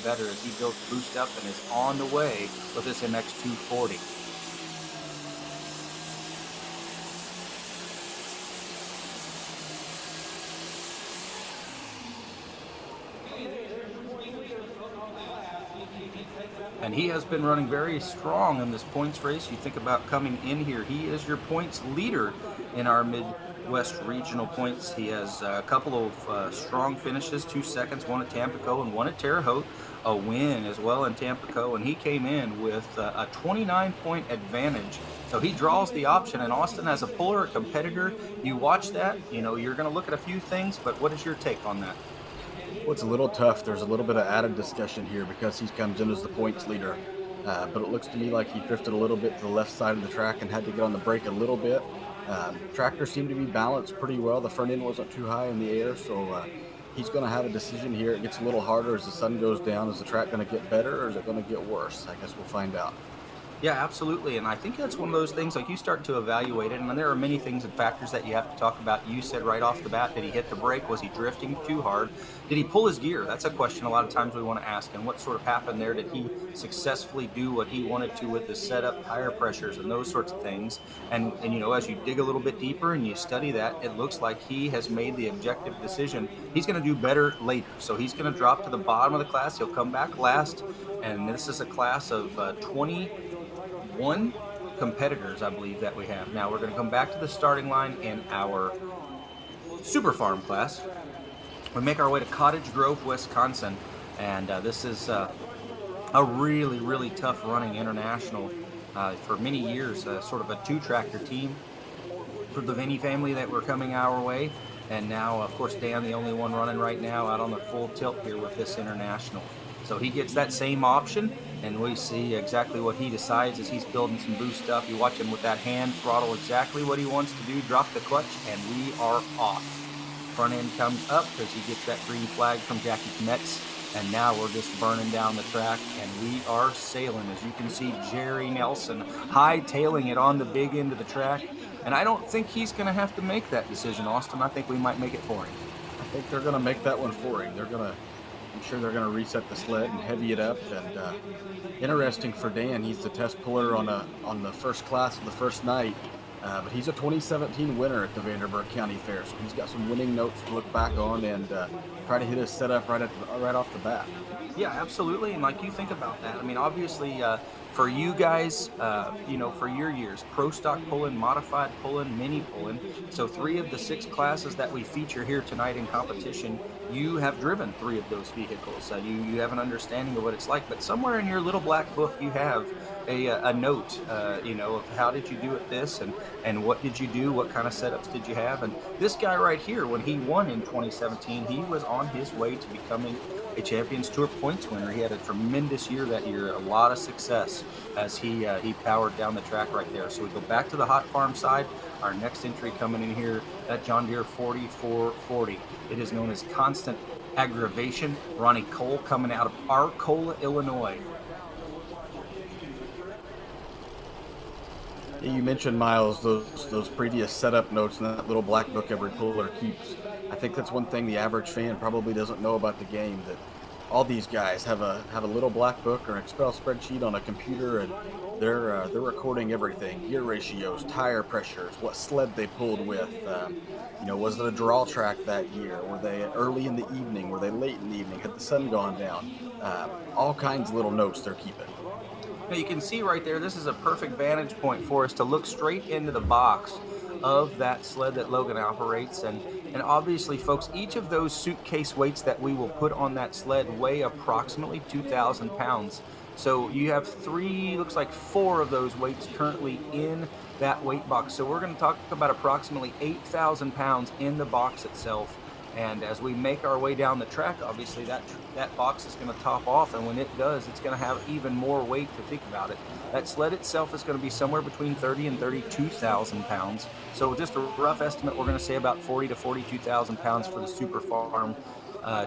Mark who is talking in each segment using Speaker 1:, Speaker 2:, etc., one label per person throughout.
Speaker 1: better as he builds boost up and is on the way with this MX 240. And he has been running very strong in this points race. You think about coming in here, he is your points leader in our Midwest regional points. He has a couple of strong finishes, 2 seconds, one at Tampico and one at Terre Haute, a win as well in Tampico, and he came in with a 29-point advantage. So he draws the option, and Austin, as a puller, a competitor, you watch that, you're going to look at a few things, but what is your take on that?
Speaker 2: Well, it's a little tough. There's a little bit of added discussion here because he comes in as the points leader. But it looks to me like he drifted a little bit to the left side of the track and had to get on the brake a little bit. Tractor seemed to be balanced pretty well. The front end wasn't too high in the air, so he's going to have a decision here. It gets a little harder as the sun goes down. Is the track going to get better or is it going to get worse? I guess we'll find out.
Speaker 1: Yeah, absolutely. And I think that's one of those things, like, you start to evaluate it, and there are many things and factors that you have to talk about. You said right off the bat, did he hit the brake? Was he drifting too hard? Did he pull his gear? That's a question a lot of times we want to ask. And what sort of happened there? Did he successfully do what he wanted to with the setup, tire pressures, and those sorts of things? And as you dig a little bit deeper and you study that, it looks like he has made the objective decision. He's going to do better later. So he's going to drop to the bottom of the class. He'll come back last. And this is a class of 21 competitors, I believe, that we have. Now we're going to come back to the starting line in our Super Farm class. We make our way to Cottage Grove, Wisconsin, and this is a really, really tough running international. For many years, sort of a 2-tractor team for the Vinny family that were coming our way, and now, of course, Dan, the only one running right now, out on the full tilt here with this international. So he gets that same option, and we see exactly what he decides as he's building some boost up. You watch him with that hand throttle exactly what he wants to do, drop the clutch, and we are off. Front end comes up because he gets that green flag from Jackie Kmetz, and now we're just burning down the track, and we are sailing. As you can see, Jerry Nelson hightailing it on the big end of the track, and I don't think he's going to have to make that decision, Austin. I think we might make it for him.
Speaker 2: I think they're going to make that one for him. I'm sure they're going to reset the sled and heavy it up. And interesting for Dan, he's the test puller on the first class of the first night. But he's a 2017 winner at the Vanderburgh County Fair, so he's got some winning notes to look back on and try to hit his setup right off the bat.
Speaker 1: Yeah, absolutely. And like, you think about that, I mean, obviously, for you guys, for your years, pro stock pulling, modified pulling, mini pulling, so 3 of the 6 classes that we feature here tonight in competition, you have driven 3 of those vehicles. You have an understanding of what it's like, but somewhere in your little black book you have a note, of how did you do at this, and what did you do, what kind of setups did you have. And this guy right here, when he won in 2017, he was on his way to becoming a Champions Tour points winner. He had a tremendous year that year, a lot of success as he powered down the track right there. So we go back to the hot farm side. Our next entry coming in here, that John Deere 4440. It is known as Constant Aggravation. Ronnie Cole coming out of Arcola, Illinois.
Speaker 2: You mentioned, Miles, those previous setup notes in that little black book every puller keeps. I think that's one thing the average fan probably doesn't know about the game, that all these guys have a little black book or an Excel spreadsheet on a computer, and they're recording everything: gear ratios, tire pressures, what sled they pulled with. Was it a draw track that year? Were they early in the evening? Were they late in the evening? Had the sun gone down? All kinds of little notes they're keeping.
Speaker 1: Now you can see right there, this is a perfect vantage point for us to look straight into the box of that sled that Logan operates. And obviously, folks, each of those suitcase weights that we will put on that sled weigh approximately 2,000 pounds. So you have 4 of those weights currently in that weight box. So we're going to talk about approximately 8,000 pounds in the box itself. And as we make our way down the track, obviously that box is going to top off, and when it does, it's going to have even more weight to think about it. That sled itself is going to be somewhere between 30 and 32,000 pounds. So just a rough estimate, we're going to say about 40 to 42,000 pounds for the Super Farm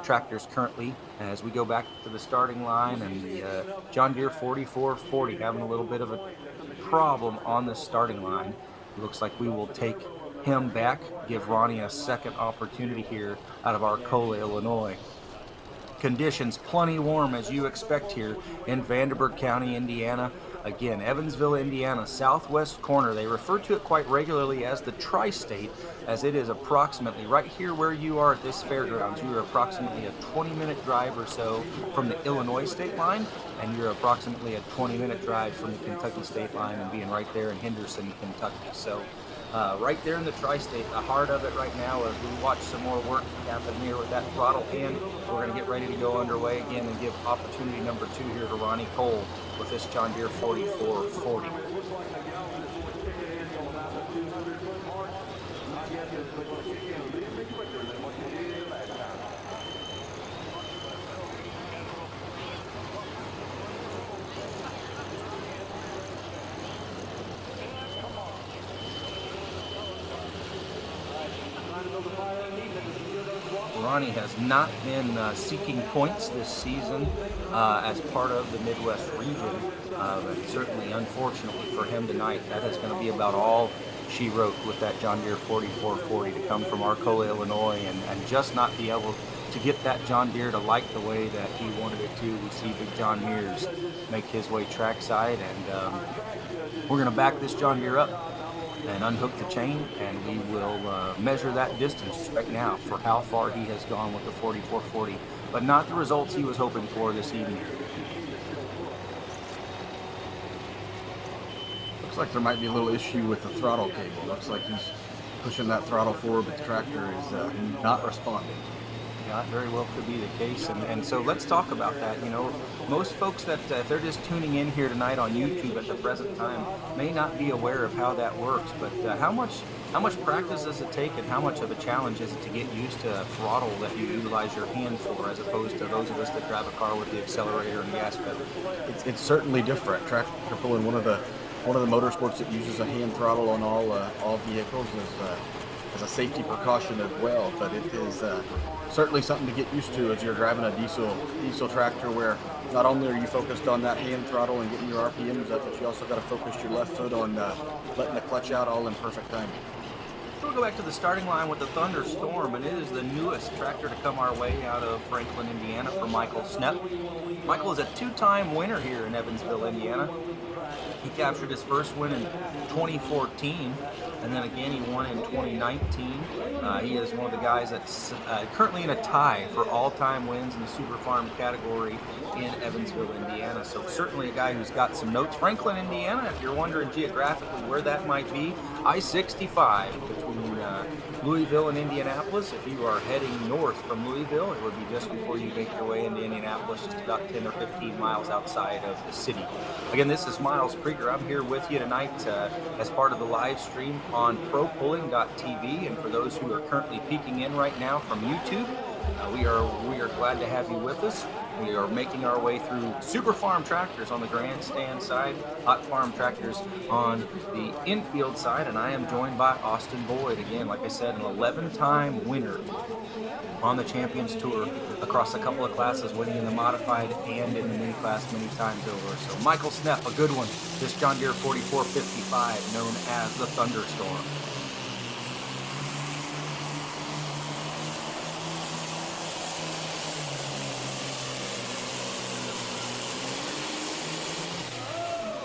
Speaker 1: tractors currently. As we go back to the starting line, and the John Deere 4440 having a little bit of a problem on the starting line. It looks like we will take him back, give Ronnie a second opportunity here out of Arcola, Illinois. Conditions plenty warm as you expect here in Vanderburgh County, Indiana. Again, Evansville, Indiana, southwest corner. They refer to it quite regularly as the tri-state, as it is approximately right here where you are at this fairgrounds. You are approximately a 20-minute drive or so from the Illinois state line, and you're approximately a 20-minute drive from the Kentucky state line and being right there in Henderson, Kentucky. So right there in the tri-state, the heart of it right now, as we watch some more work happen here with that throttle hand. We're going to get ready to go underway again and give opportunity number 2 here to Ronnie Cole with this John Deere 4440. Ronnie has not been seeking points this season as part of the Midwest region, but certainly, unfortunately for him tonight, that is going to be about all she wrote with that John Deere 4440 to come from Arcola, Illinois, and just not be able to get that John Deere to like the way that he wanted it to. We see Big John Mears make his way trackside, and we're going to back this John Deere up and unhook the chain, and we will measure that distance right now for how far he has gone with the 4440, but not the results he was hoping for this evening.
Speaker 2: Looks like there might be a little issue with the throttle cable. Looks like he's pushing that throttle forward, but the tractor is not responding.
Speaker 1: Yeah, very well could be the case, and so let's talk about that. You know, most folks that if they're just tuning in here tonight on YouTube at the present time may not be aware of how that works, but how much practice does it take, and how much of a challenge is it to get used to a throttle that you utilize your hand for, as opposed to those of us that drive a car with the accelerator and gas pedal?
Speaker 2: It's certainly different. Tractor pulling, one of the motorsports that uses a hand throttle on all vehicles as a safety precaution as well, but it is certainly something to get used to as you're driving a diesel tractor, where not only are you focused on that hand throttle and getting your RPMs up, but you also got to focus your left foot on letting the clutch out all in perfect timing.
Speaker 1: We'll go back to the starting line with the Thunderstorm, and it is the newest tractor to come our way out of Franklin, Indiana, for Michael Snepp. Michael is a 2-time winner here in Evansville, Indiana. He captured his first win in 2014, and then again he won in 2019. He is one of the guys that's currently in a tie for all-time wins in the Super Farm category in Evansville, Indiana. So certainly a guy who's got some notes. Franklin, Indiana, if you're wondering geographically where that might be, I-65 between Louisville and Indianapolis. If you are heading north from Louisville, it would be just before you make your way into Indianapolis, just about 10 or 15 miles outside of the city. Again, this is Miles Krieger. I'm here with you tonight as part of the live stream on propulling.tv, and for those who are currently peeking in right now from YouTube, we are glad to have you with us. We are making our way through Super Farm tractors on the grandstand side, Hot Farm tractors on the infield side, and I am joined by Austin Boyd. Again, like I said, an 11-time winner on the Champions Tour across a couple of classes, winning in the modified and in the mini class many times over. So Michael Snepp, a good one. This John Deere 4455, known as the Thunderstorm.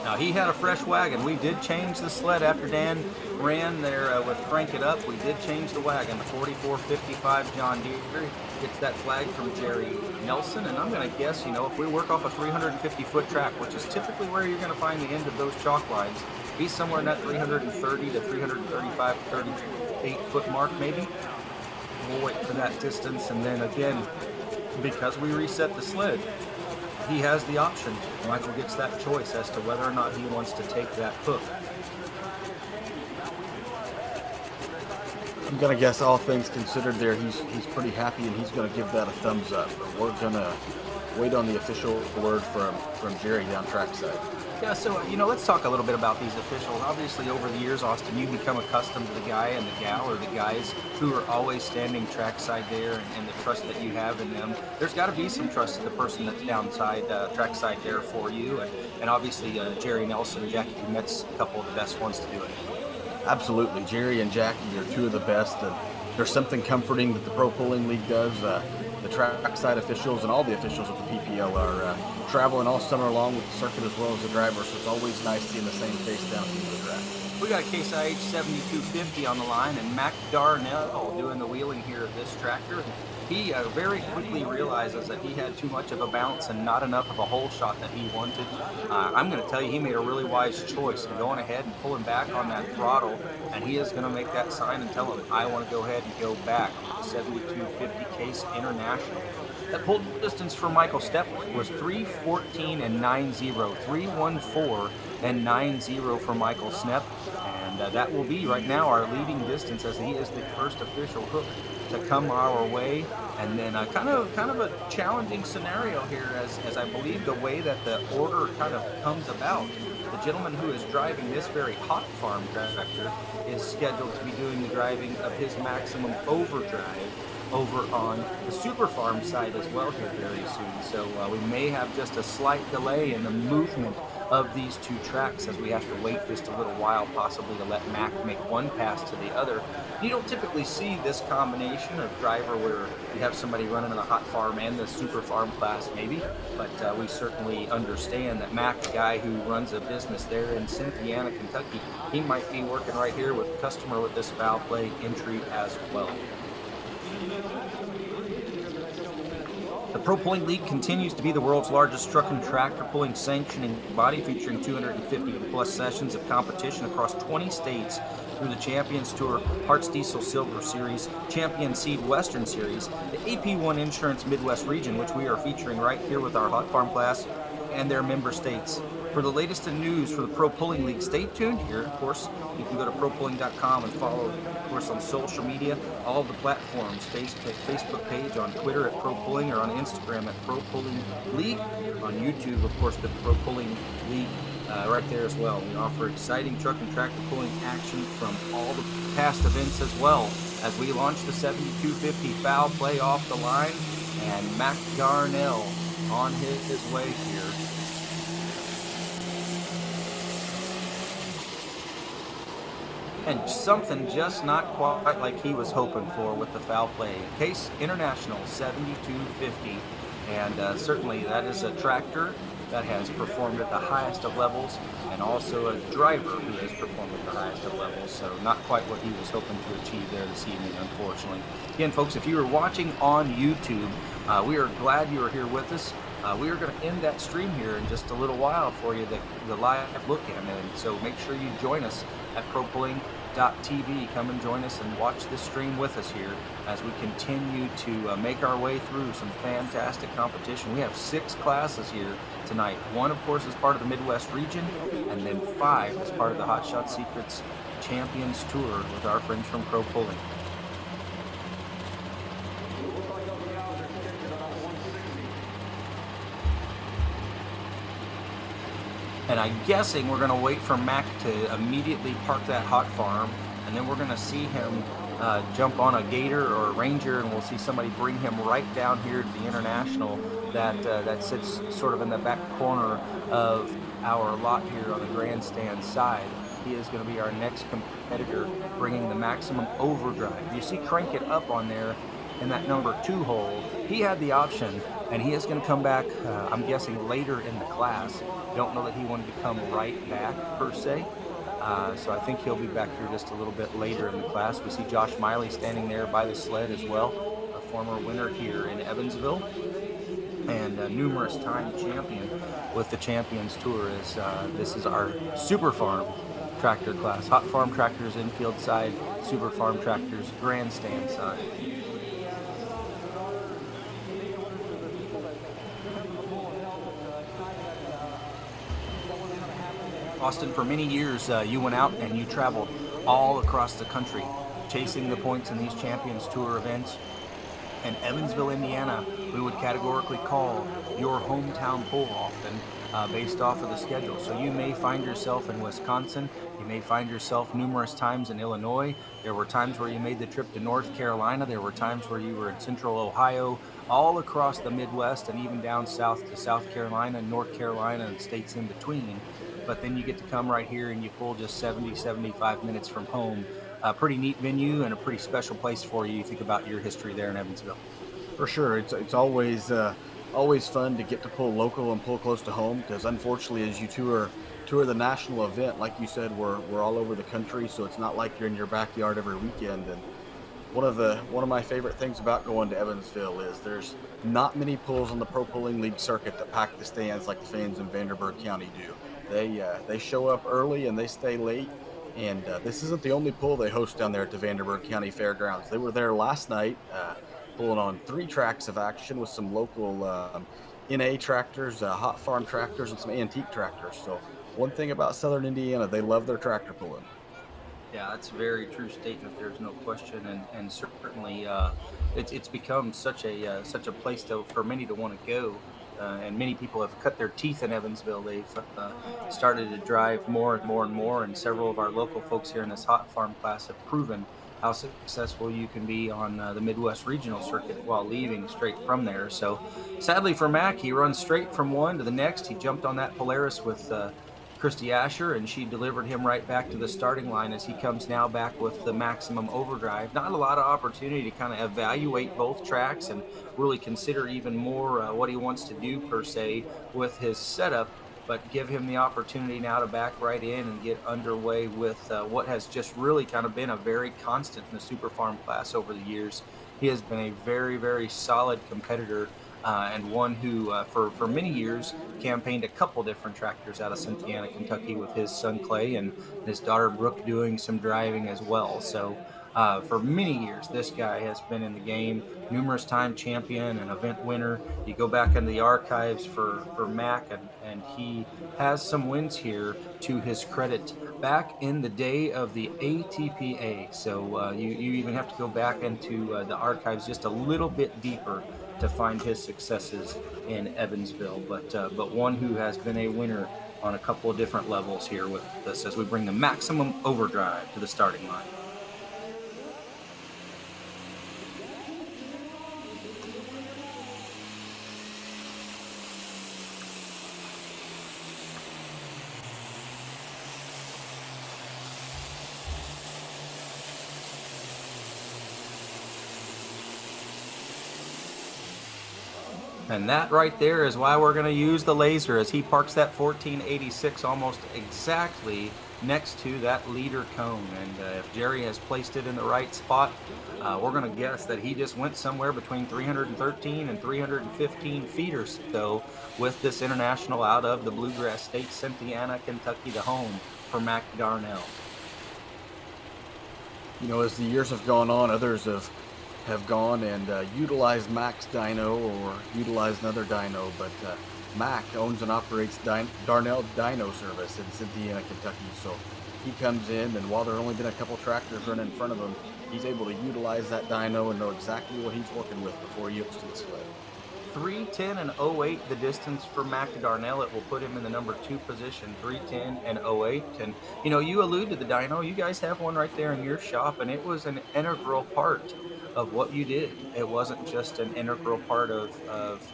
Speaker 1: Now, he had a fresh wagon. We did change the sled after Dan ran there with Crank It Up. We did change the wagon. The 4455 John Deere gets that flag from Jerry Nelson. And I'm going to guess, you know, if we work off a 350-foot track, which is typically where you're going to find the end of those chalk lines, he's somewhere in that 330 to 335, 38-foot mark maybe. We'll wait for that distance. And then again, because we reset the sled, he has the option. Michael gets that choice as to whether or not he wants to take that hook.
Speaker 2: I'm gonna guess, all things considered, there he's pretty happy, and he's gonna give that a thumbs up. But we're gonna wait on the official word from Jerry down trackside.
Speaker 1: Yeah, so, you know, let's talk a little bit about these officials. Obviously, over the years, Austin, you've become accustomed to the guy and the gal, or the guys who are always standing trackside there, and the trust that you have in them. There's got to be some trust in the person that's downside, trackside there for you. And obviously, Jerry Nelson, Jackie Met's a couple of the best ones to do it.
Speaker 2: Absolutely. Jerry and Jackie are two of the best. And there's something comforting that the Pro Pulling League does. the trackside officials and all the officials at the PPL are traveling all summer long with the circuit as well as the drivers. So it's always nice seeing the same face down here at the track.
Speaker 1: We got a Case IH 7250 on the line, and Mac Darnell doing the wheeling here of this tractor. He very quickly realizes that he had too much of a bounce and not enough of a hole shot that he wanted. I'm going to tell you, he made a really wise choice in going ahead and pulling back on that throttle, and he is going to make that sign and tell him, I want to go ahead and go back with the 7250 Case International. That pull distance for Michael Stepp was 3:14 and 90, 3:14 and 90 for Michael Stepp, and that will be right now our leading distance, as he is the first official hook to come our way. And then kind of a challenging scenario here, as I believe the way that the order kind of comes about. The gentleman who is driving this very hot farm tractor is scheduled to be doing the driving of his maximum overdrive over on the super farm side as well here very soon. So we may have just a slight delay in the movement of these two tracks, as we have to wait just a little while possibly to let Mac make one pass to the other. You don't typically see this combination of driver where you have somebody running in the hot farm and the super farm class maybe, but we certainly understand that Mac, a guy who runs a business there in Cynthiana, Kentucky, he might be working right here with a customer with this foul play entry as well. The Pro Pulling League continues to be the world's largest truck and tractor pulling sanctioning body, featuring 250 plus sessions of competition across 20 states through the Champions Tour, Hartz Diesel Silver Series, Champion Seed Western Series, the AP1 Insurance Midwest region, which we are featuring right here with our hot farm class, and their member states. For the latest in news for the Pro Pulling League, stay tuned here. Of course, you can go to propulling.com and follow, of course, on social media, all of the platforms, Facebook page, on Twitter at Pro Pulling, or on Instagram at Pro Pulling League. On YouTube, of course, the Pro Pulling League right there as well. We offer exciting truck and tractor pulling action from all the past events, as well as we launch the 7250 foul play off the line, and Mac Darnell on his way here. And something just not quite like he was hoping for with the foul play. Case International 7250, and certainly that is a tractor that has performed at the highest of levels, and also a driver who has performed at the highest of levels. So not quite what he was hoping to achieve there this evening, unfortunately. Again, folks, if you are watching on YouTube, we are glad you are here with us. We are going to end that stream here in just a little while for you, the live look in, and so make sure you join us at propulling.tv. Come and join us and watch this stream with us here as we continue to make our way through some fantastic competition. We have 6 classes here tonight. 1, of course, is part of the Midwest region, and then 5 is part of the Hot Shot Secrets Champions Tour with our friends from Pro Pulling. And I'm guessing we're going to wait for Mac to immediately park that hot farm, and then we're going to see him jump on a Gator or a Ranger, and we'll see somebody bring him right down here to the International that sits sort of in the back corner of our lot here on the grandstand side. He is going to be our next competitor, bringing the maximum overdrive. You see Crank It Up on there in that number 2 hole. He had the option, and he is going to come back, I'm guessing, later in the class. Don't know that he wanted to come right back, per se. So I think he'll be back here just a little bit later in the class. We see Josh Miley standing there by the sled as well, a former winner here in Evansville, and a numerous time champion with the Champions Tour. This is our Super Farm tractor class. Hot Farm tractors infield side, Super Farm tractors grandstand side. Austin, for many years, you went out and you traveled all across the country, chasing the points in these Champions Tour events. And Evansville, Indiana, we would categorically call your hometown pull often, based off of the schedule. So you may find yourself in Wisconsin. You may find yourself numerous times in Illinois. There were times where you made the trip to North Carolina. There were times where you were in Central Ohio, all across the Midwest, and even down south to South Carolina, North Carolina, and states in between. But then you get to come right here and you pull just 75 minutes from home. A pretty neat venue and a pretty special place for you. You think about your history there in Evansville.
Speaker 2: For sure, it's always always fun to get to pull local and pull close to home because unfortunately, as you tour the national event, like you said, we're all over the country, so it's not like you're in your backyard every weekend. And one of my favorite things about going to Evansville is there's not many pulls on the Pro Pulling League circuit that pack the stands like the fans in Vanderburgh County do. They show up early and they stay late. And this isn't the only pull they host down there at the Vanderburgh County Fairgrounds. They were there last night, pulling on 3 tracks of action with some local NA tractors, hot farm tractors, and some antique tractors. So one thing about Southern Indiana, they love their tractor pulling.
Speaker 1: Yeah, that's a very true statement. There's no question, and certainly it's become such a place to, for many to want to go. And many people have cut their teeth in Evansville. They've started to drive more and more and more. And several of our local folks here in this hot farm class have proven how successful you can be on the Midwest Regional Circuit while leaving straight from there. So, sadly for Mac, he runs straight from one to the next. He jumped on that Polaris with Christy Asher, and she delivered him right back to the starting line as he comes now back with the maximum overdrive. Not a lot of opportunity to kind of evaluate both tracks and really consider even more what he wants to do per se with his setup, but give him the opportunity now to back right in and get underway with what has just really kind of been a very constant in the super farm class over the years. He has been a very, very solid competitor and one who, for many years, campaigned a couple different tractors out of Cynthiana, Kentucky, with his son Clay and his daughter Brooke doing some driving as well. So, for many years, this guy has been in the game, numerous time champion and event winner. You go back in the archives for Mac, and he has some wins here to his credit back in the day of the ATPA. So you even have to go back into the archives just a little bit deeper to find his successes in Evansville, but one who has been a winner on a couple of different levels here with us as we bring the maximum overdrive to the starting line. And that right there is why we're going to use the laser as he parks that 1486 almost exactly next to that leader cone. And if Jerry has placed it in the right spot, we're going to guess that he just went somewhere between 313 and 315 feet or so with this international out of the Bluegrass State, Cynthiana, Kentucky, the home for Mac Darnell.
Speaker 2: You know, as the years have gone on, others have gone and utilized Mac's dyno or utilized another dyno, but Mac owns and operates Darnell Dyno Service in Cynthiana, Kentucky. So he comes in, and while there only been a couple tractors running in front of him, he's able to utilize that dyno and know exactly what he's working with before he hooks to the sled.
Speaker 1: 3:10 and 08 the distance for Mac Darnell. It will put him in the number 2 position, 3:10 and 08. And you know, you allude to the dyno. You guys have one right there in your shop, and it was an integral part of what you did. It wasn't just an integral part of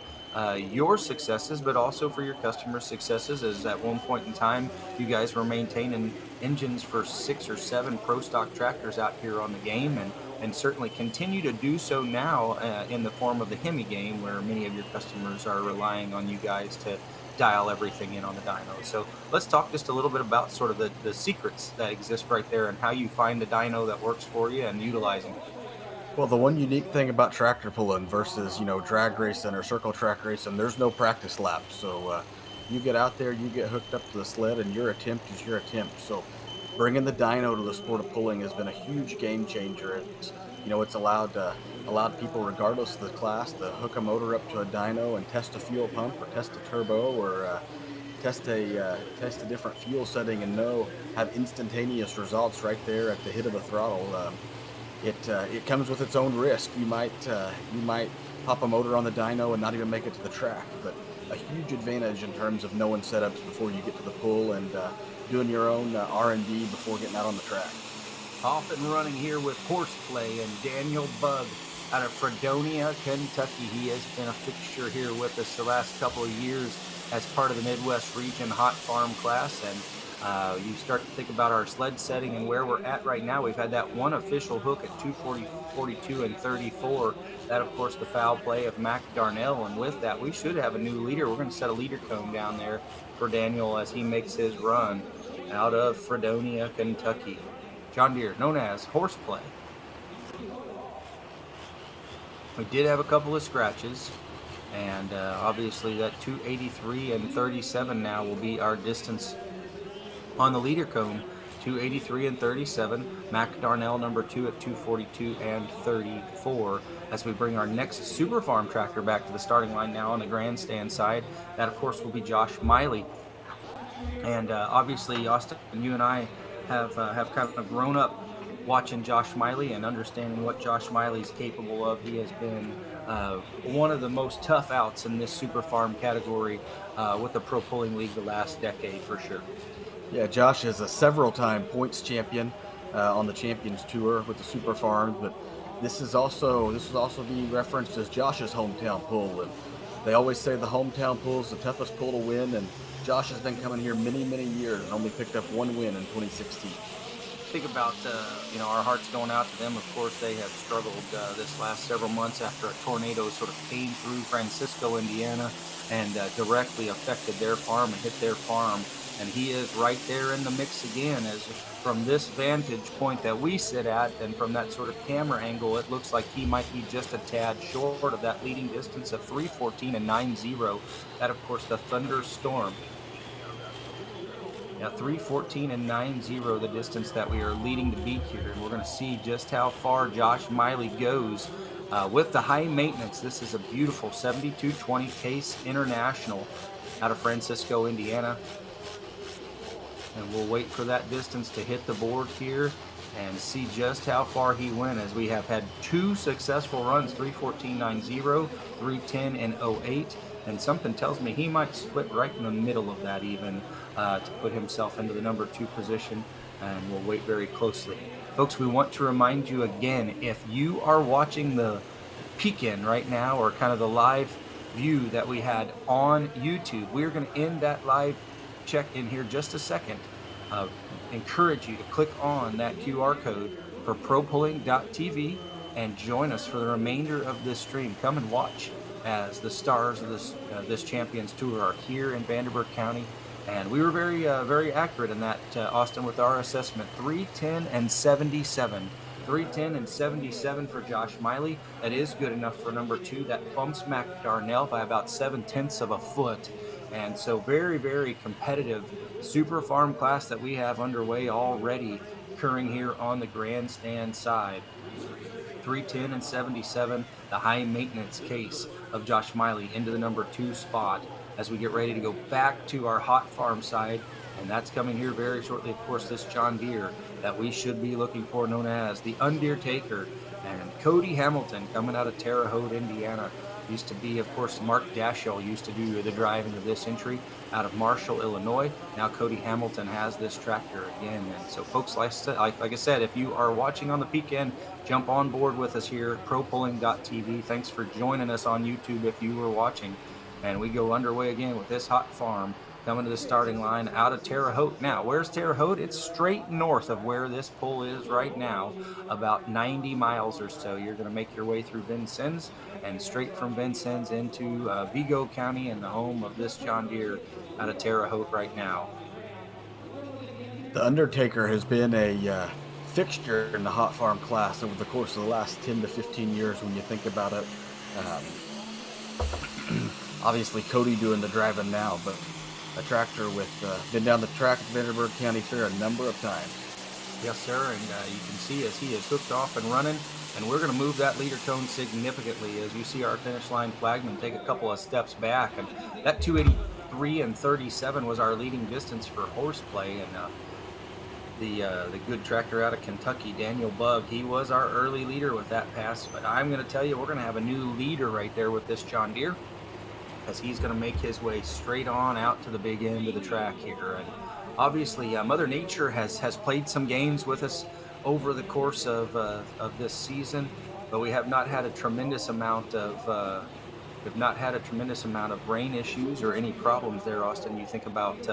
Speaker 1: your successes, but also for your customers' successes. As at one point in time, you guys were maintaining engines for 6 or 7 pro stock tractors out here on the game, and certainly continue to do so now in the form of the Hemi game, where many of your customers are relying on you guys to dial everything in on the dyno. So let's talk just a little bit about sort of the secrets that exist right there and how you find the dyno that works for you and utilizing it.
Speaker 2: Well, the one unique thing about tractor pulling versus, drag racing or circle track racing, there's no practice laps. So you get out there, you get hooked up to the sled, and your attempt is your attempt. So bringing the dyno to the sport of pulling has been a huge game changer. It's allowed people, regardless of the class, to hook a motor up to a dyno and test a fuel pump or test a turbo or test a different fuel setting and have instantaneous results right there at the hit of a throttle. It comes with its own risk. You might pop a motor on the dyno and not even make it to the track, but a huge advantage in terms of knowing setups before you get to the pull and doing your own R&D before getting out on the track.
Speaker 1: Off and running here with Horseplay and Daniel Bugg out of Fredonia, Kentucky. He has been a fixture here with us the last couple of years as part of the Midwest Region Hot Farm class, and You start to think about our sled setting and where we're at right now. We've had that one official hook at 240, 42, and 34. That, of course, the foul play of Mac Darnell. And with that, we should have a new leader. We're going to set a leader cone down there for Daniel as he makes his run out of Fredonia, Kentucky. John Deere, known as Horseplay. We did have a couple of scratches, and obviously that 283 and 37 now will be our distance on the leader cone. 283 and 37. Mac Darnell number 2 at 242 and 34. As we bring our next Super Farm tractor back to the starting line now on the grandstand side, that of course will be Josh Miley. And obviously, Austin, you and I have kind of grown up watching Josh Miley and understanding what Josh Miley's capable of. He has been one of the most tough outs in this Super Farm category with the Pro Pulling League the last decade for sure.
Speaker 2: Yeah, Josh is a several-time points champion on the Champions Tour with the Super Farms, but this is also being referenced as Josh's hometown pull, and they always say the hometown pull is the toughest pull to win, and Josh has been coming here many, many years and only picked up one win in 2016.
Speaker 1: Think about our hearts going out to them. Of course, they have struggled this last several months after a tornado sort of came through Francisco, Indiana, and directly affected their farm and hit their farm. And he is right there in the mix again, as from this vantage point that we sit at and from that sort of camera angle, it looks like he might be just a tad short of that leading distance of 3:14 and 9:0. That, of course, the Thunderstorm. Now 3:14 and 9:0, the distance that we are leading to beat here. And we're going to see just how far Josh Miley goes with the high maintenance. This is a beautiful 7220 Case International out of Francisco, Indiana. And we'll wait for that distance to hit the board here and see just how far he went, as we have had two successful runs, 3:14.90, 3:10 and 08. And something tells me he might split right in the middle of that even to put himself into the number 2 position. And we'll wait very closely. Folks, we want to remind you again, if you are watching the peek-in right now, or kind of the live view that we had on YouTube, we're going to end that live check in here just a second. Encourage you to click on that QR code for propulling.tv and join us for the remainder of this stream. Come and watch as the stars of this Champions Tour are here in Vanderburgh County. And we were very accurate in that, Austin, with our assessment. 3:10 and 77. 3:10 and 77 for Josh Miley. That is good enough for number 2. That bumps Mac Darnell by about 7/10 of a foot. And so very, very competitive Super Farm class that we have underway already occurring here on the grandstand side. 3:10 and 77, the high maintenance case of Josh Miley into the number 2 spot as we get ready to go back to our hot farm side. And that's coming here very shortly. Of course, this John Deere that we should be looking for, known as the Undertaker, and Cody Hamilton coming out of Terre Haute, Indiana. Used to be, of course, Mark Daschel used to do the driving of this entry out of Marshall, Illinois. Now Cody Hamilton has this tractor again. And so, folks, like I said, if you are watching on the peek-in, jump on board with us here, propulling.tv. Thanks for joining us on YouTube if you were watching. And we go underway again with this hot farm coming to the starting line out of Terre Haute. Now, where's Terre Haute? It's straight north of where this pull is right now, about 90 miles or so. You're going to make your way through Vincennes and straight from Vincennes into Vigo County and the home of this John Deere out of Terre Haute right now.
Speaker 2: The Undertaker has been a fixture in the hot farm class over the course of the last 10 to 15 years when you think about it. Obviously, Cody doing the driving now, but a tractor with been down the track at Vanderburgh County Fair a number of times.
Speaker 1: Yes, sir, and you can see as he is hooked off and running, and we're going to move that leader cone significantly as you see our finish line flagman take a couple of steps back, and that 283 and 37 was our leading distance for horseplay, and the good tractor out of Kentucky, Daniel Bug, he was our early leader with that pass. But I'm going to tell you, we're going to have a new leader right there with this John Deere, as he's going to make his way straight on out to the big end of the track here. And obviously, Mother Nature has played some games with us over the course of this season, but we have not had a tremendous amount of rain issues or any problems there, Austin. You think about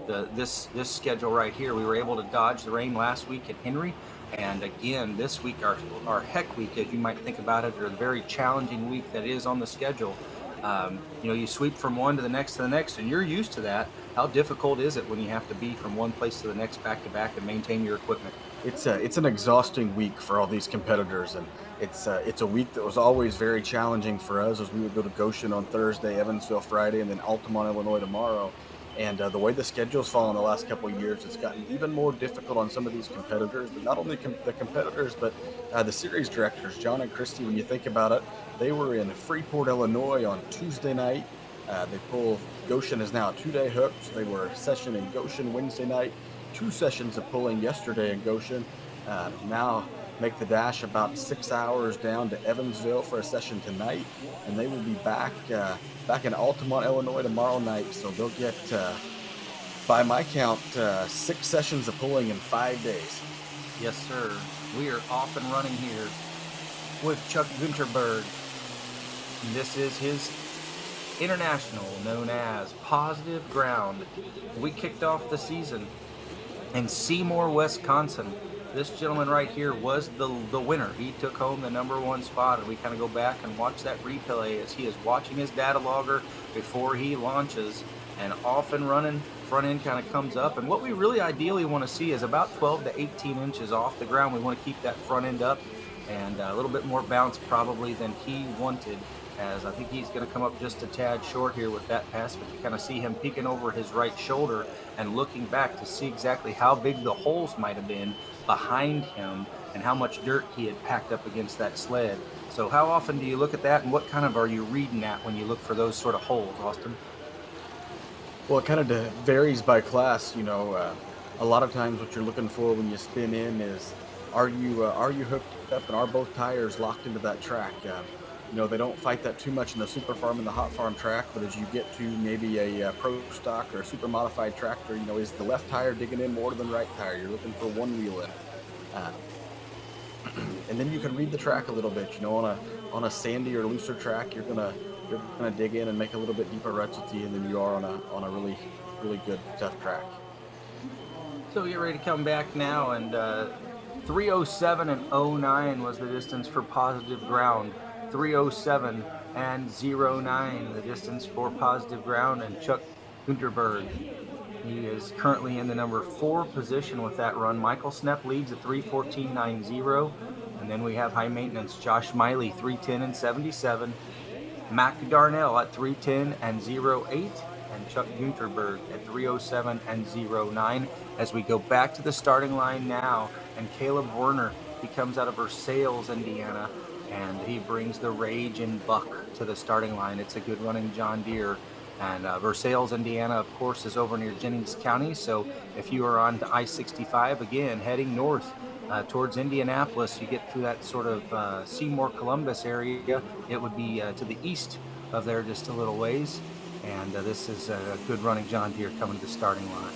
Speaker 1: this schedule right here. We were able to dodge the rain last week at Henry, and again this week our heck week, as you might think about it, or the very challenging week that is on the schedule. You sweep from one to the next, and you're used to that. How difficult is it when you have to be from one place to the next back to back and maintain your equipment?
Speaker 2: It's an exhausting week for all these competitors, and it's a week that was always very challenging for us as we would go to Goshen on Thursday, Evansville Friday, and then Altamont, Illinois tomorrow. And the way the schedule's fallen the last couple of years, it's gotten even more difficult on some of these competitors. But not only the competitors, but the series directors, John and Christy. When you think about it, they were in Freeport, Illinois on Tuesday night. They pull Goshen is now a 2-day hook, so they were a session in Goshen Wednesday night, 2 sessions of pulling yesterday in Goshen. Now make the dash about 6 hours down to Evansville for a session tonight, and they will be back in Altamont, Illinois tomorrow night. So they'll get, by my count, 6 sessions of pulling in 5 days.
Speaker 1: Yes, sir. We are off and running here with Chuck Gunterberg. This is his international, known as Positive Ground. We kicked off the season in Seymour, Wisconsin. This gentleman right here was the winner. He took home the #1 spot, and we kind of go back and watch that replay as he is watching his data logger before he launches, and off and running. Front end kind of comes up, and what we really ideally want to see is about 12 to 18 inches off the ground. We want to keep that front end up, and a little bit more bounce probably than he wanted, as I think he's going to come up just a tad short here with that pass. But you kind of see him peeking over his right shoulder and looking back to see exactly how big the holes might have been behind him and how much dirt he had packed up against that sled. So how often do you look at that, and what kind of are you reading at when you look for those sort of holes, Austin?
Speaker 2: Well, it kind of varies by class. A lot of times what you're looking for when you spin in is, are you hooked up and are both tires locked into that track? They don't fight that too much in the super farm and the hot farm track, but as you get to maybe a pro stock or a super modified tractor, is the left tire digging in more than the right tire? You're looking for one wheel in. Uh, and then you can read the track a little bit. On a sandy or looser track, you're gonna dig in and make a little bit deeper ruts with you than you are on a really, really good tough track.
Speaker 1: So we get ready to come back now, and 3:07 and 09 was the distance for Positive Ground. 3:07 and 09 the distance for Positive Ground, and Chuck Gunterberg. He is currently in the #4 position with that run. Michael Snepp leads at 3:14.90, and then we have high maintenance Josh Miley 3:10 and 77, Mac Darnell at 3:10 and 08, and Chuck Gunterberg at 3:07 and 09. As we go back to the starting line now, and Caleb Werner, he comes out of Versailles, Indiana, and he brings the Rage and Buck to the starting line. It's a good running John Deere. And Versailles, Indiana, of course, is over near Jennings County. So if you are on I-65, again, heading north towards Indianapolis, you get to that sort of Seymour, Columbus area. It would be to the east of there just a little ways. And this is a good running John Deere coming to the starting line.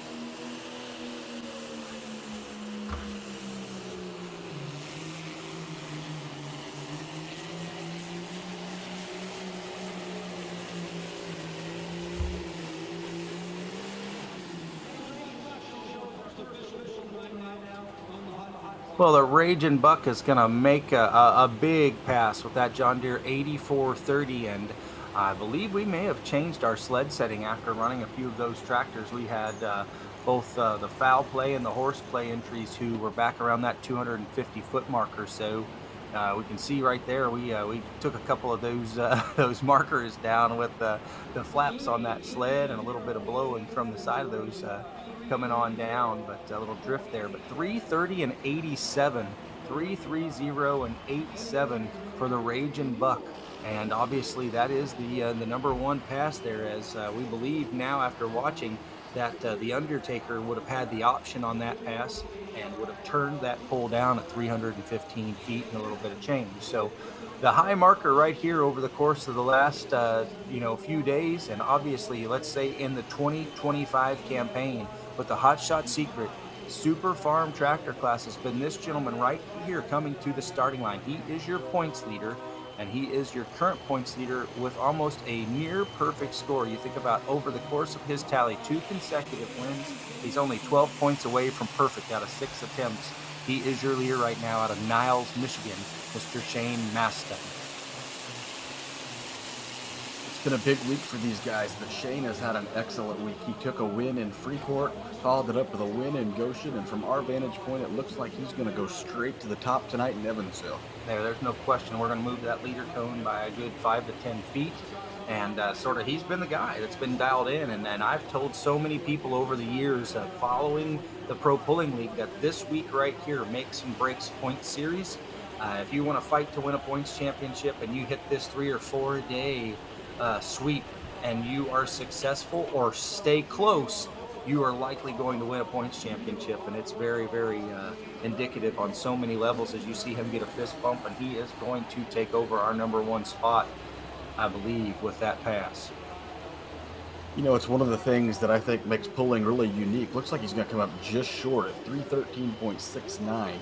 Speaker 1: Well, the Raging Buck is going to make a big pass with that John Deere 8430, and I believe we may have changed our sled setting after running a few of those tractors. We had both the foul play and the horse play entries who were back around that 250 foot mark or so. We can see right there we took a couple of those those markers down with the flaps on that sled, and a little bit of blowing from the side of those coming on down, but a little drift there. But 3:30 and 87, 3:30 and 87 for the Raging Buck, and obviously that is the #1 pass there, as we believe now after watching that the Undertaker would have had the option on that pass and would have turned that pole down at 315 feet and a little bit of change. So the high marker right here over the course of the last few days, and obviously let's say in the 2025 campaign with the Hot Shot Secret Super Farm Tractor class, has been this gentleman right here coming to the starting line. He is your points leader. and he is your current points leader with almost a near perfect score. You think about over the course of his tally, 2 consecutive wins. He's only 12 points away from perfect out of 6 attempts. He is your leader right now out of Niles, Michigan, Mr. Shane Maston.
Speaker 2: It's been a big week for these guys, but Shane has had an excellent week. He took a win in Freeport, followed it up with a win in Goshen, and from our vantage point, it looks like he's going to go straight to the top tonight in Evansville.
Speaker 1: There's no question. We're going to move that leader cone by a good 5 to 10 feet. And he's been the guy that's been dialed in. And I've told so many people over the years following the Pro Pulling League that this week right here makes and breaks points series. If you want to fight to win a points championship and you hit this 3 or 4 a day sweep and you are successful or stay close, you are likely going to win a points championship. And it's very, very indicative on so many levels as you see him get a fist bump, and he is going to take over our #1 spot, I believe, with that pass.
Speaker 2: You know, it's one of the things that I think makes pulling really unique. Looks like he's going to come up just short at 313.69.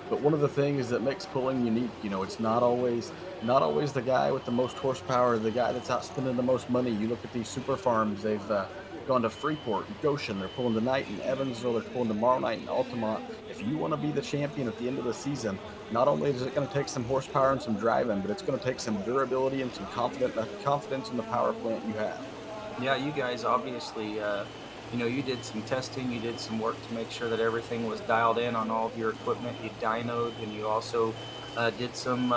Speaker 2: But one of the things that makes pulling unique, you know, it's not always the guy with the most horsepower, the guy that's out spending the most money. You look at these super farms; they've gone to Freeport, Goshen. They're pulling tonight in Evansville. They're pulling tomorrow night in Altamont. If you want to be the champion at the end of the season, not only is it going to take some horsepower and some driving, but it's going to take some durability and some confidence in the power plant you have.
Speaker 1: Yeah, you guys obviously, you did some testing, you did some work to make sure that everything was dialed in on all of your equipment. You dynoed, and you also did some,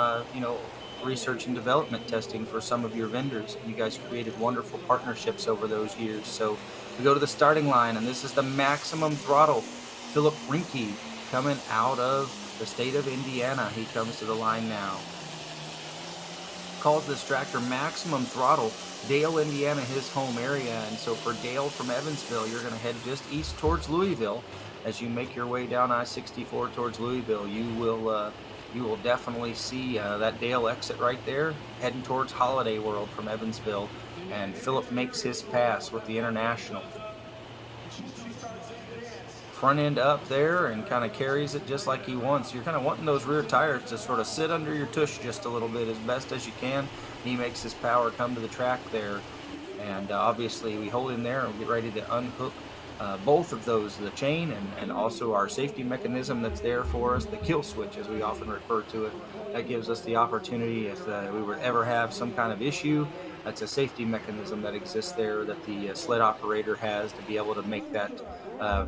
Speaker 1: research and development testing for some of your vendors. You guys created wonderful partnerships over those years. So we go to the starting line, and this is the maximum throttle. Philip Rinke coming out of the state of Indiana. He comes to the line now. Calls this tractor maximum throttle. Dale, Indiana, his home area. And so for Dale from Evansville, you're going to head just east towards Louisville. As you make your way down I-64 towards Louisville, you will definitely see that Dale exit right there, heading towards Holiday World from Evansville. And Philip makes his pass with the International. Front end up there and kind of carries it just like he wants. You're kind of wanting those rear tires to sort of sit under your tush just a little bit as best as you can. He makes his power come to the track there. And obviously we hold him there and we get ready to unhook both of those, the chain and also our safety mechanism that's there for us, the kill switch as we often refer to it. That gives us the opportunity if we would ever have some kind of issue. That's a safety mechanism that exists there that the sled operator has to be able to make that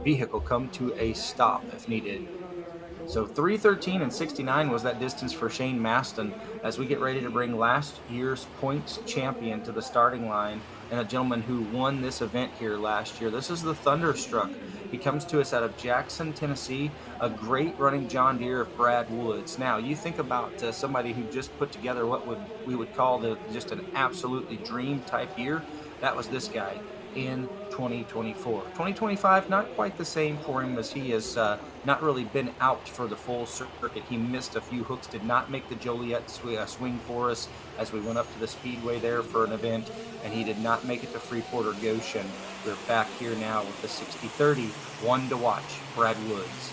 Speaker 1: vehicle come to a stop if needed. So 3:13 and 69 was that distance for Shane Maston as we get ready to bring last year's points champion to the starting line, and a gentleman who won this event here last year. This is the Thunderstruck. He comes to us out of Jackson, Tennessee, a great running John Deere of Brad Woods. Now, you think about somebody who just put together what we would call just an absolutely dream type year. That was this guy in 2024. 2025, not quite the same for him as he has not really been out for the full circuit. He missed a few hooks, did not make the Joliet swing for us as we went up to the Speedway there for an event, and he did not make it to Freeport or Goshen. We're back here now with the 60-30, one to watch, Brad Woods.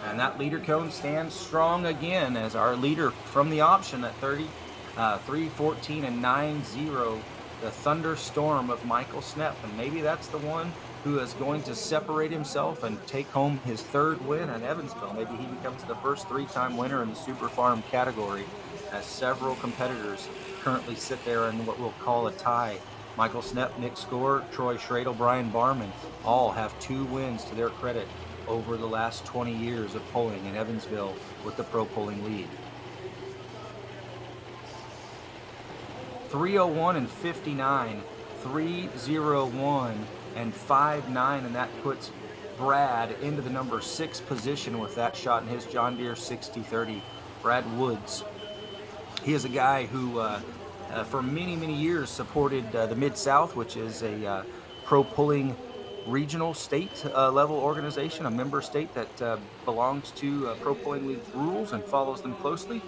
Speaker 1: And that leader cone stands strong again as our leader from the option at 3:14 and 9:0, the Thunderstorm of Michael Snepp. And maybe that's the one who is going to separate himself and take home his third win at Evansville. Maybe he becomes the first 3-time winner in the Super Farm category, as several competitors currently sit there in what we'll call a tie. Michael Snepp, Nick Score, Troy Schradel, Brian Barman all have 2 wins to their credit over the last 20 years of pulling in Evansville with the Pro Pulling League. 3:01 and 59, 3:01 and 5:9, and that puts Brad into the number 6 position with that shot in his John Deere 60-30. Brad Woods. He is a guy who for many, many years supported the Mid-South, which is a pro pulling regional state level organization, a member state that belongs to Pro Pulling League rules and follows them closely.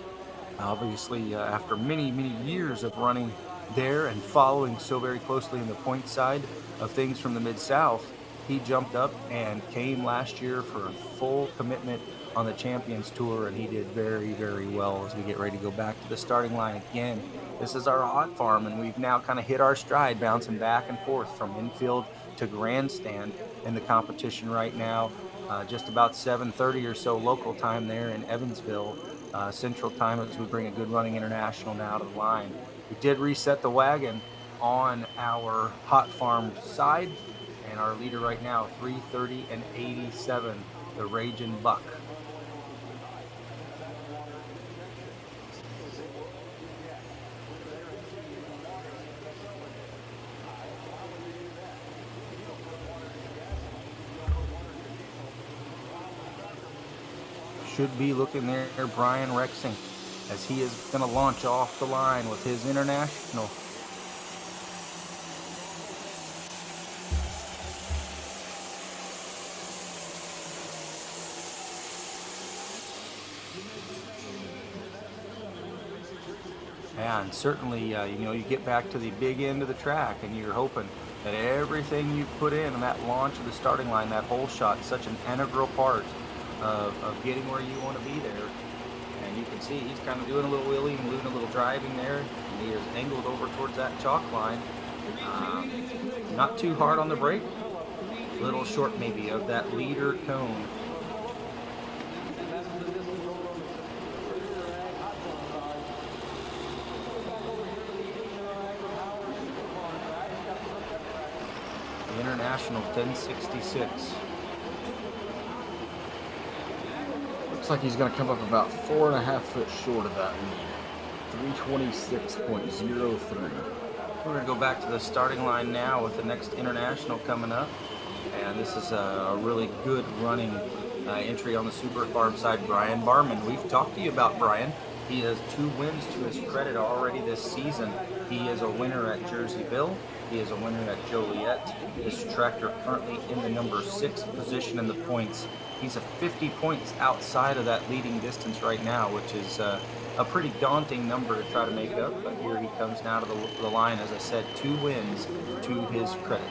Speaker 1: Obviously, after many, many years of running there and following so very closely in the point side of things from the Mid-South, he jumped up and came last year for a full commitment on the Champions Tour, and he did very, very well as we get ready to go back to the starting line again. This is our hot farm, and we've now kind of hit our stride, bouncing back and forth from infield to grandstand in the competition right now. Just about 7:30 or so local time there in Evansville, Central Time, as we bring a good running international now to the line. We did reset the wagon on our hot farm side, and our leader right now, 3:30 and 87, the Raging Buck. Should be looking there, Brian Rexing, as he is going to launch off the line with his international. And certainly, you get back to the big end of the track and you're hoping that everything you've put in that launch of the starting line, that whole shot, such an integral part of getting where you want to be there. And you can see he's kind of doing a little wheelie and doing a little driving there. And he is angled over towards that chalk line. Not too hard on the brake. A little short maybe of that leader cone. International 1066.
Speaker 2: Looks like he's going to come up about 4.5 foot short of that lead. 326.03.
Speaker 1: We're going to go back to the starting line now with the next international coming up. And this is a really good running entry on the Super Farm side, Brian Barman. We've talked to you about Brian. He has 2 wins to his credit already this season. He is a winner at Jerseyville. He is a winner at Joliet. This tractor currently in the number 6 position in the points. He's a 50 points outside of that leading distance right now, which is a pretty daunting number to try to make up. But here he comes now to the line. As I said, 2 wins to his credit.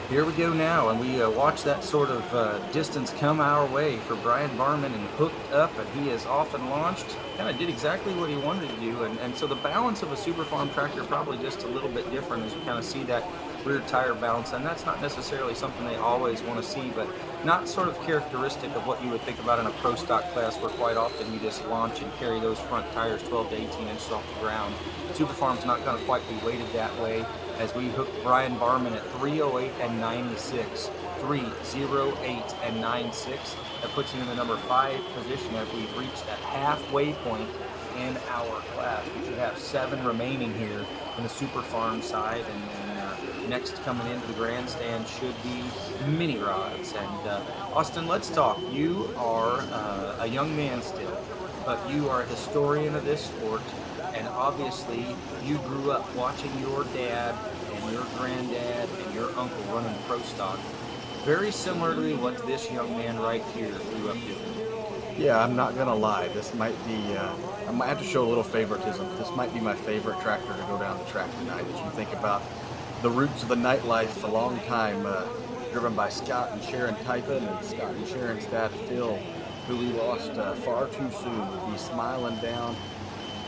Speaker 1: Here we go now, and we watch that sort of distance come our way for Brian Barman, and hooked up, and he is off and launched. Kind of did exactly what he wanted to do, and so the balance of a Super Farm tractor probably just a little bit different as you kind of see that rear tire balance, and that's not necessarily something they always want to see, but not sort of characteristic of what you would think about in a pro stock class, where quite often you just launch and carry those front tires 12 to 18 inches off the ground. Super Farm's not going to quite be weighted that way, as we hook Brian Barman at 308 and 96, 308 and 96. That puts him in the number 5 position as we've reached that halfway point in our class. We should have 7 remaining here in the Super Farm side, and then next coming into the grandstand should be mini rods. And Austin, let's talk. You are a young man still, but you are a historian of this sport. And obviously, you grew up watching your dad and your granddad and your uncle running pro stock. Very similarly what this young man right here grew up doing.
Speaker 2: Yeah, I'm not going to lie. This might be, I might have to show a little favoritism. This might be my favorite tractor to go down the track tonight. As you think about the roots of the nightlife, a long time driven by Scott and Sharon Typen, and Scott and Sharon's dad, Phil, who we lost far too soon, would be smiling down.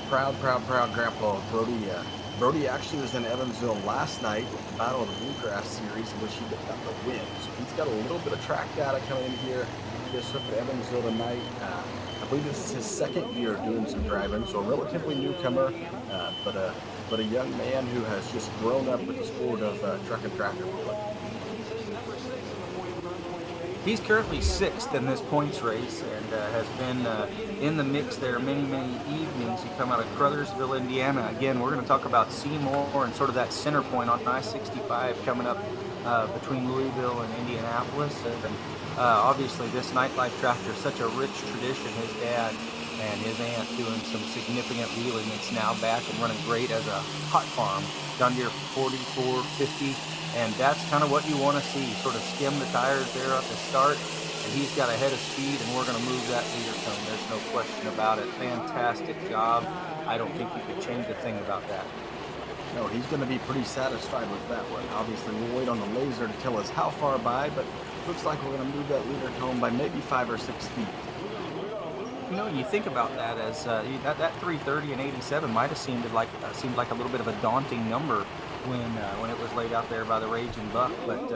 Speaker 2: Proud grandpa of Brody. Brody actually was in Evansville last night with the Battle of the Bluegrass Series, in which he got the win. So he's got a little bit of track data coming in here. He just up to Evansville tonight. I believe this is his 2nd year doing some driving, so a relatively newcomer, but a young man who has just grown up with the sport of truck and tractor pulling.
Speaker 1: He's currently sixth in this points race and has been in the mix there many, many evenings. He come out of Crothersville, Indiana. Again, we're going to talk about Seymour and sort of that center point on I-65 coming up between Louisville and Indianapolis. And obviously, this nightlife tractor is such a rich tradition. His dad and his aunt doing some significant wheeling. It's now back and running great as a hot farm. John Deere 4450. And that's kind of what you want to see, sort of skim the tires there at the start. And he's got a head of speed, and we're going to move that leader cone. There's no question about it. Fantastic job. I don't think you could change a thing about that.
Speaker 2: No, he's going to be pretty satisfied with that one. Obviously, we'll wait on the laser to tell us how far by, but looks like we're going to move that leader cone by maybe 5 or 6 feet.
Speaker 1: You know, you think about that as that 330 and 87 might have seemed like a little bit of a daunting number when it was laid out there by the Raging Buck, but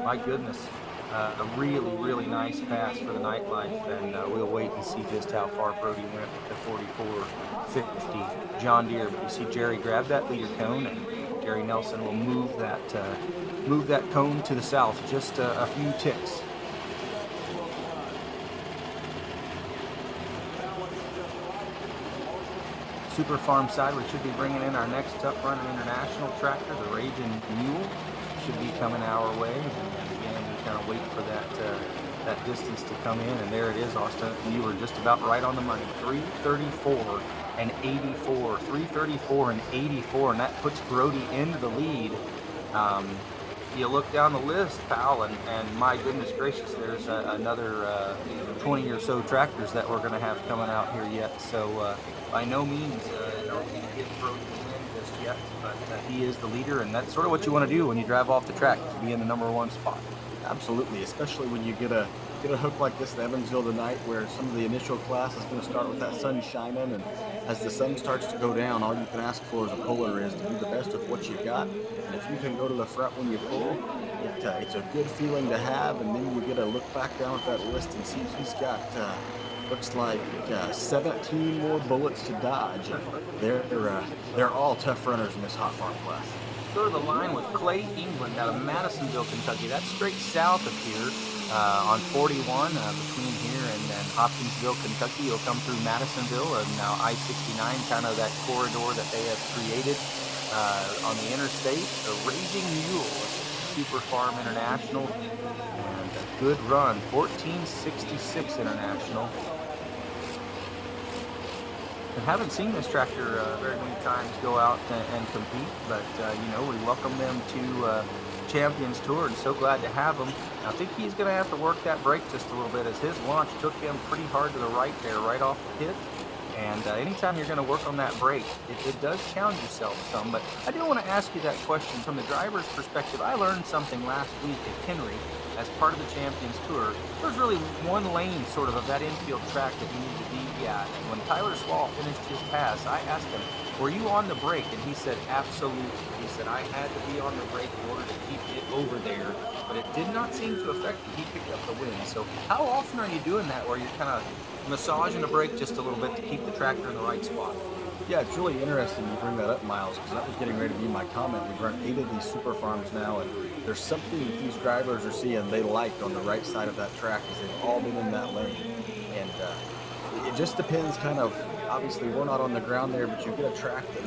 Speaker 1: my goodness, a really, really nice pass for the nightlife, and we'll wait and see just how far Brody went with the 4450 John Deere. But you see Jerry grab that leader cone, and Jerry Nelson will move that cone to the south just a few ticks. Super Farm side, we should be bringing in our next Tough Running International tractor, the Raging Mule. Should be coming our way, and again, we kind of wait for that distance to come in, and there it is, Austin. You were just about right on the money. 334 and 84, 334 and 84, and that puts Brody into the lead. You look down the list, pal, and my goodness gracious, there's another 20 or so tractors that we're going to have coming out here yet. So by no means are we going to get Brody to win just yet, but he is the leader, and that's sort of what you want to do when you drive off the track, is be in the number one spot.
Speaker 2: Absolutely, especially when you get a hook like this in Evansville tonight, where some of the initial class is going to start with that sun shining, and as the sun starts to go down, all you can ask for as a puller is to do the best with what you got. And if you can go to the front when you pull, it's a good feeling to have. And then you get to look back down at that list and see he's got looks like 17 more bullets to dodge. They're all tough runners in this hot farm class.
Speaker 1: Go to the line with Clay England out of Madisonville, Kentucky. That's straight south of here on 41 between here and Hopkinsville, Kentucky. You'll come through Madisonville and now I-69, kind of that corridor that they have created on the interstate. The Raging Mule, Super Farm International, and a good run, 1466 International. I haven't seen this tractor very many times go out and compete, but we welcome them to Champions Tour, and so glad to have him. I think he's going to have to work that brake just a little bit, as his launch took him pretty hard to the right there, right off the pit. And anytime you're going to work on that brake, it does challenge yourself some. But I do want to ask you that question from the driver's perspective. I learned something last week at Henry as part of the Champions Tour. There's really one lane sort of that infield track that you need to be at. And when Tyler Swall finished his pass, I asked him, were you on the brake? And he said, absolutely. He said, I had to be on the brake in order to keep it over there, but it did not seem to affect it. He picked up the win. So how often are you doing that, where you're kind of massaging the brake just a little bit to keep the tractor in the right spot?
Speaker 2: Yeah, it's really interesting you bring that up, Miles, because that was getting ready to be my comment. We've run 8 of these super farms now, and there's something that these drivers are seeing they like on the right side of that track, as they've all been in that lane. And it just depends, kind of. Obviously, we're not on the ground there, but you get a track that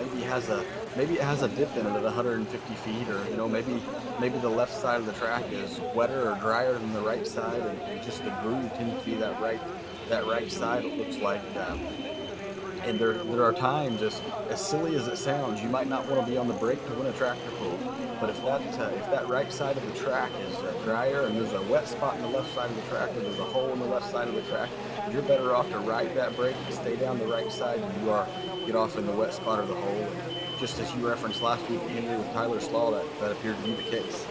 Speaker 2: maybe it has a dip in it at 150 feet, or maybe the left side of the track is wetter or drier than the right side, and just the groove tends to be that right side. It looks like. And there are times, as silly as it sounds, you might not want to be on the brake to win a tractor pull. But if that right side of the track is drier, and there's a wet spot in the left side of the track, or there's a hole in the left side of the track, you're better off to ride that brake and stay down the right side than you are get off in the wet spot or the hole. And just as you referenced last week, Henry, with Tyler Slaw, that appeared to be the case.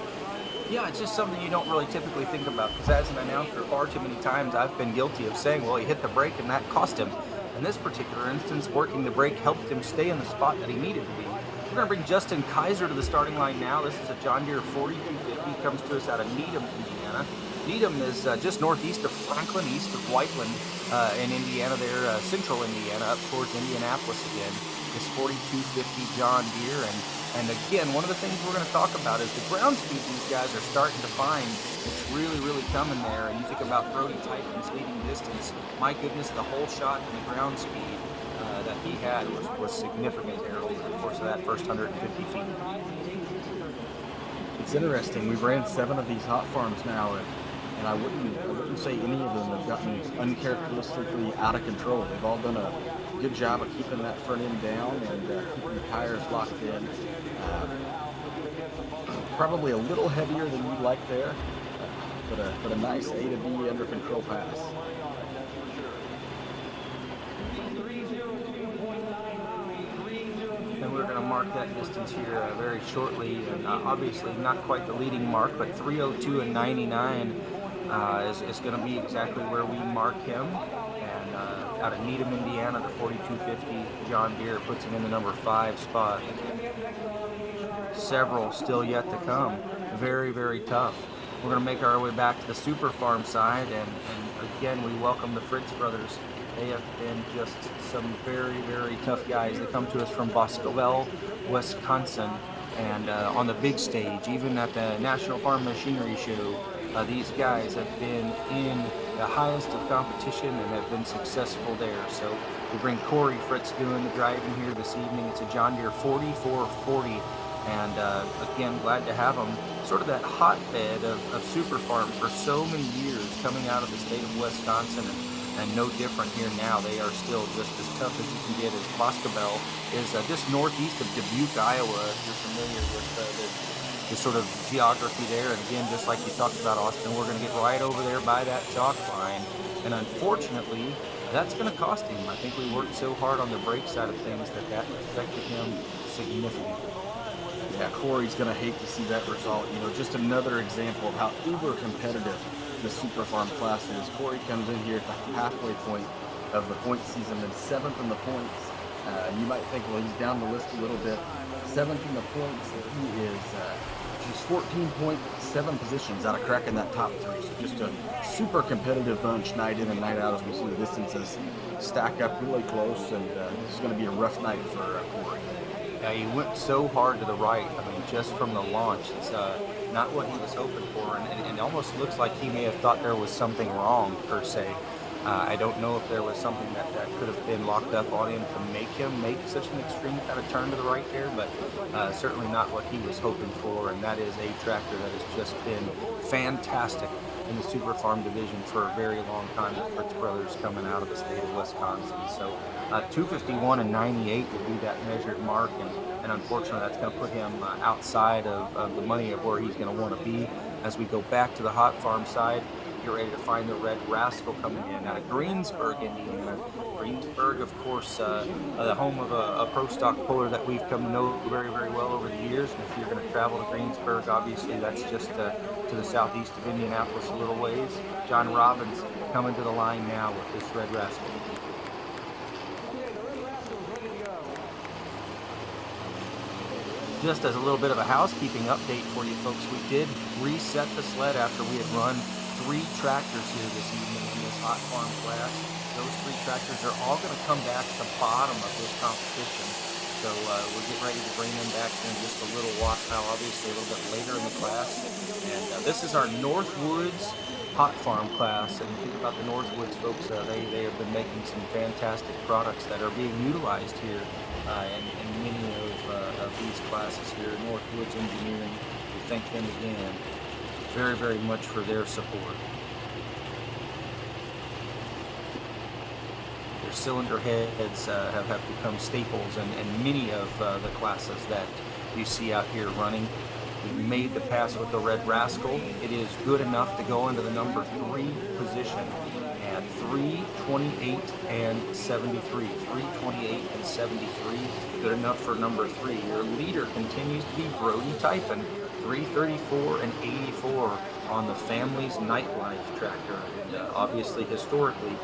Speaker 1: Yeah, it's just something you don't really typically think about, because as an announcer, far too many times I've been guilty of saying, well, he hit the brake and that cost him. In this particular instance, working the brake helped him stay in the spot that he needed to be. We're going to bring Justin Kaiser to the starting line now. This is a John Deere 4250. Comes to us out of Needham, Indiana. Needham is just northeast of Franklin, east of Whiteland in Indiana there, central Indiana, up towards Indianapolis again. This 4250 John Deere, and And again, one of the things we're going to talk about is the ground speed these guys are starting to find. It's really, really coming there. And you think about Brody Titan's leading distance. My goodness, the whole shot and the ground speed that he had was significant there over the course of that first 150 feet.
Speaker 2: It's interesting. We've ran 7 of these hot farms now, and I wouldn't say any of them have gotten uncharacteristically out of control. They've all done a good job of keeping that front end down and keeping the tires locked in. Probably a little heavier than you'd like there, but a nice A to B under control pass.
Speaker 1: And we're going to mark that distance here very shortly, and obviously not quite the leading mark, but 3:02 and 99 is going to be exactly where we mark him. And out of Needham, Indiana, the 4250 John Deere puts him in the number 5 spot. Several still yet to come. Very, very tough. We're going to make our way back to the Super Farm side, and again, we welcome the Fritz brothers. They have been just some very, very tough guys. They come to us from Boscoville, Wisconsin, and on the big stage, even at the National Farm Machinery Show, these guys have been in the highest of competition and have been successful there. So we bring Corey Fritz doing the driving here this evening. It's a John Deere 4440, and again, glad to have him. Sort of that hotbed of Super Farm for so many years, coming out of the state of Wisconsin, and no different here now. They are still just as tough as you can get. As Boscoville is just northeast of Dubuque, Iowa. If you're familiar with the sort of geography there. And again, just like you talked about, Austin, we're going to get right over there by that chalk line. And unfortunately, that's going to cost him. I think we worked so hard on the brake side of things that affected him significantly.
Speaker 2: Yeah, Corey's going to hate to see that result. You know, just another example of how uber competitive the Super Farm class is. Corey comes in here at the halfway point of the point season and 7th in the points. You might think, well, he's down the list a little bit. 7th in the points. He is just 14.7 positions out of cracking that top 3. So just a super competitive bunch night in and night out, as we see the distances stack up really close. And this is going to be a rough night for Corey.
Speaker 1: Yeah, he went so hard to the right. I mean, just from the launch, it's not what he was hoping for, and it almost looks like he may have thought there was something wrong, per se. I don't know if there was something that could have been locked up on him to make him make such an extreme kind of turn to the right there, but certainly not what he was hoping for, and that is a tractor that has just been fantastic in the Super Farm division for a very long time. The Fritz brothers coming out of the state of Wisconsin. So 251 and 98 would be that measured mark, and unfortunately that's going to put him outside of the money of where he's going to want to be. As we go back to the hot farm side, get ready to find the Red Rascal coming in out of Greensburg, Indiana. Greensburg, of course, the home of a pro stock puller that we've come to know very, very well over the years. And if you're going to travel to Greensburg, obviously that's just to the southeast of Indianapolis a little ways. John Robbins coming to the line now with this Red Rascal. Just as a little bit of a housekeeping update for you folks, we did reset the sled after we had run 3 tractors here this evening in this hot farm class. Those 3 tractors are all going to come back at the bottom of this competition. So we're getting ready to bring them back in just a little while, obviously a little bit later in the class. And this is our Northwoods hot farm class. And think about the Northwoods folks, they have been making some fantastic products that are being utilized here in many of these classes here. Northwoods Engineering, we thank them again very, very much for their support. Their cylinder heads have become staples in many of the classes that you see out here running. We made the pass with the Red Rascal. It is good enough to go into the number 3 position at 3:28 and 73. 3:28 and 73, good enough for number 3. Your leader continues to be Brody Typin, 3:34 and 84 on the Family's Nightlife tractor. And obviously, historically,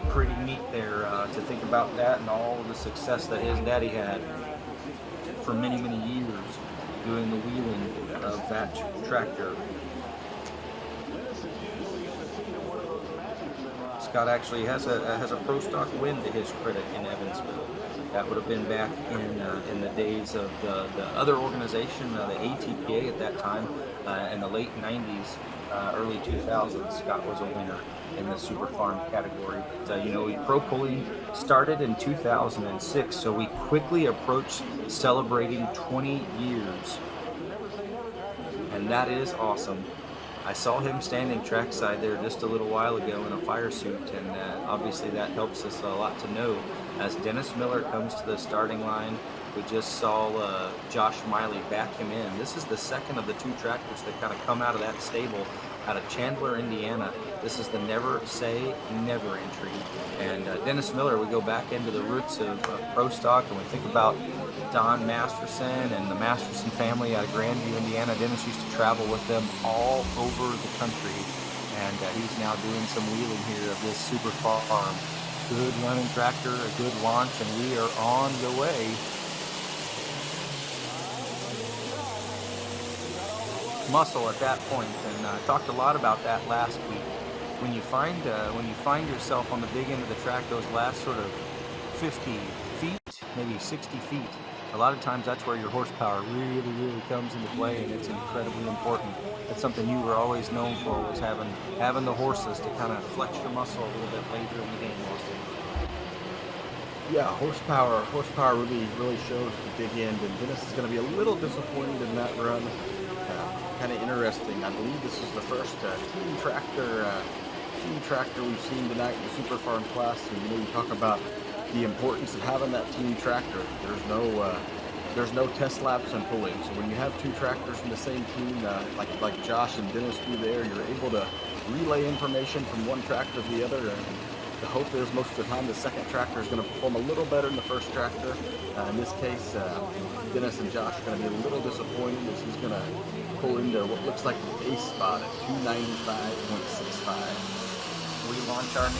Speaker 1: pretty neat there to think about that and all of the success that his daddy had for many, many years doing the wheeling of that tractor. Scott actually has a pro stock win to his credit in Evansville. That would have been back in the days of the other organization, the ATPA at that time, in the late 90s, early 2000s. Scott was a winner in the super farm category. But, pro pulling started in 2006, so we quickly approached celebrating 20 years, and that is awesome. I saw him standing trackside there just a little while ago in a fire suit, and obviously that helps us a lot to know. As Dennis Miller comes to the starting line, we just saw Josh Miley back him in. This is the second of the two tractors that kind of come out of that stable out of Chandler, Indiana. This is the Never Say Never entry. And Dennis Miller, we go back into the roots of pro stock, and we think about Don Masterson and the Masterson family out of Grandview, Indiana. Dennis used to travel with them all over the country, and he's now doing some wheeling here of this super farm. Good running tractor, a good launch, and we are on the way. Muscle at that point, and talked a lot about that last week. When you find yourself on the big end of the track, those last sort of 50 feet, maybe 60 feet, a lot of times that's where your horsepower really comes into play, and it's incredibly important. It's something you were always known for, was having the horses to kind of flex your muscle a little bit later in the game, Austin.
Speaker 2: Yeah, horsepower really shows at the big end, and Dennis is going to be a little disappointed in that run. Kind of interesting. I believe this is the first team tractor we've seen tonight in the super farm class. And you talk about the importance of having that team tractor. There's no test laps in pulling. So when you have two tractors in the same team, like Josh and Dennis do there, you're able to relay information from one tractor to the other. And the hope is most of the time the second tractor is going to perform a little better than the first tractor. In this case, Dennis and Josh are going to be a little disappointed as he's going to pull into what looks like the base spot at 295.65.
Speaker 1: We launch our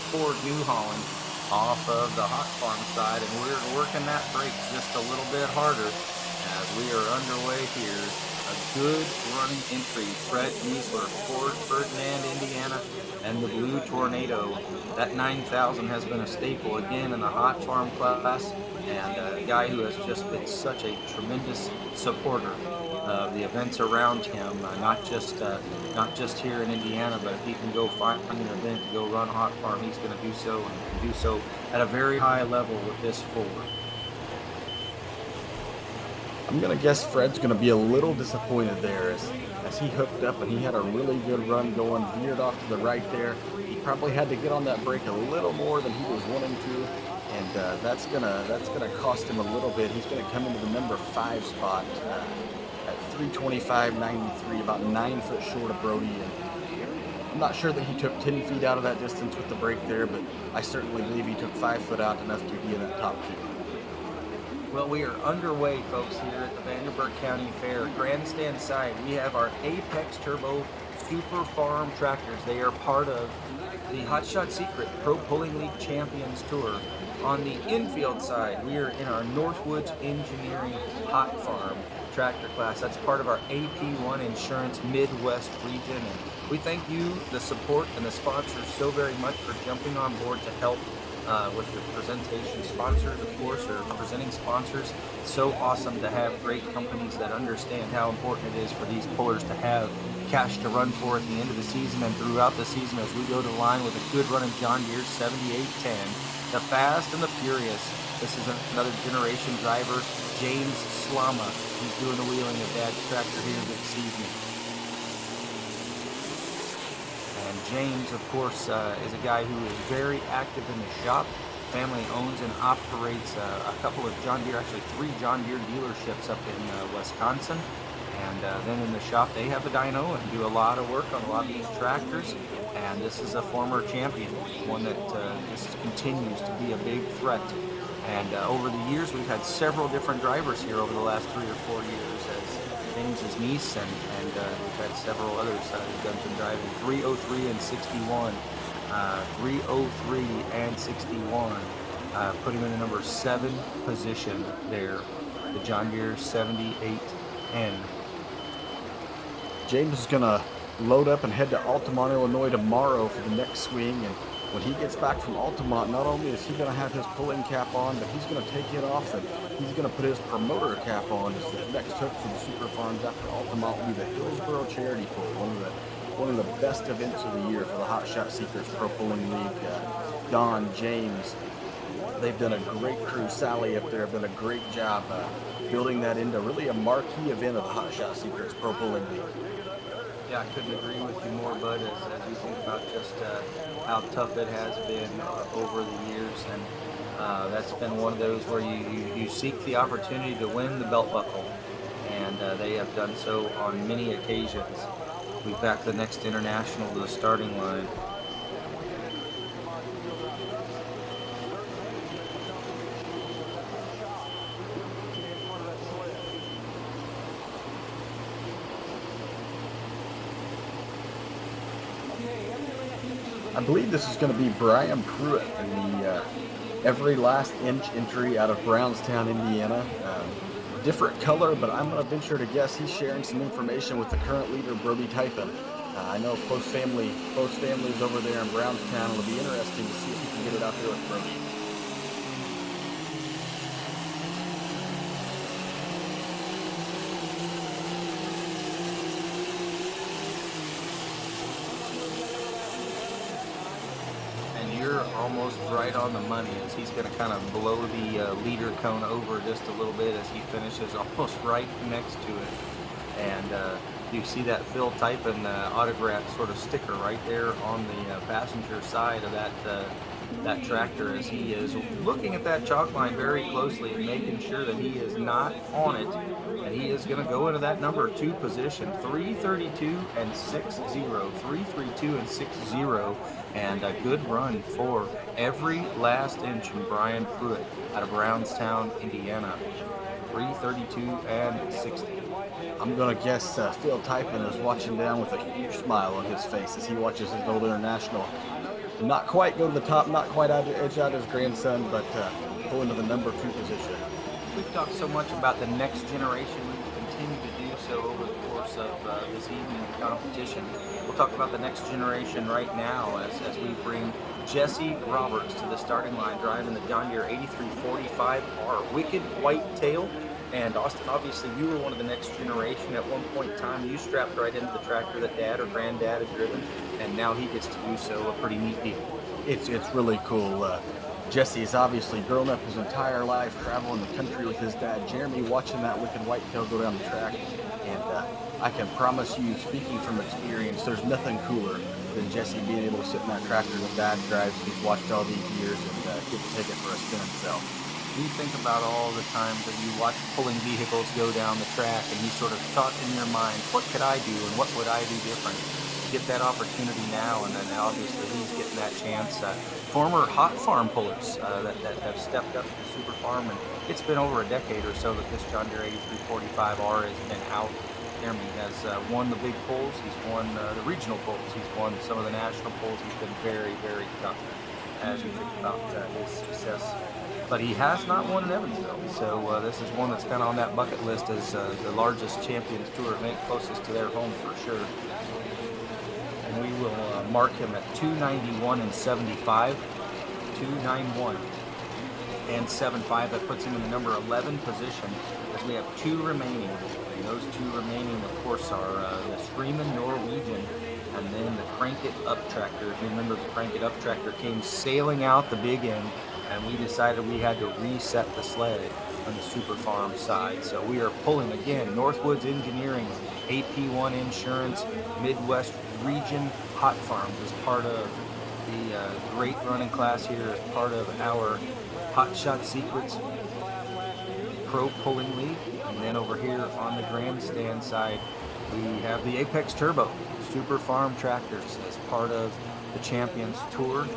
Speaker 1: Ford New Holland off of the hot farm side, and we're working that brake just a little bit harder as we are underway here. A good running entry. Fred Giesler, Ford Ferdinand, Indiana, and the Blue Tornado. That 9,000 has been a staple again in the hot farm class, and a guy who has just been such a tremendous supporter of the events around him, not just here in Indiana, but if he can go find an event to go run hot farm, he's going to do so, and can do so at a very high level with this Ford.
Speaker 2: I'm going to guess Fred's going to be a little disappointed there as he hooked up and he had a really good run going, veered off to the right there. He probably had to get on that brake a little more than he was wanting to, and that's gonna cost him a little bit. He's going to come into the number 5 spot at 325.93, about 9 foot short of Brody. And I'm not sure that he took 10 feet out of that distance with the brake there, but I certainly believe he took 5 foot out, enough to be in that top 2.
Speaker 1: Well, we are underway, folks, here at the Vanderburgh County Fair. Grandstand side, we have our Apex Turbo Super Farm tractors. They are part of the Hot Shot Secret Pro Pulling League Champions Tour. On the infield side, we are in our Northwoods Engineering Hot Farm tractor class. That's part of our AP1 Insurance Midwest region. And we thank you, the support, and the sponsors so very much for jumping on board to help with your presentation. Sponsors, of course, or presenting sponsors. It's so awesome to have great companies that understand how important it is for these pullers to have cash to run for at the end of the season and throughout the season as we go to line with a good running John Deere 7810. The Fast and the Furious. This is another generation driver, James Slama. He's doing the wheeling of Dad's tractor here this evening. And James, of course, is a guy who is very active in the shop. Family owns and operates a couple of John Deere, actually 3 John Deere dealerships up in Wisconsin. And then in the shop, they have a dyno and do a lot of work on a lot of these tractors. And this is a former champion, one that just continues to be a big threat. And over the years, we've had several different drivers here over the last 3 or 4 years as James's niece, and we've had several others who've done some driving. 303 and 61. 303 and 61. Putting him in the number 7 position there. The John Deere 78N.
Speaker 2: James is going to load up and head to Altamont, Illinois tomorrow for the next swing, and when he gets back from Altamont, not only is he going to have his pulling cap on, but he's going to take it off and he's going to put his promoter cap on. As the next hook for the Super Farms after Altamont will be the Hillsboro Charity Pull, one of the best events of the year for the Hot Shot Seekers Pro Pulling League. Don, James, they've done a great crew. Sally up there have done a great job building that into really a marquee event of the Hot Shot Seekers Pro Pulling League.
Speaker 1: Yeah, I couldn't agree with you more, Bud, as you think about just how tough it has been over the years. And that's been one of those where you seek the opportunity to win the belt buckle. And they have done so on many occasions. We back the next international to the starting line.
Speaker 2: I believe this is going to be Brian Pruitt in the every last inch entry out of Brownstown, Indiana. Different color, but I'm going to venture to guess he's sharing some information with the current leader, Brody Typin. I know close families over there in Brownstown. It'll be interesting to see if he can get it out there with Brody.
Speaker 1: You're almost right on the money, as he's going to kind of blow the leader cone over just a little bit as he finishes almost right next to it. And you see that Phil Typin autograph sort of sticker right there on the passenger side of that tractor, as he is looking at that chalk line very closely and making sure that he is not on it, and he is going to go into that number 2 position. 332 and 60, 332 and 60, and a good run for every last inch from Brian Pruitt out of Brownstown, Indiana. 332 and 60.
Speaker 2: I'm going to guess Phil Typin is watching down with a huge smile on his face as he watches his old international not quite go to the top, not quite edge out his grandson, but go into the number 2 position.
Speaker 1: We've talked so much about the next generation. We will continue to do so over the course of this evening competition. We'll talk about the next generation right now as we bring Jesse Roberts to the starting line, driving the John Deere 8345R Wicked White Tail. And Austin, obviously you were one of the next generation. At one point in time, you strapped right into the tractor that Dad or Granddad had driven, and now he gets to do so. A pretty neat deal.
Speaker 2: It's really cool. Jesse has obviously grown up his entire life traveling the country with his dad, Jeremy, watching that Wicked Whitetail go down the track. And I can promise you, speaking from experience, there's nothing cooler than Jesse being able to sit in that tractor that Dad drives. He's watched all these years and get to take it for a spin himself.
Speaker 1: You think about all the times that you watch pulling vehicles go down the track, and you sort of thought in your mind, what could I do and what would I do different? Get that opportunity now, and then obviously he's getting that chance. Former hot farm pullers that have stepped up to the Super Farm, and it's been over a decade or so that this John Deere 8345R has been out. Jeremy has won the big pulls. He's won the regional pulls. He's won some of the national pulls. He's been very, very tough as you think about his success. But he has not won in Evansville, so this is one that's kind of on that bucket list as the largest Champions Tour event, closest to their home for sure. And we will mark him at 291 and 75, 291 and 75. That puts him in the number 11 position, as we have 2 remaining. And those 2 remaining, of course, are the Screamin' Norwegian and then the Crank It Up tractor. If you remember, the Crank It Up tractor came sailing out the big end, and we decided we had to reset the sled on the Super Farm side. So we are pulling again Northwoods Engineering, AP1 Insurance, Midwest Region Hot Farms as part of the great running class here, as part of our Hot Shot Secrets Pro Pulling League. And then over here on the grandstand side, we have the Apex Turbo Super Farm tractors as part of the Champions Tour.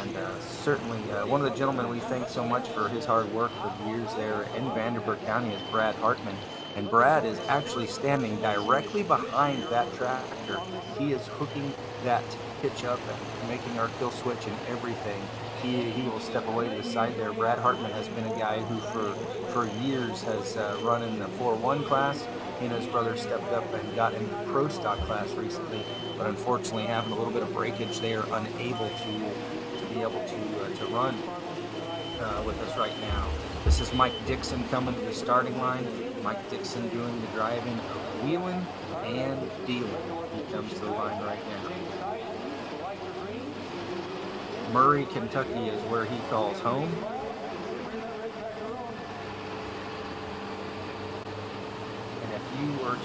Speaker 1: And certainly one of the gentlemen we thank so much for his hard work for the years there in Vanderburgh County is Brad Hartman. And Brad is actually standing directly behind that tractor. He is hooking that hitch up and making our kill switch and everything. He will step away to the side there. Brad Hartman has been a guy who for years has run in the 4-1 class. He and his brother stepped up and got into the pro stock class recently, but unfortunately having a little bit of breakage, they are unable to be able to run with us right now. This is Mike Dixon coming to the starting line. Mike Dixon doing the driving of wheeling and dealing. He comes to the line right now. Murray, Kentucky is where he calls home. And if you were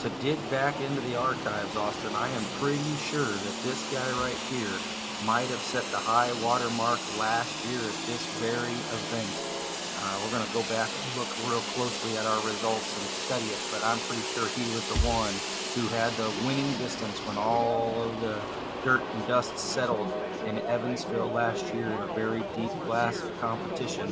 Speaker 1: to dig back into the archives, Austin, I am pretty sure that this guy right here might have set the high water mark last year at this very event. We're going to go back and look real closely at our results and study it, but I'm pretty sure he was the one who had the winning distance when all of the dirt and dust settled in Evansville last year in a very deep class of competition.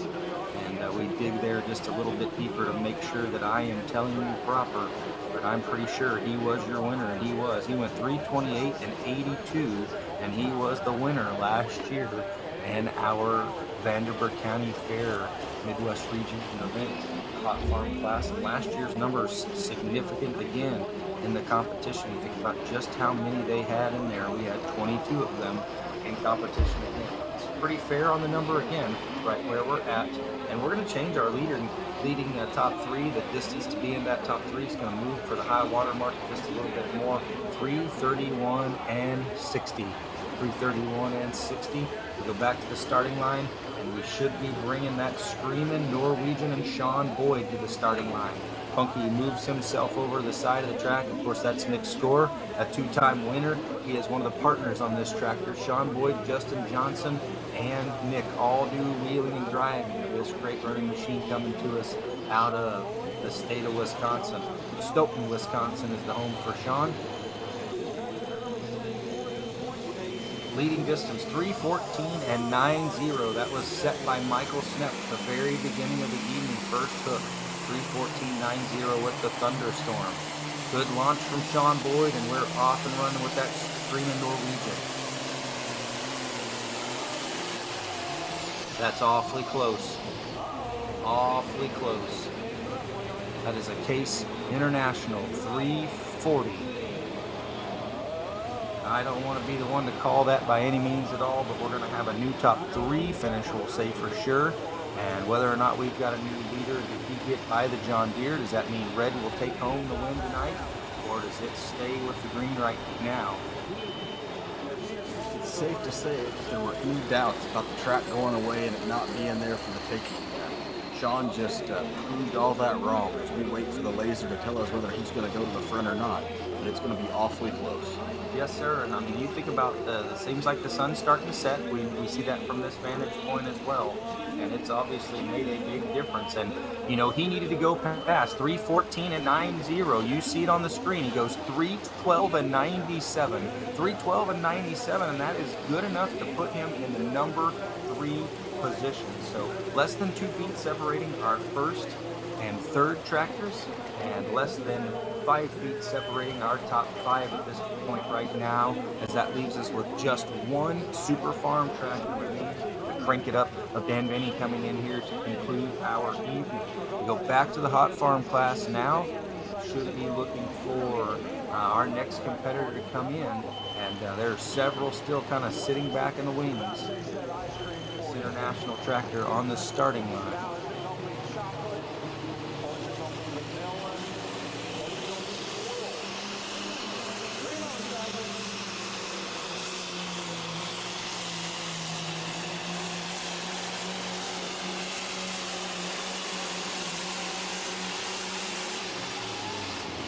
Speaker 1: And we dig there just a little bit deeper to make sure that I am telling you proper, but I'm pretty sure he was your winner, and he was. He went 3:28 and 82, and he was the winner last year in our Vanderburgh County Fair Midwest Region event, hot farm class. And last year's numbers significant again in the competition. You think about just how many they had in there. We had 22 of them in competition again. It's pretty fair on the number again, right where we're at. And we're going to change our leading top three. The distance to be in that top three is going to move for the high water mark just a little bit more. 3:31 and 60. 3:31 and 60. We go back to the starting line, and we should be bringing that screaming Norwegian and Sean Boyd to the starting line. Punky moves himself over the side of the track. Of course, that's Nick Score, a two-time winner. He is one of the partners on this tractor. Sean Boyd, Justin Johnson, and Nick all do wheeling and driving of this great running machine coming to us out of the state of Wisconsin. Stoughton, Wisconsin is the home for Sean. Leading distance 3:14 and 90. That was set by Michael Snepp at the very beginning of the evening. First hook, 3:14.90 with the thunderstorm. Good launch from Sean Boyd, and we're off and running with that screaming Norwegian. That's awfully close. Awfully close. That is a Case International 3:40. I don't want to be the one to call that by any means at all, but we're going to have a new top three finish, we'll say for sure. And whether or not we've got a new leader, did he get by the John Deere? Does that mean Red will take home the win tonight? Or does it stay with the green right now?
Speaker 2: It's safe to say if there were any doubts about the track going away and it not being there for the taking, Sean just proved all that wrong as we wait for the laser to tell us whether he's going to go to the front or not. But it's going to be awfully close.
Speaker 1: Yes, sir. And I mean, you think about it seems like the sun's starting to set. We see that from this vantage point as well. And it's obviously made a big difference. And, you know, he needed to go past 3:14 and 90. You see it on the screen. He goes 3:12 and 97. 3:12 and 97, and that is good enough to put him in the number 3 position. So less than 2 feet separating our first and third tractors, and less than 5 feet separating our top 5 at this point right now, as that leaves us with just one super farm tractor remaining. The Crank It Up of Dan Benny coming in here to conclude our evening. We go back to the hot farm class now. Should be looking for our next competitor to come in, and there are several still kind of sitting back in the wings. This international tractor on the starting line.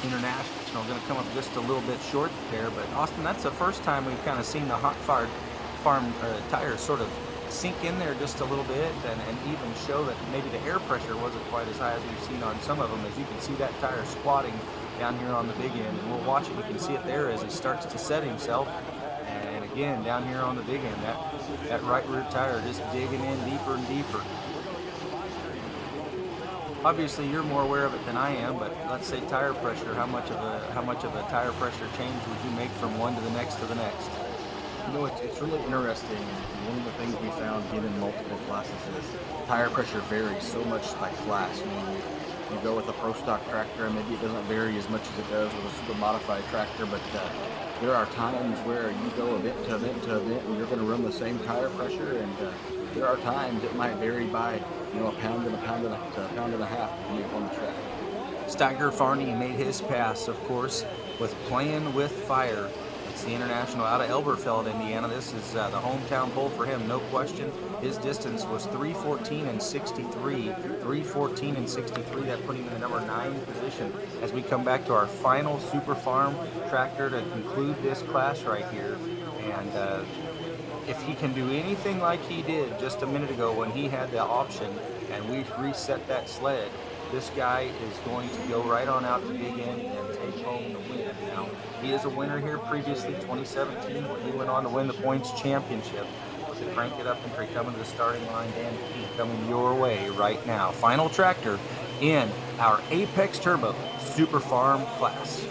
Speaker 1: International going to come up just a little bit short there, but Austin, that's the first time we've kind of seen the hot farm tires sort of sink in there just a little bit, and even show that maybe the air pressure wasn't quite as high as we've seen on some of them. As you can see that tire squatting down here on the big end, and we'll watch it. You can see it there as he starts to set himself. And again, down here on the big end, that right rear tire just digging in deeper and deeper. Obviously, you're more aware of it than I am, but let's say tire pressure. How much of a tire pressure change would you make from one to the next to the next?
Speaker 2: You know, it's really interesting, and one of the things we found being in multiple classes is tire pressure varies so much by class. You know, you go with a pro stock tractor, and maybe it doesn't vary as much as it does with a super modified tractor, but there are times where you go event to event to event, and you're going to run the same tire pressure, and there are times it might vary by, a pound and a pound and a pound and a half depending upon the track.
Speaker 1: Steiger Farney made his pass, of course, with Playing with Fire. It's the International out of Elberfeld, Indiana. This is the hometown pole for him, no question. His distance was 3:14 and 63. 3:14 and 63. That put him in the number 9 position. As we come back to our final Super Farm tractor to conclude this class right here, and if he can do anything like he did just a minute ago when he had the option and we reset that sled, this guy is going to go right on out to Big End and take home the win. Now, he is a winner here previously, 2017, when he went on to win the points championship. To crank it up entry coming to the starting line, Dan McKee coming your way right now. Final tractor in our Apex Turbo Super Farm class.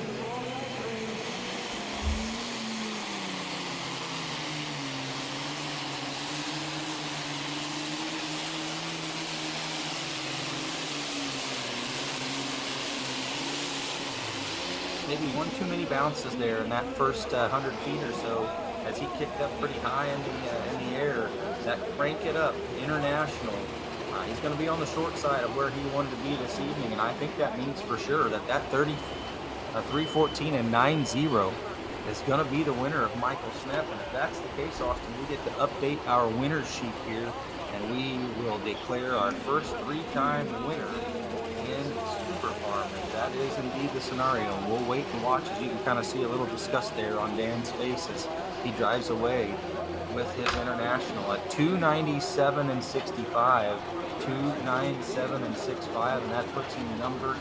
Speaker 1: Maybe one too many bounces there in that first 100 feet or so as he kicked up pretty high in the air. That crank it up international. He's going to be on the short side of where he wanted to be this evening, and I think that means for sure that 3:14 and 9.0 is going to be the winner of Michael Snepp. And if that's the case, Austin, we get to update our winner's sheet here, and we will declare our first 3-time winner in Super Farm. And that is indeed the scenario. And we'll wait and watch, as you can kind of see a little disgust there on Dan's face as he drives away with his international at 297 and 65, 297 and 65, and that puts him number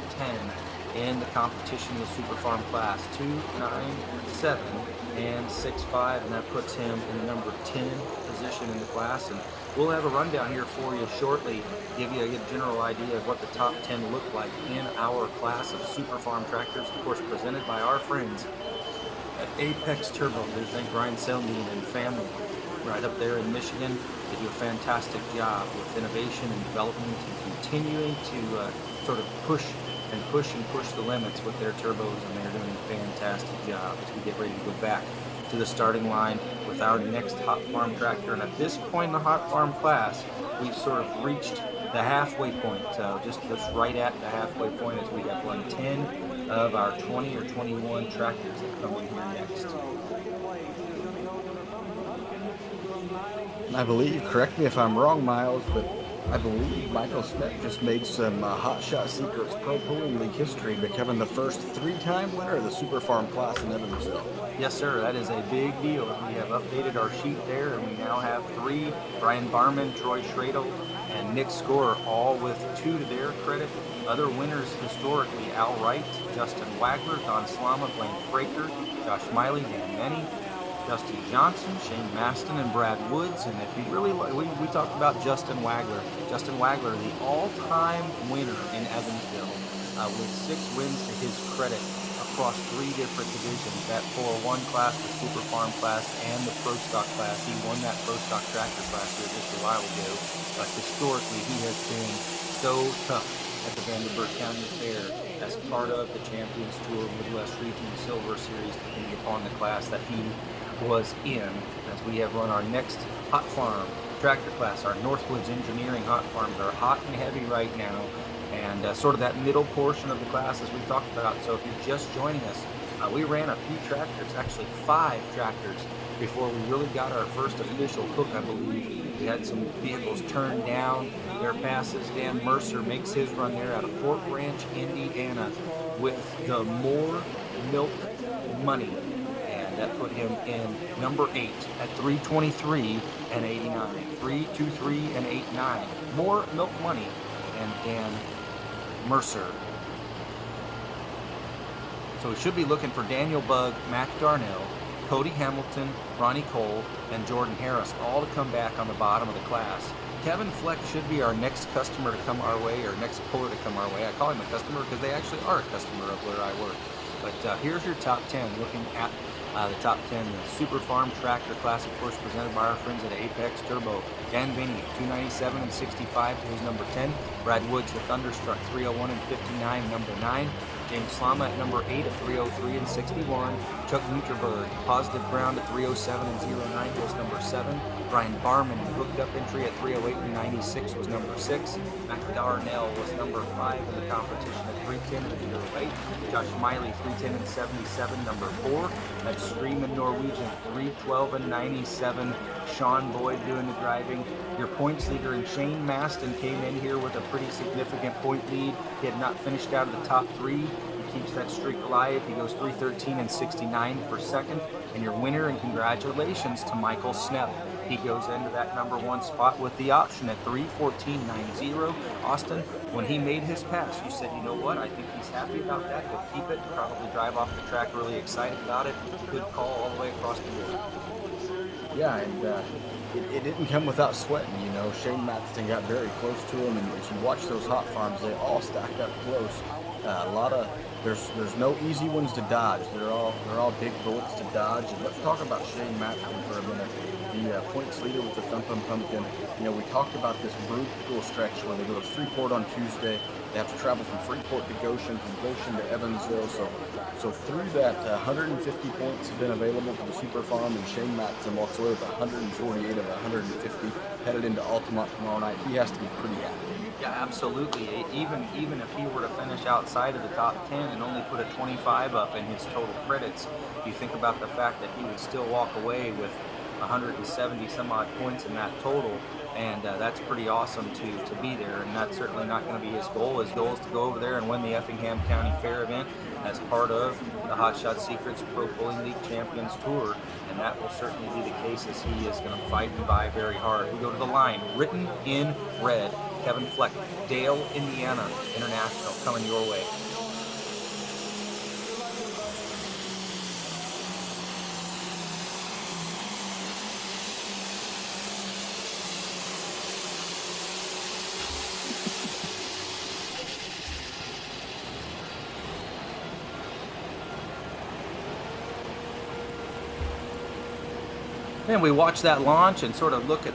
Speaker 1: 10 in the competition with Super Farm class. 297 and 65, and that puts him in the number 10 position in the class. And we'll have a rundown here for you shortly, give you a general idea of what the top 10 look like in our class of Super Farm tractors, of course presented by our friends at Apex Turbo. We thank Ryan Selmine and family right up there in Michigan. They do a fantastic job with innovation and development and continuing to sort of push the limits with their turbos, and they're doing a fantastic job as we get ready to go back to the starting line with our next Hot Farm tractor. And at this point in the Hot Farm class, we've sort of reached the halfway point, just right at the halfway point, as we have run 10 of our 20 or 21 tractors that come in here next.
Speaker 2: I believe, correct me if I'm wrong, Miles, but I believe Michael Smith just made some Hot Shot Secrets Pro Pulling League history, becoming the first 3-time winner of the Super Farm class in Evansville.
Speaker 1: Yes, sir. That is a big deal. We have updated our sheet there, and we now have 3: Brian Barman, Troy Schradel, and Nick Scorer, all with 2 to their credit. Other winners historically: Al Wright, Justin Wagler, Don Slama, Blaine Fraker, Josh Miley, Dan Menny, Dusty Johnson, Shane Maston, and Brad Woods. And if you really we talked about Justin Wagler. Justin Wagler, the all-time winner in Evansville, with 6 wins to his credit across 3 different divisions. That 401 class, the Super Farm class, and the Pro Stock class. He won that Pro Stock tractor class here just a while ago. But historically, he has been so tough at the Vanderburgh County Fair as part of the Champions Tour Midwest Region Silver Series, depending upon the class that he was in. As we have run our next Hot Farm tractor class, our Northwoods Engineering Hot Farms are hot and heavy right now, and sort of that middle portion of the class as we talked about. So if you're just joining us, we ran a few tractors, actually 5 tractors, before we really got our first official hook, I believe. We had some vehicles turned down their passes. Dan Mercer makes his run there out of Fort Ranch, Indiana, with the More Milk Money. That put him in number 8 at 323 and 89. 323 and 89. More Milk Money and Dan Mercer. So we should be looking for Daniel Bugg, Mac Darnell, Cody Hamilton, Ronnie Cole, and Jordan Harris, all to come back on the bottom of the class. Kevin Fleck should be our next customer to come our way, or next puller to come our way. I call him a customer because they actually are a customer of where I work. But here's your top 10. Looking at the top 10, the Super Farm Tractor Class, of course, presented by our friends at Apex Turbo. Dan Vinny, 297 and 65 was number 10. Brad Woods, the Thunderstruck, 301 and 59, number 9. James Slama at number 8 at 303 and 61. Chuck Winterberg, Positive Ground at 307 and 09 was number 7. Brian Barman, hooked up entry at 308 and 96 was number 6. Mac Darnell was number 5 in the competition at 310 and 08. Josh Miley, 310 and 77, number 4. That's Screamin' Norwegian, 312 and 97. Sean Boyd doing the driving. Your points leader in Shane Maston came in here with a pretty significant point lead. He had not finished out of the top 3. He keeps that streak alive. He goes 313 and 69 for second. And your winner, and congratulations to Michael Snepp. He goes into that number 1 spot with the option at 314.90. Austin, when he made his pass, you said, you know what, I think he's happy about that. He'll keep it, probably drive off the track really excited about it. Good call all the way across the board.
Speaker 2: Yeah, and it didn't come without sweating, you know. Shane Matson got very close to him, and as you watch those hot farms, they all stacked up close. A lot of there's no easy ones to dodge. They're all big bullets to dodge. And let's talk about Shane Matson for a minute. The points leader with the Thumpin' Pumpkin. You know, we talked about this brutal stretch where they go to Freeport on Tuesday. They have to travel from Freeport to Goshen, from Goshen to Evansville. So through that, 150 points have been available for the Super Farm, and Shane Matson walks away with 148 of 150 headed into Altamont tomorrow night. He has to be pretty happy.
Speaker 1: Yeah, absolutely. Even if he were to finish outside of the top 10 and only put a 25 up in his total credits, you think about the fact that he would still walk away with 170 some odd points in that total, and that's pretty awesome to be there. And that's certainly not going to be his goal. His goal is to go over there and win the Effingham County Fair event as part of the Hot Shot Secrets Pro Pulling League Champions Tour, and that will certainly be the case as he is going to fight and vie very hard. We go to the line, written in red, Kevin Fleck, Dale, Indiana International, coming your way. And we watch that launch and sort of look at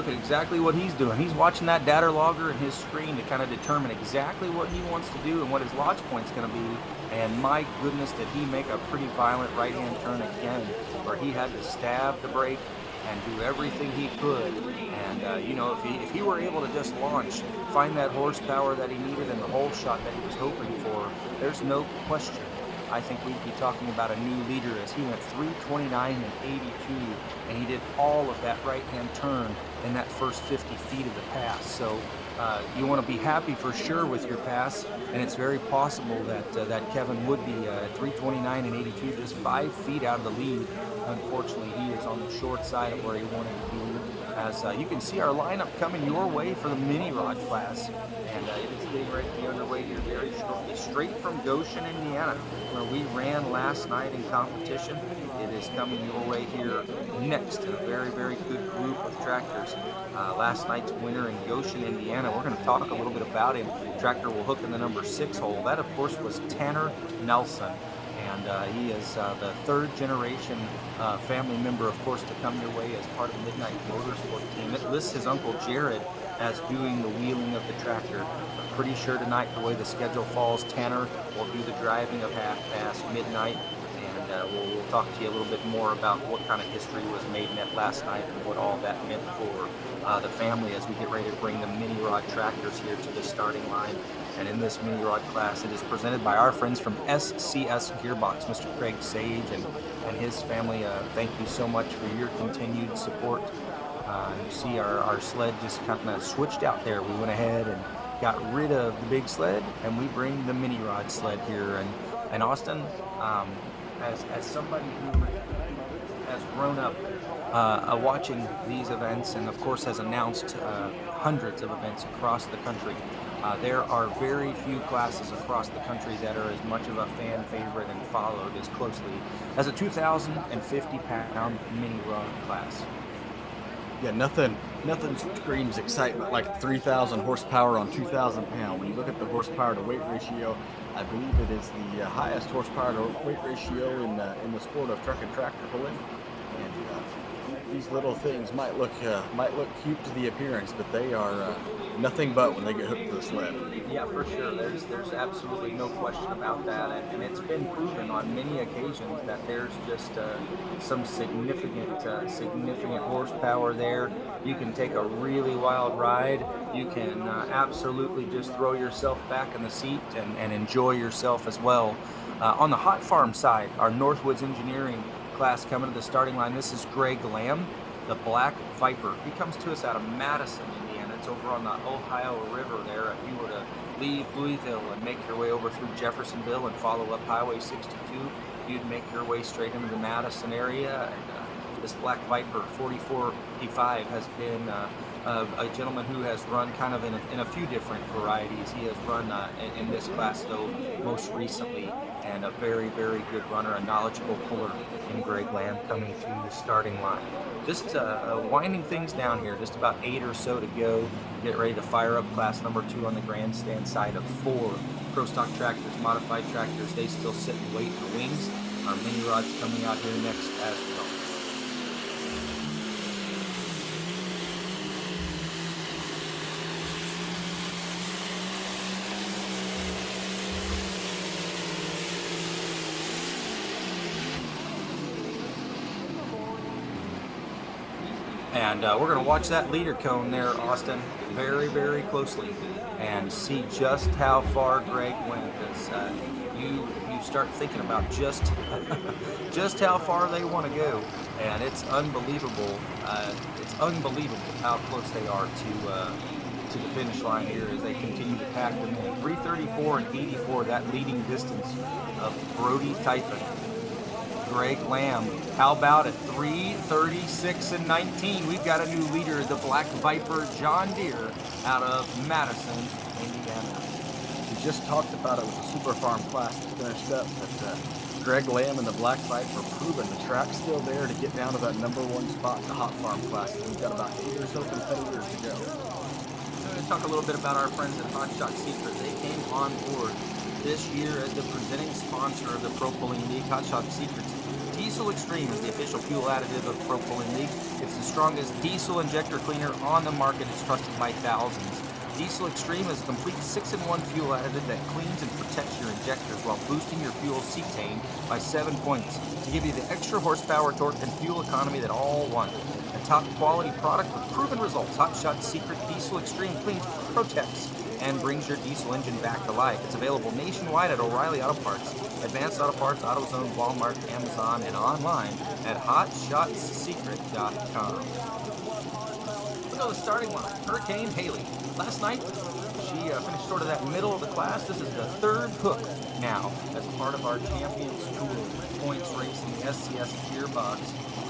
Speaker 1: exactly what he's doing. He's watching that data logger in his screen to kind of determine exactly what he wants to do and what his launch point's going to be. And my goodness, did he make a pretty violent right-hand turn again, where he had to stab the brake and do everything he could. And you know, if he were able to just launch, find that horsepower that he needed and the hole shot that he was hoping for, there's no question I think we'd be talking about a new leader, as he went 329 and 82, and he did all of that right-hand turn in that first 50 feet of the pass. So you want to be happy for sure with your pass, and it's very possible that that Kevin would be 329 and 82, just 5 feet out of the lead. Unfortunately, he is on the short side of where he wanted to be. As you can see, our lineup coming your way for the mini rod class, and it is getting ready to be underway here very shortly, straight from Goshen, Indiana, where we ran last night in competition. It is coming your way here next to a very, very good group of tractors. Last night's winner in Goshen, Indiana, we're going to talk a little bit about him. Tractor will hook in the number 6 hole. That, of course, was Tanner Nelson. And he is the third generation family member, of course, to come your way as part of the Midnight Motorsport team. It lists his uncle Jared as doing the wheeling of the tractor. I'm pretty sure tonight, the way the schedule falls, Tanner will do the driving of half past midnight. And we'll talk to you a little bit more about what kind of history was made in it last night and what all that meant for the family as we get ready to bring the mini rod tractors here to the starting line. And in this mini rod class, it is presented by our friends from SCS Gearbox, Mr. Craig Sage and his family. Thank you so much for your continued support. You see our sled just kind of switched out there. We went ahead and got rid of the big sled, and we bring the mini rod sled here. And Austin, as somebody who has grown up watching these events and of course has announced hundreds of events across the country, there are very few classes across the country that are as much of a fan favorite and followed as closely as a 2,050-pound mini rod class.
Speaker 2: Yeah, nothing screams excitement like 3,000 horsepower on 2,000 pound. When you look at the horsepower to weight ratio, I believe it is the highest horsepower to weight ratio in the sport of truck and tractor pulling. And these little things might look cute to the appearance, but they are nothing but when they get hooked to the sled.
Speaker 1: Yeah, for sure. There's absolutely no question about that, and it's been proven on many occasions that there's just some significant horsepower there. You can take a really wild ride. You can absolutely just throw yourself back in the seat and enjoy yourself as well. On the hot farm side, our Northwoods Engineering class coming to the starting line. This is Greg Lamb, the Black Viper. He comes to us out of Madison, Indiana. It's over on the Ohio River there. If you were to leave Louisville and make your way over through Jeffersonville and follow up Highway 62, you'd make your way straight into the Madison area. And this Black Viper 4455 has been a gentleman who has run kind of in a few different varieties. He has run in this class, though, most recently, and a very, very good runner, a knowledgeable puller in Greg Lamb coming to the starting line. Just winding things down here, just about 8 or so to go. Get ready to fire up class number 2 on the grandstand side of 4 pro stock tractors, modified tractors. They still sit and wait in the wings. Our mini rods coming out here next as well. And we're going to watch that leader cone there, Austin, very, very closely, and see just how far Greg went. As you start thinking about just just how far they want to go, and it's unbelievable. It's unbelievable how close they are to the finish line here as they continue to pack them in. 3:34 and 84, that leading distance of Brody Typin. Greg Lamb, how about at 3:36 and 19? We've got a new leader, the Black Viper John Deere out of Madison, Indiana.
Speaker 2: We just talked about it with the Super Farm class that finished up, but Greg Lamb and the Black Viper proven the track's still there to get down to that #1 spot in the Hot Farm class. We've got about 8 or so competitors to go.
Speaker 1: I'm going to talk a little bit about our friends at Hot Shot Secret. They came on board this year as the presenting sponsor of the Pro Pulling League. Hot Shot Secret's Diesel Extreme is the official fuel additive of Pro Pulling League. It's the strongest diesel injector cleaner on the market. It's trusted by thousands. Diesel Extreme is a complete 6-in-1 fuel additive that cleans and protects your injectors while boosting your fuel cetane by 7 points to give you the extra horsepower, torque, and fuel economy that all want. A top quality product with proven results. Hot Shot Secret Diesel Extreme cleans, protects, and brings your diesel engine back to life. It's available nationwide at O'Reilly Auto Parts, Advanced Auto Parts, AutoZone, Walmart, Amazon, and online at HotShotsSecret.com. Look at the starting line. Hurricane Haley. Last night, she finished sort of that middle of the class. This is the 3rd hook now as part of our Champions Tour points racing SCS Gearbox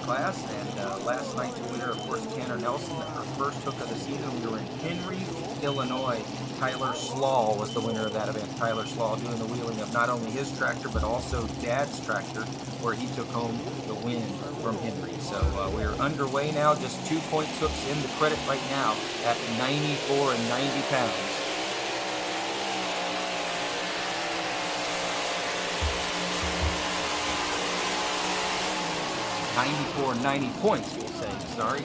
Speaker 1: class. And last night's winner, of course, Tanner Nelson, her first hook of the season. We were in Henry, Illinois. Tyler Slaw was the winner of that event. Tyler Slaw doing the wheeling of not only his tractor, but also Dad's tractor, where he took home the win from Henry. So we're underway now, just 2 point hooks in the credit right now at 94 and 90 pounds. 94 and 90 points, we'll say, sorry.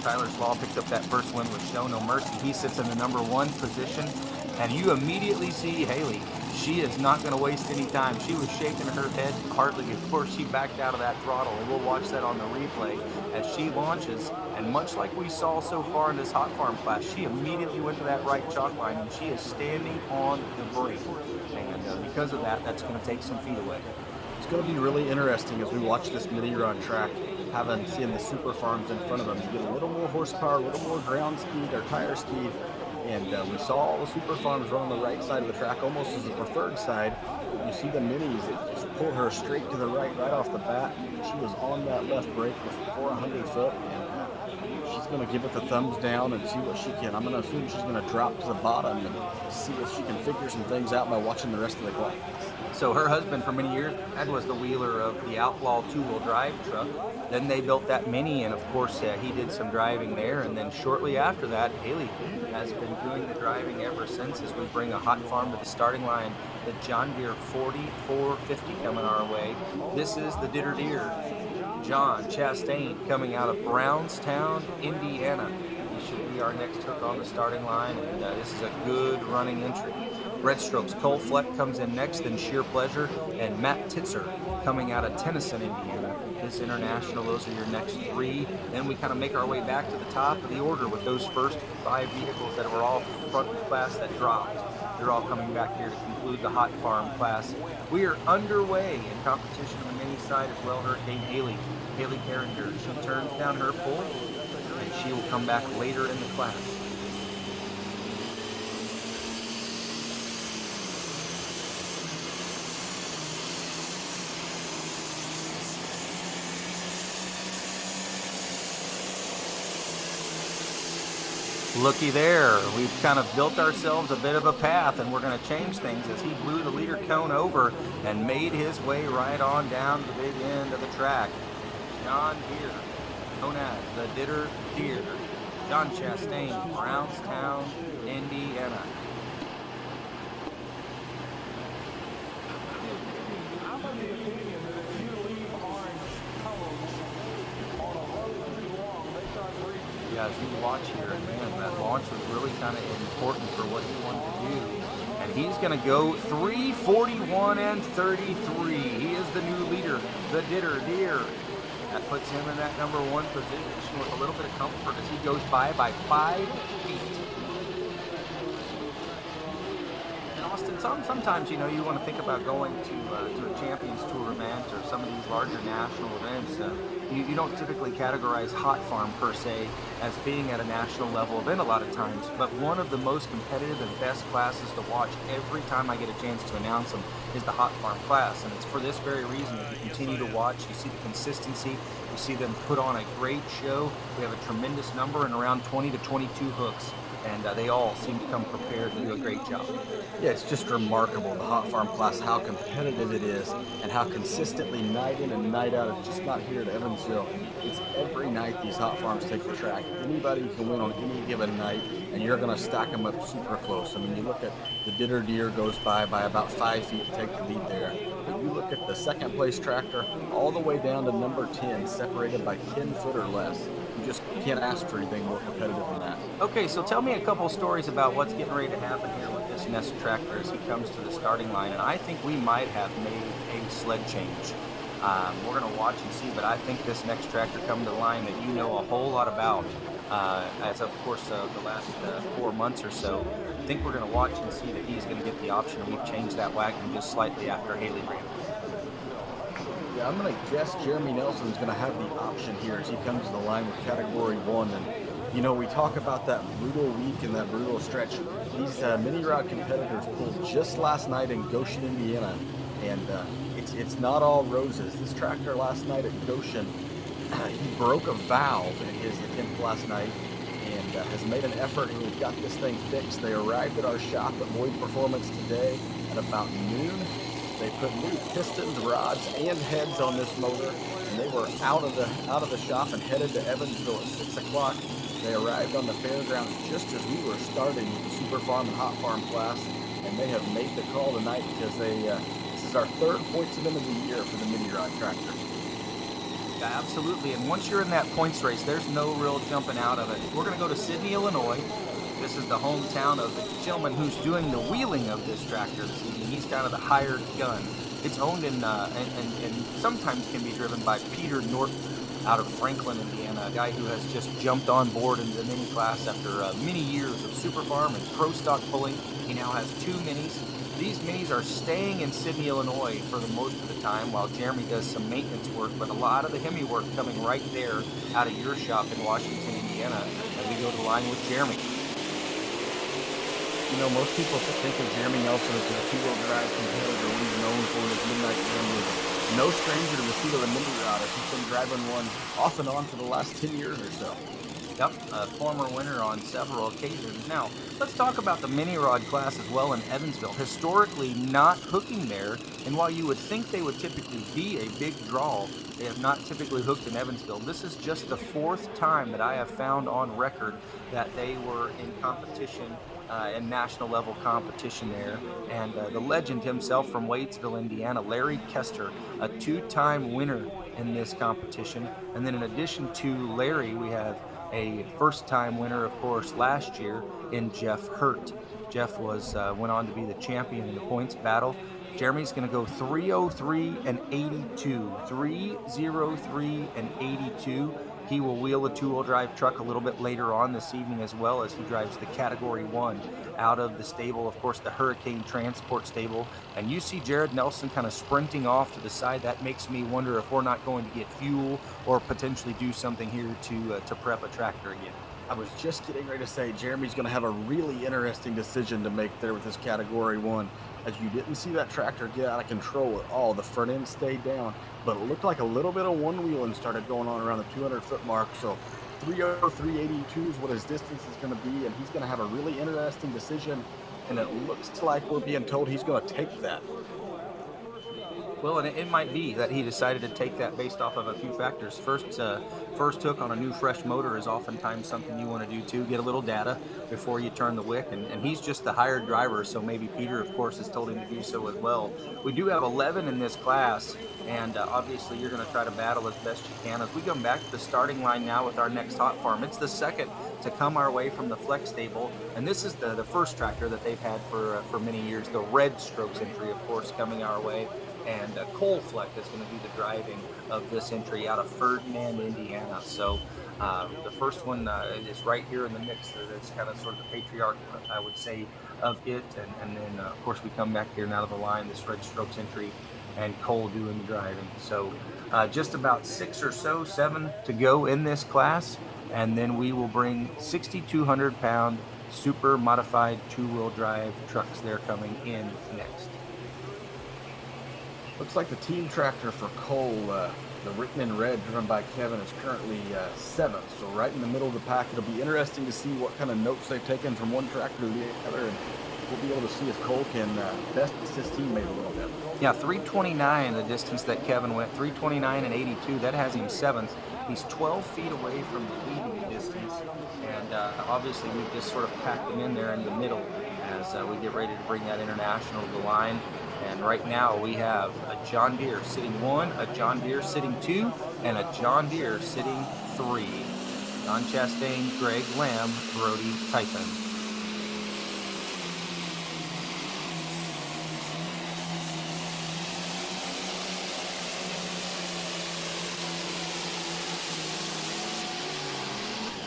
Speaker 1: Tyler Slaw picked up that first win with Show No Mercy. He sits in the #1 position, and you immediately see Haley. She is not going to waste any time. She was shaking her head hardly before she backed out of that throttle, and we'll watch that on the replay as she launches. And much like we saw so far in this Hot Farm class, she immediately went to that right chalk line, and she is standing on the brake. And because of that, that's going to take some feet away.
Speaker 2: It's going to be really interesting as we watch this mini-run track, seeing the Super Farms in front of them. You get a little more horsepower, a little more ground speed or tire speed, and we saw all the Super Farms run on the right side of the track, almost as the preferred side. You see the minis, it just pulled her straight to the right off the bat. She was on that left brake before 100 foot, and she's going to give it the thumbs down and see what she can. I'm going to assume she's going to drop to the bottom and see if she can figure some things out by watching the rest of the class.
Speaker 1: So her husband for many years, that was the wheeler of the Outlaw two-wheel drive truck. Then they built that Mini, and of course he did some driving there. And then shortly after that, Haley has been doing the driving ever since, as we bring a hot farm to the starting line. The John Deere 4450 coming our way. This is the Ditter Deer, John Chastain, coming out of Brownstown, Indiana. He should be our next hook on the starting line, and this is a good running entry. Red Strokes, Cole Fleck comes in next, then Sheer Pleasure, and Matt Titzer coming out of Tennyson, Indiana. This international, those are your next three. Then we kind of make our way back to the top of the order with those first 5 vehicles that were all front class that dropped. They're all coming back here to conclude the hot farm class. We are underway in competition on the mini side as well. Hurricane Haley Carringer, she turns down her pull, and she will come back later in the class. Looky there, we've kind of built ourselves a bit of a path, and we're going to change things as he blew the leader cone over and made his way right on down to the big end of the track. John Deere, known as the Ditter Deer, John Chastain, Brownstown, Indiana. Yeah, as you watch here, and man, that launch was really kind of important for what he wanted to do. And he's going to go 3:41 and 33. He is the new leader, the Ditter Deer. That puts him in that number 1 position with a little bit of comfort as he goes by 5 feet. And Austin, sometimes, you know, you want to think about going to a Champions Tour event or some of these larger national events. You don't typically categorize Hot Farm per se as being at a national level event a lot of times, but one of the most competitive and best classes to watch every time I get a chance to announce them is the Hot Farm class. And it's for this very reason that you continue to watch. You see the consistency. You see them put on a great show. We have a tremendous number and around 20 to 22 hooks, and they all seem to come prepared to do a great job.
Speaker 2: Yeah, it's just remarkable, the Hot Farm class, how competitive it is and how consistently night in and night out. It's just not here at Evansville. It's every night these Hot Farms take the track. Anybody can win on any given night, and you're going to stack them up super close. I mean, you look at the Ditter Deer goes by about 5 feet to take the lead there. But you look at the second place tractor all the way down to number 10, separated by 10 foot or less. You just can't ask for anything more competitive than that.
Speaker 1: Okay, so tell me a couple stories about what's getting ready to happen here with this Nest tractor as he comes to the starting line. And I think we might have made a sled change. We're going to watch and see, but I think this next tractor coming to the line that you know a whole lot about, as of course the last 4 months or so, I think we're going to watch and see that he's going to get the option. We've changed that wagon just slightly after Haley ran.
Speaker 2: Yeah, I'm going to guess Jeremy Nelson's going to have the option here as he comes to the line with Category 1. And, you know, we talk about that brutal week and that brutal stretch. These mini rod competitors pulled just last night in Goshen, Indiana, and it's not all roses. This tractor last night at Goshen, he broke a valve in his attempt last night and has made an effort, and we've got this thing fixed. They arrived at our shop at Lloyd Performance today at about noon. They put new pistons, rods, and heads on this motor, and they were out of the shop and headed to Evansville at 6 o'clock. They arrived on the fairgrounds just as we were starting the Super Farm and Hot Farm class, and they have made the call tonight because this is our 3rd points event of the year for the mini rod tractors.
Speaker 1: Yeah, absolutely. And once you're in that points race, there's no real jumping out of it. We're going to go to Sidney, Illinois. This is the hometown of the gentleman who's doing the wheeling of this tractor this evening. He's kind of the hired gun. It's owned and sometimes can be driven by Peter Norton out of Franklin, Indiana, a guy who has just jumped on board into the mini class after many years of Super Farm and Pro Stock pulling. He now has 2 minis. These minis are staying in Sidney, Illinois for the most of the time while Jeremy does some maintenance work, but a lot of the Hemi work coming right there out of your shop in Washington, Indiana, as we go to the line with Jeremy.
Speaker 2: You know, most people think of Jeremy Nelson as a two-wheel drive competitor when he's known for his midnight run. No stranger to the seat of the mini rod as he's been driving one off and on for the last 10 years or so.
Speaker 1: Yep, a former winner on several occasions. Now, let's talk about the mini rod class as well in Evansville. Historically, not hooking there, and while you would think they would typically be a big draw, they have not typically hooked in Evansville. This is just the fourth time that I have found on record that they were in competition, in national level competition there. And the legend himself from Wadesville, Indiana, Larry Kester, a two-time winner in this competition. And then in addition to Larry, we have a first-time winner, of course, last year in Jeff Hurt. Jeff was went on to be the champion in the points battle. Jeremy's going to go 303 and 82. 303 and 82. He will wheel a two-wheel drive truck a little bit later on this evening as well as he drives the Category 1 out of the stable, of course, the Hurricane Transport stable. And you see Jared Nelson kind of sprinting off to the side. That makes me wonder if we're not going to get fuel or potentially do something here to prep a tractor again.
Speaker 2: I was just getting ready to say Jeremy's going to have a really interesting decision to make there with his Category 1, as you didn't see that tractor get out of control at all. The front end stayed down, but it looked like a little bit of one-wheeling started going on around the 200-foot mark. So 303.82 is what his distance is going to be, and he's going to have a really interesting decision, and it looks like we're being told he's going to take that.
Speaker 1: Well, and it might be that he decided to take that based off of a few factors. First hook on a new fresh motor is oftentimes something you want to do too. Get a little data before you turn the wick, and he's just the hired driver, so maybe Peter, of course, has told him to do so as well. We do have 11 in this class, and obviously you're going to try to battle as best you can. As we come back to the starting line now with our next hot farm, it's the second to come our way from the Flex stable, and this is the first tractor that they've had for many years. The Red Strokes entry, of course, coming our way. And Cole Fleck is going to do the driving of this entry out of Ferdinand, Indiana. So the first one is right here in the mix. That's kind of sort of the patriarch, I would say, of it. And then, of course, we come back here now to the line, this Red Strokes entry, and Cole doing the driving. So just about 7 to go in this class. And then we will bring 6,200-pound super modified two-wheel drive trucks. They're coming in next.
Speaker 2: Looks like the team tractor for Cole, the written in red, driven by Kevin, is currently 7th. So right in the middle of the pack. It'll be interesting to see what kind of notes they've taken from one tractor to the other, and we'll be able to see if Cole can best his teammate a little bit.
Speaker 1: Yeah, 329, the distance that Kevin went, 329 and 82. That has him 7th. He's 12 feet away from the leading distance, and obviously we've just sort of packed him in there in the middle as we get ready to bring that international to the line. And right now we have a John Deere sitting 1, a John Deere sitting 2, and a John Deere sitting 3. John Chastain, Greg Lamb, Brody Typin.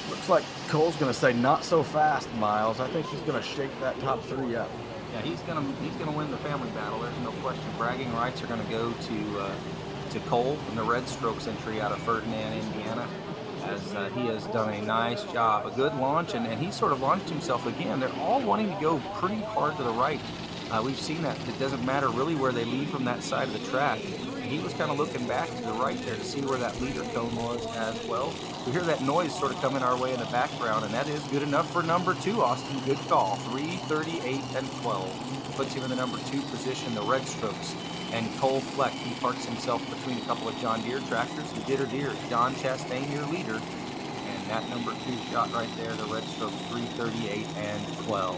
Speaker 2: Looks like Cole's going to say not so fast, Miles. I think he's going to shake that top 3 up.
Speaker 1: Yeah, he's gonna win the family battle. There's no question. Bragging rights are gonna go to Cole in the Red Strokes entry out of Ferdinand, Indiana, as he has done a nice job, a good launch, and he sort of launched himself again. They're all wanting to go pretty hard to the right. We've seen that it doesn't matter really where they leave from that side of the track. He was kind of looking back to the right there to see where that leader cone was as well. We hear that noise sort of coming our way in the background, and that is good enough for number 2, Austin. Good call. 3:38 and 12 puts him in the number 2 position, the Red Strokes. And Cole Fleck, he parks himself between a couple of John Deere tractors. The Ditter Deere, John Chastain, your leader. And that number 2 shot right there, the Red Strokes, 3:38 and 12.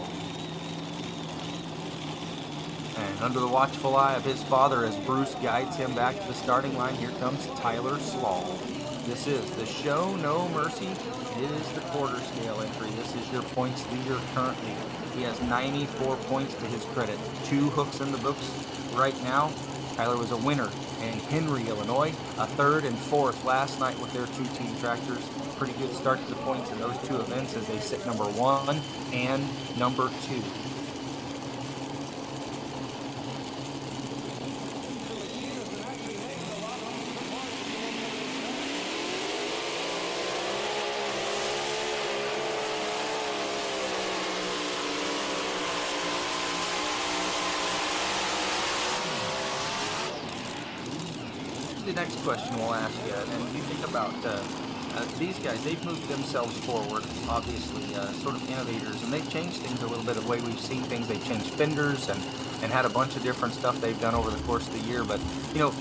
Speaker 1: And under the watchful eye of his father as Bruce guides him back to the starting line, here comes Tyler Slaw. This is the Show No Mercy. It is the quarter scale entry. This is your points leader currently. He has 94 points to his credit. 2 hooks in the books right now. Tyler was a winner in Henry, Illinois, a 3rd and 4th last night with their 2 team tractors. Pretty good start to the points in those 2 events as they sit number 1 and number 2. The next question we'll ask you, and you think about these guys, they've moved themselves forward, obviously, sort of innovators, and they've changed things a little bit of the way we've seen things. They've changed fenders and had a bunch of different stuff they've done over the course of the year. But, you know,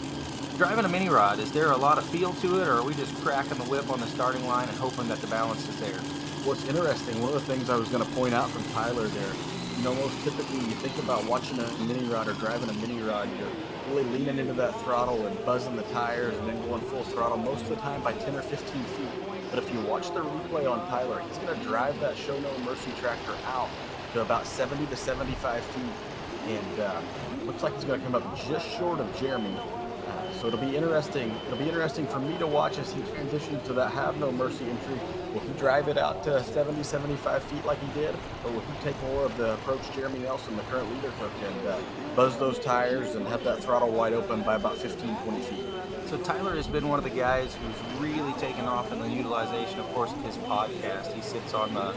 Speaker 1: driving a mini rod, is there a lot of feel to it, or are we just cracking the whip on the starting line and hoping that the balance is there?
Speaker 2: What's interesting, one of the things I was going to point out from Tyler there, you know, most typically you think about watching a mini rod or driving a mini rod, you're really leaning into that throttle and buzzing the tires and then going full throttle most of the time by 10 or 15 feet. But if you watch the replay on Tyler, he's going to drive that Show No Mercy tractor out to about 70 to 75 feet. And looks like he's going to come up just short of Jeremy. So it'll be interesting. It'll be interesting for me to watch as he transitions to that Have No Mercy entry. Will he drive it out to 70, 75 feet like he did? Or will he take more of the approach Jeremy Nelson, the current leader, took and buzz those tires and have that throttle wide open by about 15, 20 feet?
Speaker 1: So Tyler has been one of the guys who's really taken off in the utilization, of course, of his podcast. He sits on a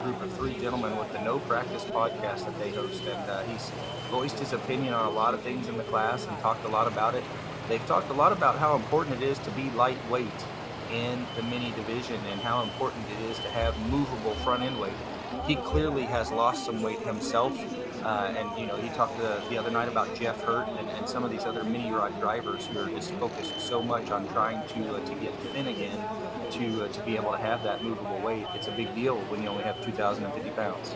Speaker 1: group of three gentlemen with the No Practice podcast that they host, and he's voiced his opinion on a lot of things in the class and talked a lot about it. They've talked a lot about how important it is to be lightweight in the mini division and how important it is to have movable front end weight. He clearly has lost some weight himself. And, you know, he talked the other night about Jeff Hurt and some of these other mini rod drivers who are just focused so much on trying to get thin again to be able to have that movable weight. It's a big deal when you only have 2,050 pounds.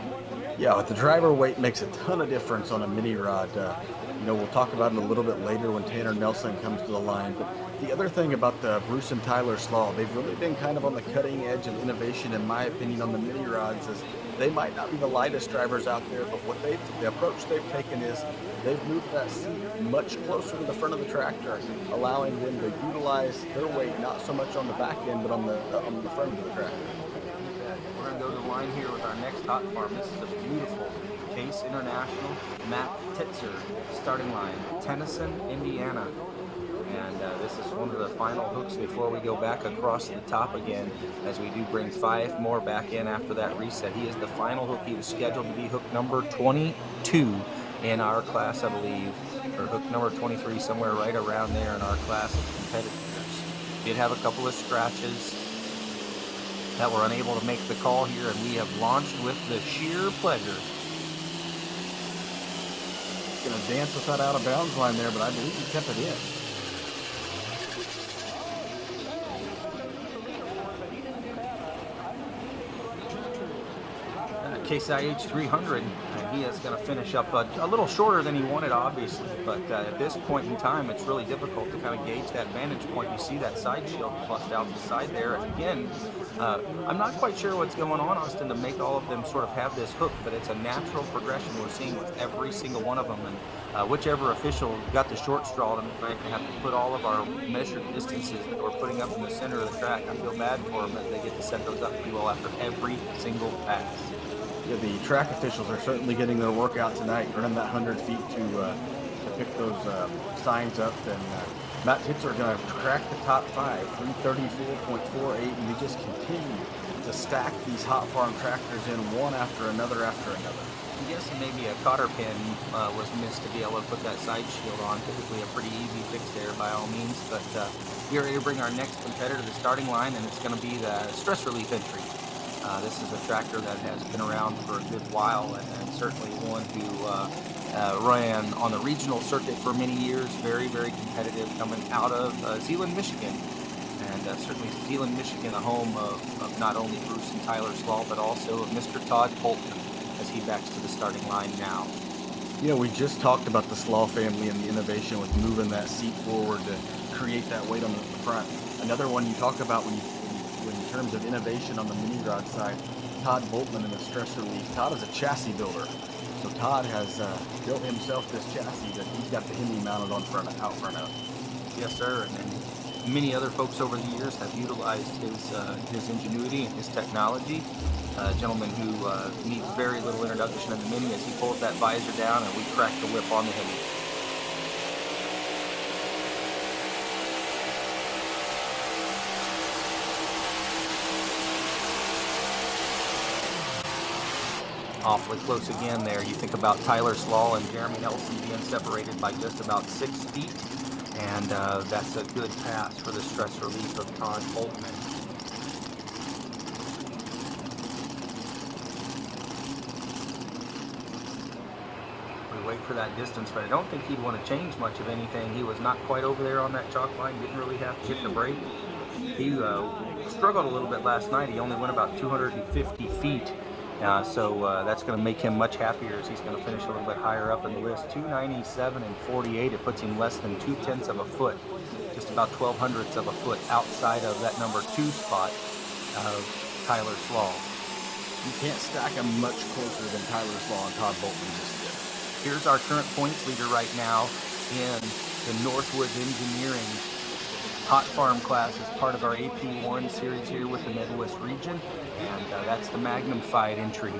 Speaker 2: Yeah, the driver weight makes a ton of difference on a mini rod. You know, we'll talk about it a little bit later when Tanner Nelson comes to the line. But the other thing about the Bruce and Tyler Slaw, they've really been kind of on the cutting edge of innovation, in my opinion, on the mini rods. Is they might not be the lightest drivers out there, but the approach they've taken is they've moved that seat much closer to the front of the tractor, allowing them to utilize their weight not so much on the back end, but on the front of the tractor.
Speaker 1: We're going to go to the line here with our next hot farm. This is a beautiful Case International Matt Titzer starting line, Tennyson, Indiana. And this is one of the final hooks before we go back across the top again, as we do bring 5 more back in after that reset. He is the final hook. He was scheduled to be hook number 22 in our class, I believe, or hook number 23, somewhere right around there in our class of competitors. Did have a couple of scratches that were unable to make the call here, and we have launched with the sheer pleasure.
Speaker 2: Going to dance with that out of bounds line there, but I believe he kept it in.
Speaker 1: Case IH 300, and he is going to finish up a little shorter than he wanted, obviously, but at this point in time, it's really difficult to kind of gauge that vantage point. You see that side shield bust out the side there, and again, I'm not quite sure what's going on, Austin, to make all of them sort of have this hook, but it's a natural progression we're seeing with every single one of them, and whichever official got the short straw tonight and have to put all of our measured distances that we're putting up in the center of the track. I feel bad for them as they get to set those up pretty well after every single pass.
Speaker 2: Yeah, the track officials are certainly getting their workout tonight, running that 100 feet to pick those signs up. And Matt Titzer are going to crack the top 5, 334.48, and we just continue to stack these hot farm tractors in one after another after another.
Speaker 1: I'm guessing maybe a cotter pin was missed to be able to put that side shield on. Typically a pretty easy fix there by all means, but we are ready to bring our next competitor to the starting line, and it's going to be the stress relief entry. This is a tractor that has been around for a good while, and certainly one who ran on the regional circuit for many years. Very, very competitive, coming out of Zeeland, Michigan. And certainly Zeeland, Michigan, the home of not only Bruce and Tyler Slaw, but also of Mr. Todd Bolton, as he backs to the starting line now.
Speaker 2: You know, we just talked about the Slaw family and the innovation with moving that seat forward to create that weight on the front. Another one you talk about when in terms of innovation on the mini rod side, Todd Boltman in the stress relief. Todd is a chassis builder. So Todd has built himself this chassis that he's got the Hemi mounted on out front of.
Speaker 1: Yes, sir. And many other folks over the years have utilized his ingenuity and his technology. A gentleman who needs very little introduction in the Mini as he pulls that visor down and we crack the whip on the Hemi. Awfully close again there. You think about Tyler Slaw and Jeremy Nelson being separated by just about 6 feet. and that's a good pass for the stress relief of Todd Holtman. We wait for that distance, but I don't think he'd want to change much of anything. He was not quite over there on that chalk line, didn't really have to hit the brake. He struggled a little bit last night. He only went about 250 feet. So that's going to make him much happier as he's going to finish a little bit higher up in the list. 297 and 48. It puts him less than 2/10 of a foot, just about 12/100ths of a foot outside of that number 2 spot of Tyler Slaw.
Speaker 2: You can't stack him much closer than Tyler Slaw and Todd Bolton just did.
Speaker 1: Here's our current points leader right now in the Northwoods Engineering Hot Farm class as part of our AP1 series here with the Midwest region, and that's the Magnified entry.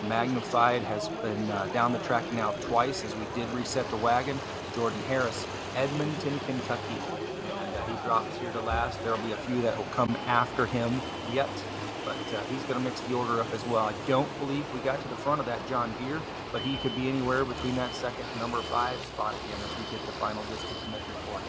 Speaker 1: Magnified has been down the track now twice as we did reset the wagon. Jordan Harris, Edmonton, Kentucky, and he drops here to last. There'll be a few that will come after him yet, but he's going to mix the order up as well. I don't believe we got to the front of that John Deere, but he could be anywhere between that second and number 5 spot again as we get the final distance measure for him.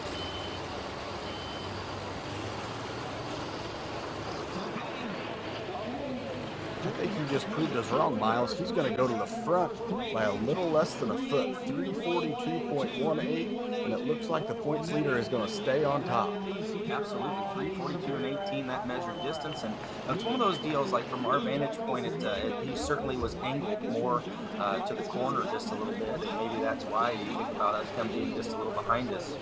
Speaker 2: I think he just proved us wrong, Miles. He's going to go to the front by a little less than a foot, 342.18, and it looks like the points leader is going to stay on top.
Speaker 1: Absolutely, 342 and 18, that measured distance, and it's one of those deals, like from our vantage point, he certainly was angled more to the corner just a little bit, and maybe that's why you think about us him being just a little behind us.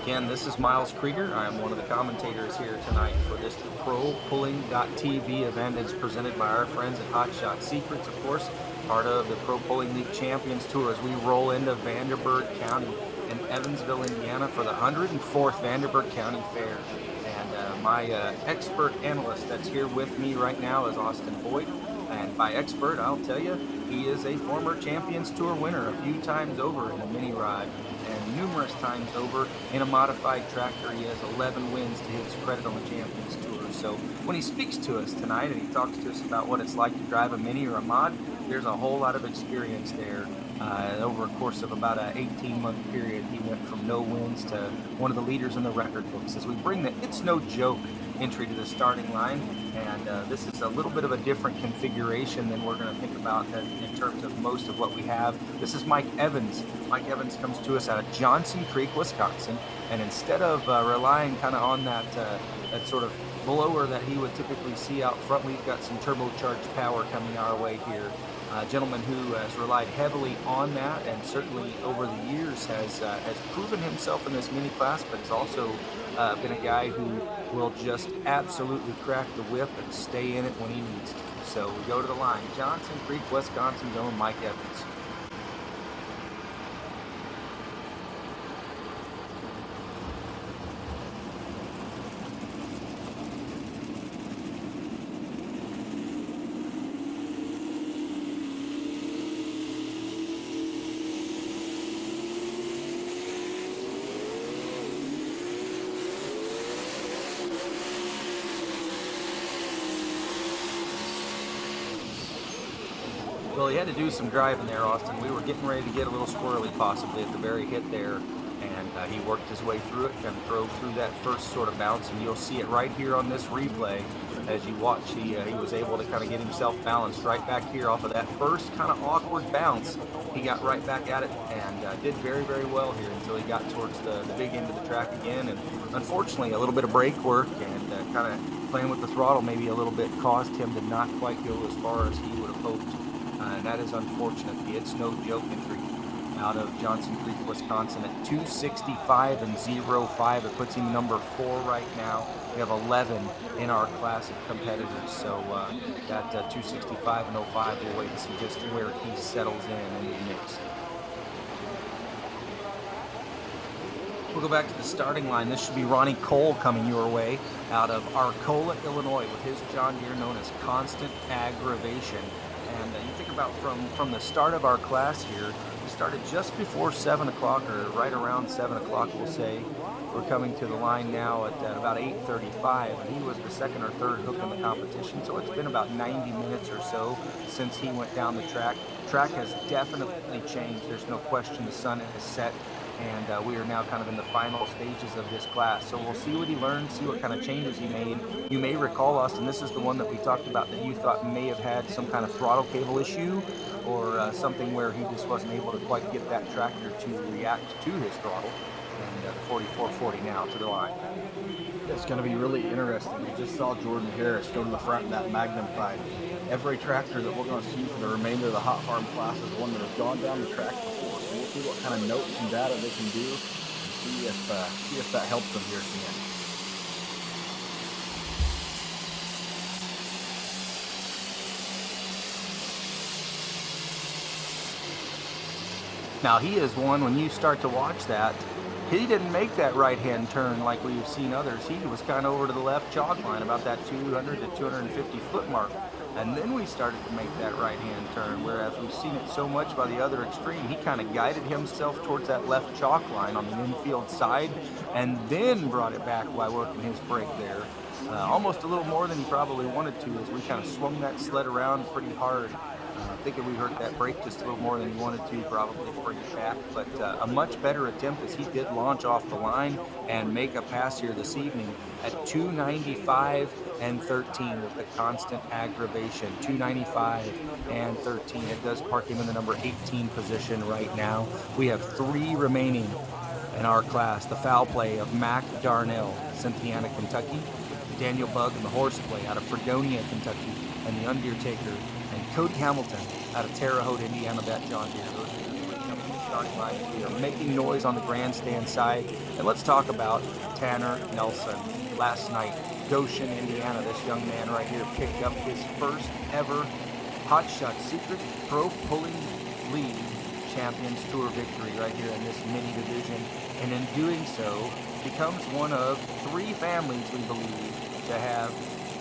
Speaker 1: Again, this is Miles Krieger. I am one of the commentators here tonight for this ProPulling.tv event. It's presented by our friends at Hot Shot Secrets, of course, part of the Pro Pulling League Champions Tour as we roll into Vanderburgh County in Evansville, Indiana for the 104th Vanderburgh County Fair. And my expert analyst that's here with me right now is Austin Boyd. And by expert, I'll tell you, he is a former Champions Tour winner a few times over in a mini ride and numerous times over in a modified tractor. He has 11 wins to his credit on the Champions Tour. So when he speaks to us tonight and he talks to us about what it's like to drive a mini or a mod, there's a whole lot of experience there. Over a course of about an 18-month period, he went from no wins to one of the leaders in the record books as we bring the It's No Joke entry to the starting line. And this is a little bit of a different configuration than we're going to think about in terms of most of what we have. This is Mike Evans. Mike Evans comes to us out of Johnson Creek, Wisconsin. And instead of relying kind of on that sort of blower that he would typically see out front, we've got some turbocharged power coming our way here. A gentleman who has relied heavily on that and certainly over the years has proven himself in this mini class, but has also been a guy who will just absolutely crack the whip and stay in it when he needs to. So we go to the line. Johnson Creek, Wisconsin's own Mike Evans. Well, he had to do some driving there, Austin. We were getting ready to get a little squirrely possibly at the very hit there, and he worked his way through it, kind of drove through that first sort of bounce, and you'll see it right here on this replay. As you watch, he was able to kind of get himself balanced right back here off of that first kind of awkward bounce. He got right back at it and did very, very well here until he got towards the big end of the track again. And unfortunately, a little bit of brake work and kind of playing with the throttle maybe a little bit caused him to not quite go as far as he would have hoped. And that is unfortunate. The It's No Joke entry out of Johnson Creek, Wisconsin at 265 and 05. It puts him number 4 right now. We have 11 in our class of competitors. So that 265 and 05, we'll wait and see just where he settles in the mix. We'll go back to the starting line. This should be Ronnie Cole coming your way out of Arcola, Illinois with his John Deere known as Constant Aggravation. And you think about from the start of our class here, we started just before 7 o'clock or right around 7 o'clock, we'll say. We're coming to the line now at about 8:35, and he was the second or third hook in the competition. So it's been about 90 minutes or so since he went down the track. Track has definitely changed. There's no question. The sun is set, and we are now kind of in the final stages of this class. So we'll see what he learned, see what kind of changes he made. You may recall, Austin, this is the one that we talked about that you thought may have had some kind of throttle cable issue, or something where he just wasn't able to quite get that tractor to react to his throttle. And the 4440 now to the line.
Speaker 2: It's going to be really interesting. We just saw Jordan Harris go to the front in that Magnum fight. Every tractor that we're going to see for the remainder of the Hot Farm class is one that has gone down the track before. So we'll see what kind of notes and data they can do, and see if that helps them here at the end.
Speaker 1: Now he is one, when you start to watch that, he didn't make that right-hand turn like we've seen others. He was kind of over to the left chalk line, about that 200 to 250 foot mark. And then we started to make that right-hand turn, whereas we've seen it so much by the other extreme. He kind of guided himself towards that left chalk line on the infield side, and then brought it back by working his brake there. Almost a little more than he probably wanted to, as we kind of swung that sled around pretty hard. Thinking we hurt that brake just a little more than he wanted to, probably bring it back. But a much better attempt, as he did launch off the line and make a pass here this evening at 295 and 13 with the constant aggravation. 295 and 13. It does park him in the number 18 position right now. We have 3 remaining in our class. The foul play of Mac Darnell, Cynthiana, Kentucky. Daniel Bugg in the horseplay out of Fredonia, Kentucky, and the Undertaker and Cody Hamilton out of Terre Haute, Indiana, that John Deere. Those are the 3 coming to the starting line. We are making noise on the grandstand side. And let's talk about Tanner Nelson. Last night, Goshen, Indiana, this young man right here picked up his first ever Hot Shot Secret Pro Pulling League Champions Tour victory right here in this mini division. And in doing so, becomes one of 3 families, we believe, to have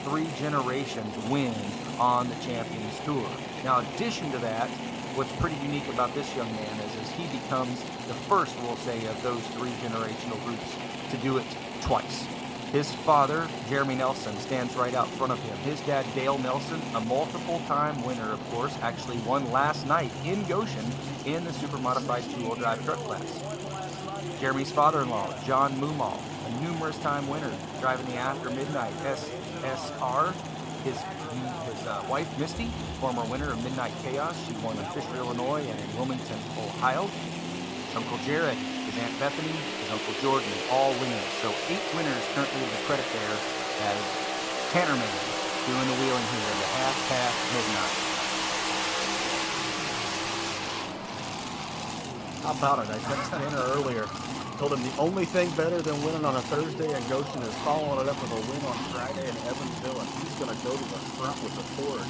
Speaker 1: 3 generations win on the Champions Tour. Now, in addition to that, what's pretty unique about this young man is he becomes the first, we'll say, of those 3 generational groups to do it twice. His father, Jeremy Nelson, stands right out front of him. His dad, Dale Nelson, a multiple-time winner, of course, actually won last night in Goshen in the super modified 2-wheel drive truck class. Jeremy's father-in-law, John Moomaw, a numerous-time winner, driving the After Midnight SSR. His wife, Misty, former winner of Midnight Chaos. She won in Fisher, Illinois, and in Wilmington, Ohio. His Uncle Jared, his Aunt Bethany, his Uncle Jordan, all winners. So 8 winners currently with the credit there, as Tanner Man doing the wheeling here at the half past midnight.
Speaker 2: How about it? I texted Tanner earlier. Told him the only thing better than winning on a Thursday in Goshen is following it up with a win on Friday in Evansville, and he's going to go to the front with the Ford.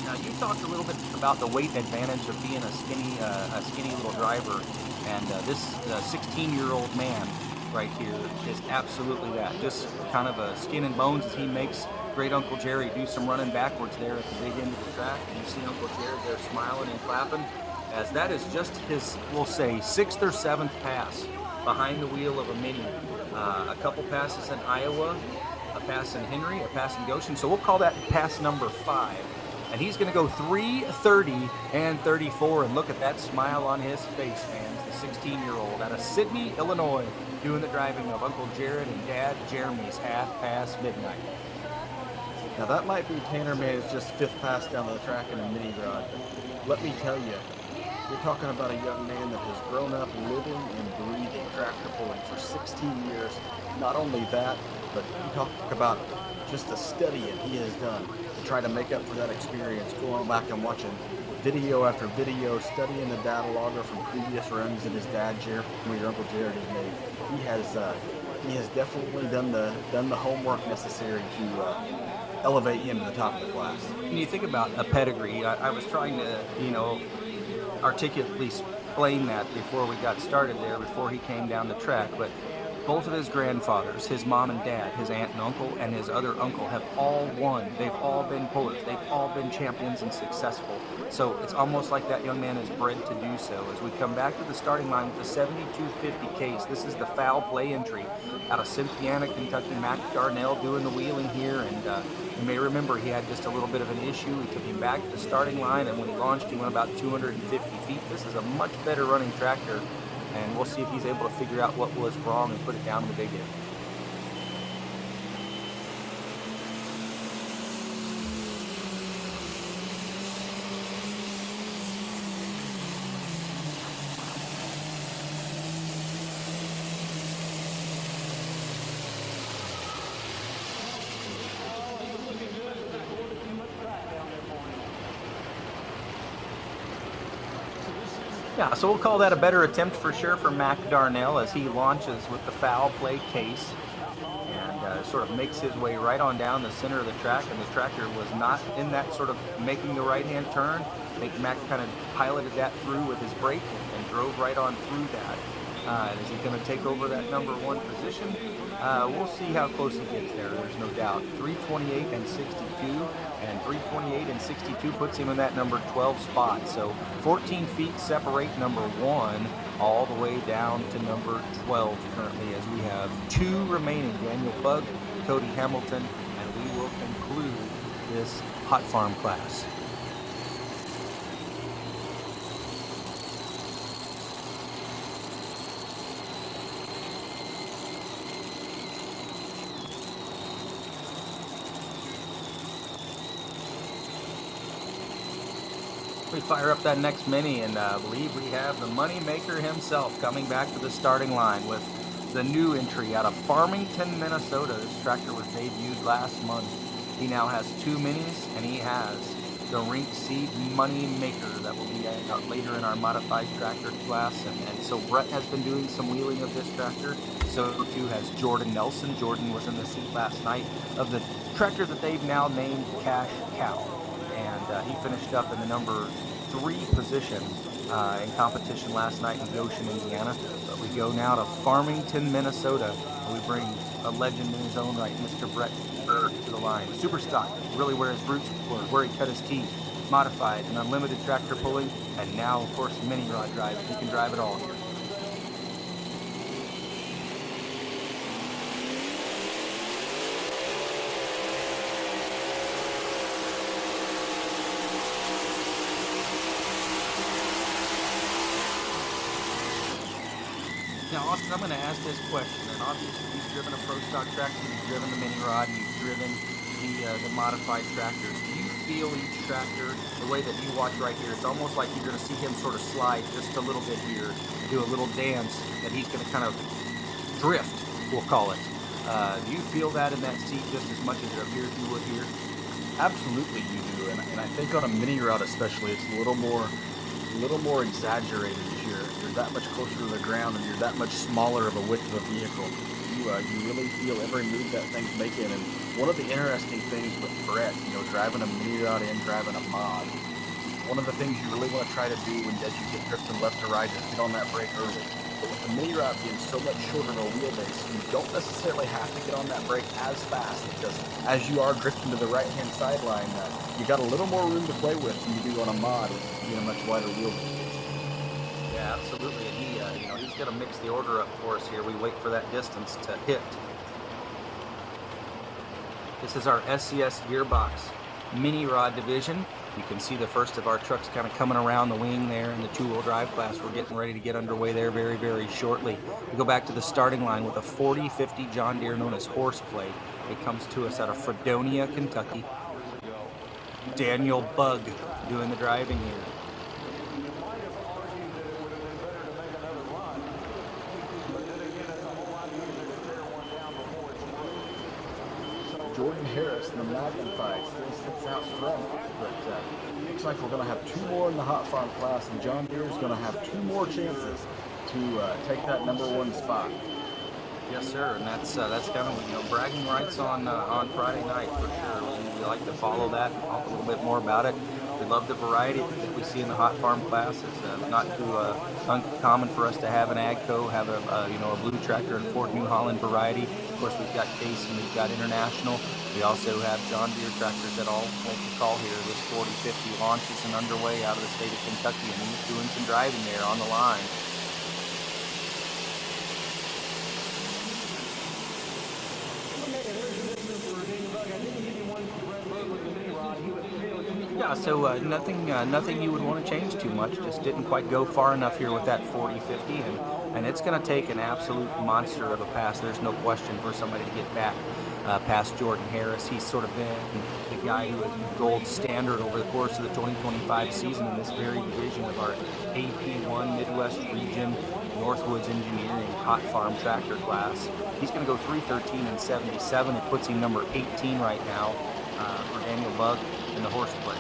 Speaker 1: Now, you talked a little bit about the weight advantage of being a skinny little driver, and this 16-year-old man right here is absolutely that. Just kind of a skin and bones as he makes great Uncle Jerry do some running backwards there at the big end of the track. And you see Uncle Jerry there smiling and clapping, as that is just his, we'll say, 6th or 7th pass behind the wheel of a Mini. A couple passes in Iowa, a pass in Henry, a pass in Goshen. So we'll call that pass number 5. And he's going to go 3:30 and 34. And look at that smile on his face, fans. The 16-year-old out of Sidney, Illinois, doing the driving of Uncle Jared and Dad Jeremy's half past midnight.
Speaker 2: Now that might be Tanner Man's just 5th pass down the track in a mini garage. Let me tell you, we're talking about a young man that has grown up living and breathing tractor pulling for 16 years. Not only that, but you talk about just the studying he has done to try to make up for that experience, going back and watching video after video, studying the data logger from previous runs that his dad, Jeremy, or Uncle Jared, has made. He has definitely done the homework necessary to elevate him to the top of the class.
Speaker 1: When you think about a pedigree, I was trying to, articulately explain that before we got started there, before he came down the track. But Both of his grandfathers, his mom and dad, his aunt and uncle, and his other uncle have all won. They've all been pullers. They've all been champions and successful. So it's almost like that young man is bred to do so. As we come back to the starting line with the 7250 case, this is the foul play entry out of Cynthiana, Kentucky. Mac Darnell doing the wheeling here, and you may remember he had just a little bit of an issue. We took him back to the starting line, and when he launched, he went about 250 feet. This is a much better running tractor, and we'll see if he's able to figure out what was wrong and put it down in the big end. Yeah, so we'll call that a better attempt for sure for Mac Darnell as he launches with the foul play case and sort of makes his way right on down the center of the track, and the tractor was not in that sort of making the right-hand turn. I think Mac kind of piloted that through with his brake and drove right on through that. And is he going to take over that number one position? We'll see how close he gets there, there's no doubt. 328 and 62, and 328 and 62 puts him in that number 12 spot. So 14 feet separate number one all the way down to number 12 currently, as we have two remaining, Daniel Bugg, Cody Hamilton, and we will conclude this hot farm class. We fire up that next mini, and I believe we have the money maker himself coming back to the starting line with the new entry out of Farmington, Minnesota. This tractor was debuted last month. He now has two minis, and he has the Rink Seed Money Maker that will be out later in our modified tractor class. And so Brett has been doing some wheeling of this tractor. So too has Jordan Nelson. Jordan was in the seat last night of the tractor that they've now named Cash Cow. And he finished up in the number 3 position in competition last night in Goshen, Indiana. But we go now to Farmington, Minnesota, and we bring a legend in his own right, Mr. Brett Berg, to the line. Super stock, really where his roots were, where he cut his teeth. Modified and unlimited tractor pulling, and now, of course, mini rod driving. He can drive it all here. Now, Austin, I'm going to ask this question, and obviously you've driven a Pro Stock tractor, you've driven the mini rod, and you've driven the modified tractors. Do you feel each tractor, the way that you watch right here, it's almost like you're going to see him sort of slide just a little bit here, do a little dance, that he's going to kind of drift, we'll call it. Do you feel that in that seat just as much as it appears you would here?
Speaker 2: Absolutely you do, and I think on a mini route especially, it's a little more exaggerated. You're that much closer to the ground, and you're that much smaller of a width of a vehicle. You really feel every move that thing's making. And one of the interesting things with Brett, driving a mini route and driving a mod, one of the things you really want to try to do as you get drifting left to right is get on that brake early. But with the mini route being so much shorter of a wheelbase, you don't necessarily have to get on that brake as fast, because as you are drifting to the right-hand sideline, you got a little more room to play with than you do on a mod being a much wider wheelbase.
Speaker 1: Yeah, absolutely, and he's going to mix the order up for us here. We wait for that distance to hit. This is our SCS Gearbox mini rod division. You can see the first of our trucks kind of coming around the wing there in the two-wheel drive class. We're getting ready to get underway there very, very shortly. We go back to the starting line with a 4050 John Deere known as Horseplay. It comes to us out of Fredonia, Kentucky. Daniel Bugg doing the driving here.
Speaker 2: Jordan Harris in the Magnified still sits out front, but looks like we're going to have two more in the hot farm class, and John Deere is going to have two more chances to take that number one spot.
Speaker 1: Yes, sir, and that's kind of bragging rights on Friday night for sure. We like to follow that and talk a little bit more about it. We love the variety that we see in the hot farm class. It's not too uncommon for us to have an AGCO, have a blue tractor and Ford New Holland variety. Of course, we've got Case and we've got International. We also have John Deere tractors that all make the call here. This 4050 launch is underway out of the state of Kentucky, and he's doing some driving there on the line. Yeah, so nothing you would want to change too much. Just didn't quite go far enough here with that 4050, and it's going to take an absolute monster of a pass. There's no question for somebody to get back past Jordan Harris. He's sort of been the guy who has been gold standard over the course of the 2025 season in this very division of our AP1 Midwest region Northwoods Engineering hot farm tractor class. He's going to go 313 and 77. It puts him number 18 right now for Daniel Bug in the horse play.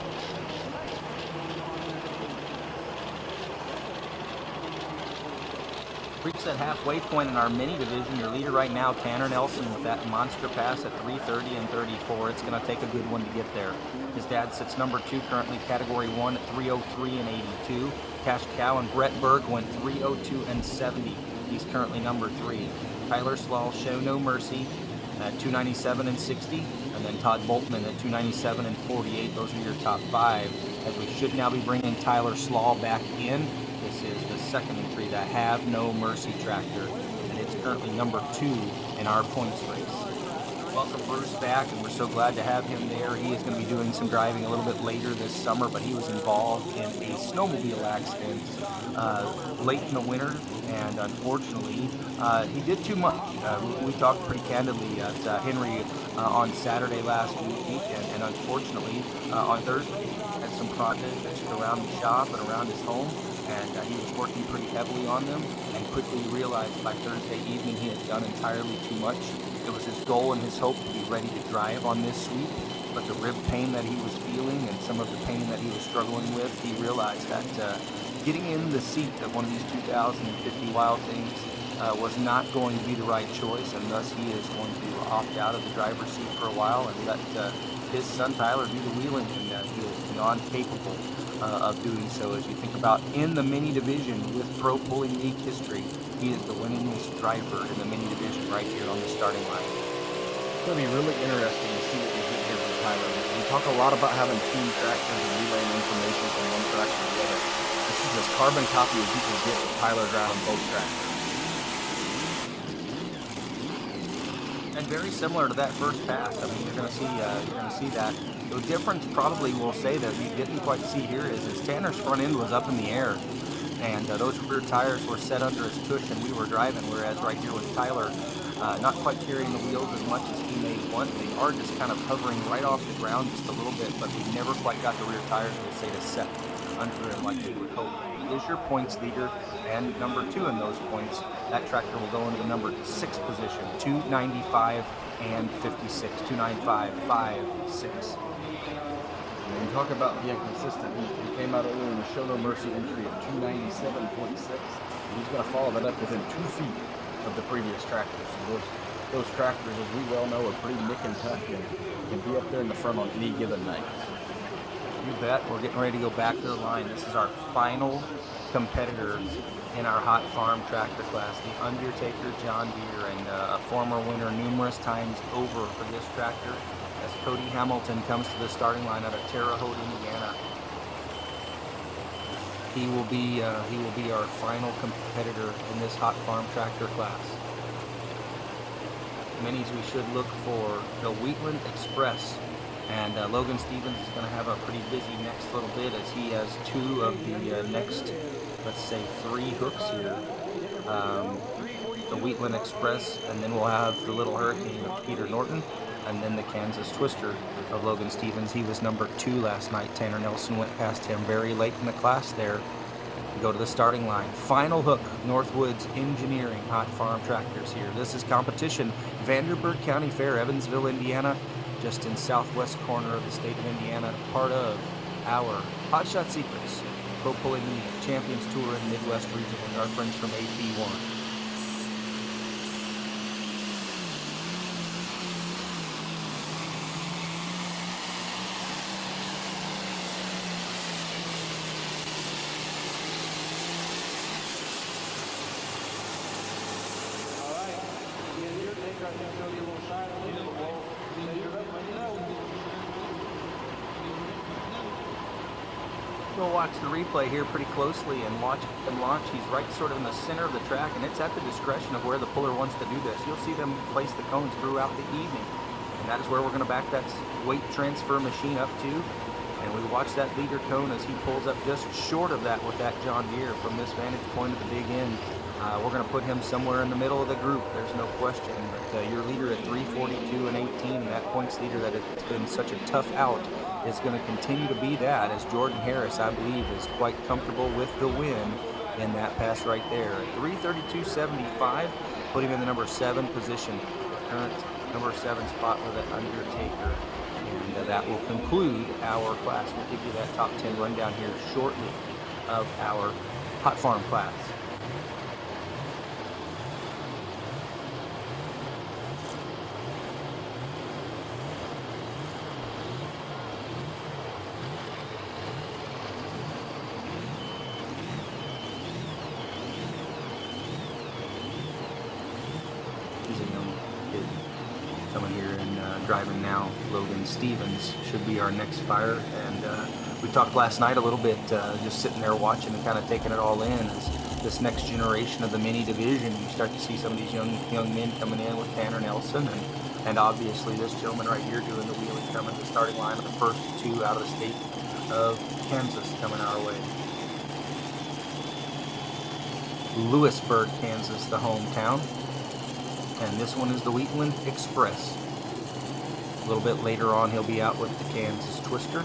Speaker 1: Reached that halfway point in our mini division. Your leader right now, Tanner Nelson, with that monster pass at 330 and 34. It's going to take a good one to get there. His dad sits number 2, currently category 1 at 303 and 82. Cash Cow and Brett Berg went 302 and 70. He's currently number 3. Tyler Slaw, Show No Mercy at 297 and 60. And then Todd Boltman at 297 and 48. Those are your top 5. As we should now be bringing Tyler Slaw back in. This is the second entry, the Have No Mercy tractor, and it's currently number 2 in our points race. Welcome Bruce back, and we're so glad to have him there. He is going to be doing some driving a little bit later this summer, but he was involved in a snowmobile accident late in the winter, and unfortunately, he did too much. We talked pretty candidly at Henry on Saturday last week, and unfortunately, on Thursday, he had some projects around the shop and around his home, and he was working pretty heavily on them, and quickly realized by Thursday evening he had done entirely too much. It was his goal and his hope to be ready to drive on this sweep, but the rib pain that he was feeling and some of the pain that he was struggling with, he realized that getting in the seat of one of these 2050 Wild Things was not going to be the right choice, and thus he is going to opt out of the driver's seat for a while and let his son Tyler do the wheeling, and he is beyond capable of doing so. As you think about in the mini division with Pro Pulling League history, he is the winningest driver in the mini division right here on the starting line.
Speaker 2: It's going to be really interesting to see what we get here from Tyler. We talk a lot about having team tractors and relaying information from one tractor to the other. This is as carbon copy as you can get with Tyler driving both tractors.
Speaker 1: And very similar to that first pass. I mean, you're going to see that. The difference, probably, we'll say that we didn't quite see here is Tanner's front end was up in the air, and those rear tires were set under his tush, and we were driving. Whereas right here with Tyler, not quite carrying the wheels as much as he may want. They are just kind of hovering right off the ground just a little bit, but we never quite got the rear tires, we'll say, to set under him like we would hope. He is your points leader and number 2 in those points. That tractor will go into the number 6 position, 295 and 56, 295, 5, 6.
Speaker 2: When you talk about being consistent, he came out earlier in the Show No Mercy entry of 297.6, and he's going to follow that up within 2 feet of the previous tractors. So those tractors, as we well know, are pretty nick and tuck and can be up there in the front on any given night.
Speaker 1: You bet. We're getting ready to go back to the line. This is our final competitor in our hot farm tractor class, the Undertaker John Deere, and a former winner numerous times over for this tractor, as Cody Hamilton comes to the starting line out of Terre Haute, Indiana. He will be our final competitor in this hot farm tractor class. Minis, we should look for the Wheatland Express, and Logan Stevens is going to have a pretty busy next little bit as he has 2 of the next, let's say, 3 hooks here. The Wheatland Express, and then we'll have the Little Hurricane of Peter Norton, and then the Kansas Twister of Logan Stevens. He was number 2 last night. Tanner Nelson went past him very late in the class there. We go to the starting line. Final hook, Northwoods Engineering hot farm tractors here. This is competition, Vanderburgh County Fair, Evansville, Indiana, just in southwest corner of the state of Indiana, part of our Hot Shot Secrets Pro Pulling League Champions Tour in Midwest region with our friends from AP1. We'll watch the replay here pretty closely and watch him launch. He's right sort of in the center of the track, and it's at the discretion of where the puller wants to do this. You'll see them place the cones throughout the evening, and that is where we're going to back that weight transfer machine up to. And we watch that leader cone as he pulls up just short of that with that John Deere from this vantage point at the big end. We're going to put him somewhere in the middle of the group, there's no question. But your leader at 3:42 and 18, and that points leader that it's been such a tough out, is going to continue to be that, as Jordan Harris, I believe, is quite comfortable with the win in that pass right there. At 3:32.75, put him in the number 7 position, current number 7 spot with an Undertaker. And that will conclude our class. We'll give you that top 10 rundown here shortly of our Hot Farm class. He's a young kid coming here and driving now. Logan Stevens should be our next fire. And we talked last night a little bit, just sitting there watching and kind of taking it all in. As this next generation of the mini division, you start to see some of these young men coming in with Tanner Nelson, and obviously this gentleman right here doing the wheelie coming to the starting line of the first 2 out of the state of Kansas coming our way. Lewisburg, Kansas, the hometown. And this one is the Wheatland Express. A little bit later on, he'll be out with the Kansas Twister.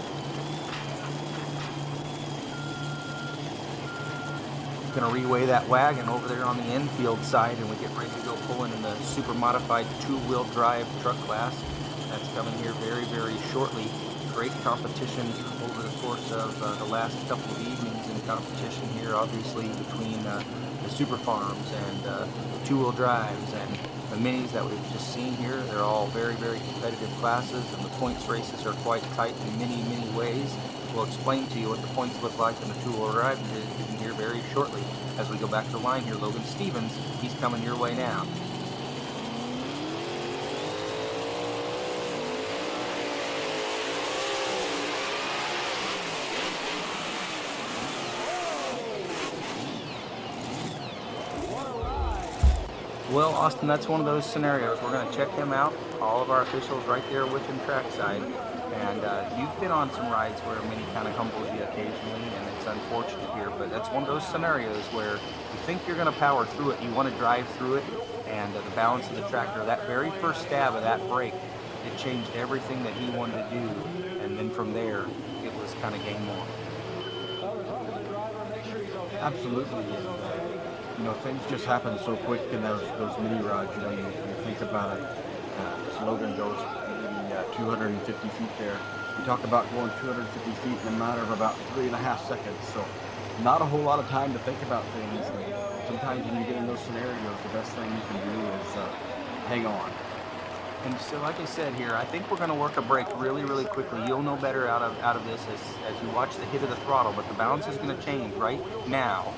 Speaker 1: Going to reweigh that wagon over there on the infield side, and we get ready to go pulling in the super modified 2-wheel drive truck class. That's coming here very, very shortly. Great competition over the course of the last couple of evenings in competition here, obviously between the super farms and the 2-wheel drives and the minis that we've just seen here. They're all very, very competitive classes, and the points races are quite tight in many, many ways. We'll explain to you what the points look like in the 2-wheel drive division here very shortly. As we go back to the line here, Logan Stevens, he's coming your way now. Well, Austin, that's one of those scenarios. We're going to check him out. All of our officials right there with him trackside. And you've been on some rides where Mini kind of humbles you occasionally, and it's unfortunate here. But that's one of those scenarios where you think you're going to power through it. You want to drive through it. And the balance of the tractor, that very first stab of that brake, it changed everything that he wanted to do. And then from there, it was kind of game on.
Speaker 2: Absolutely. You know, things just happen so quick in those mini rides. You know, you think about it. Logan goes maybe 250 feet there. You talk about going 250 feet in a matter of about 3.5 seconds. So not a whole lot of time to think about things. And sometimes when you get in those scenarios, the best thing you can do is hang on.
Speaker 1: And so, like I said here, I think we're going to work a brake really, really quickly. You'll know better out of this as you watch the hit of the throttle, but the balance is going to change right now.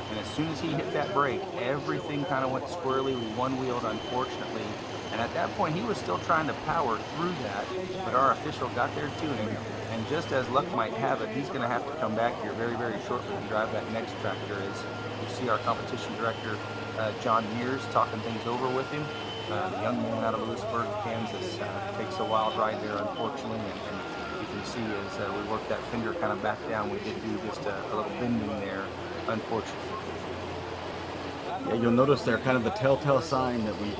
Speaker 1: And as soon as he hit that brake, everything kind of went squarely. We one-wheeled, unfortunately. And at that point, he was still trying to power through that, but our official got there to him. And just as luck might have it, he's going to have to come back here very, very shortly and drive that next tractor. As you see our competition director, John Mears, talking things over with him. The young man out of Lewisburg, Kansas, takes a wild ride there, unfortunately. And you can see as we work that fender kind of back down, we did do just a little bending there, unfortunately.
Speaker 2: Yeah, you'll notice there kind of the telltale sign that we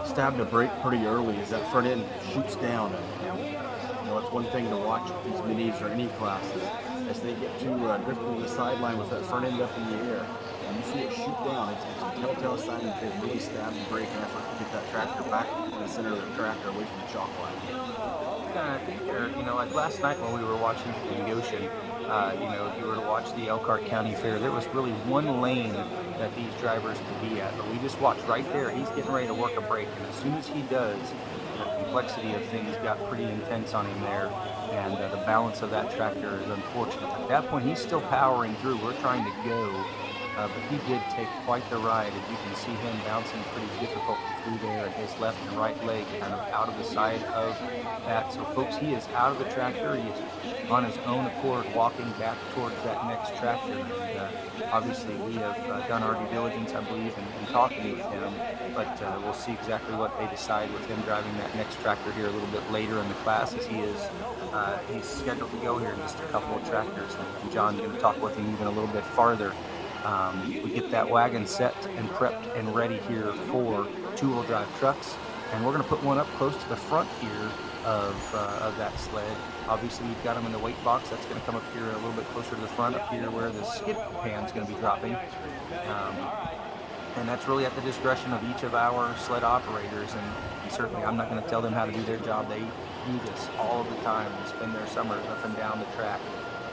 Speaker 2: stabbed a brake pretty early is that front end shoots down. And you know, it's one thing to watch with these minis or any classes as they get to drifting to the sideline with that front end up in the air. And you see it shoot down. It's a telltale sign that they've really stabbed the brake in effort to get that tractor back in the center of the tractor away from the chalk line.
Speaker 1: Yeah, I think there, you know, like last night when we were watching in Goshen, you know, if you were to watch the Elkhart County Fair, there was really one lane that these drivers could be at. But we just watched right there. He's getting ready to work a brake, and as soon as he does, the complexity of things got pretty intense on him there, and the balance of that tractor is unfortunate. At that point, he's still powering through. We're trying to go, but he did take quite the ride. As you can see him bouncing pretty difficult through there, and his left and right leg kind of out of the side of that. So, folks, he is out of the tractor. He is on his own accord walking back towards that next tractor. And obviously, we have done our due diligence, I believe, in talking with him. But we'll see exactly what they decide with him driving that next tractor here a little bit later in the class, as he's scheduled to go here in just a couple of tractors. And John's going to talk with him even a little bit farther. We get that wagon set and prepped and ready here for two-wheel drive trucks, and we're going to put one up close to the front here of that sled. Obviously, we've got them in the weight box. That's going to come up here a little bit closer to the front, up here where the skid pan's going to be dropping. And that's really at the discretion of each of our sled operators. And certainly, I'm not going to tell them how to do their job. They do this all of the time and spend their summers up and down the track,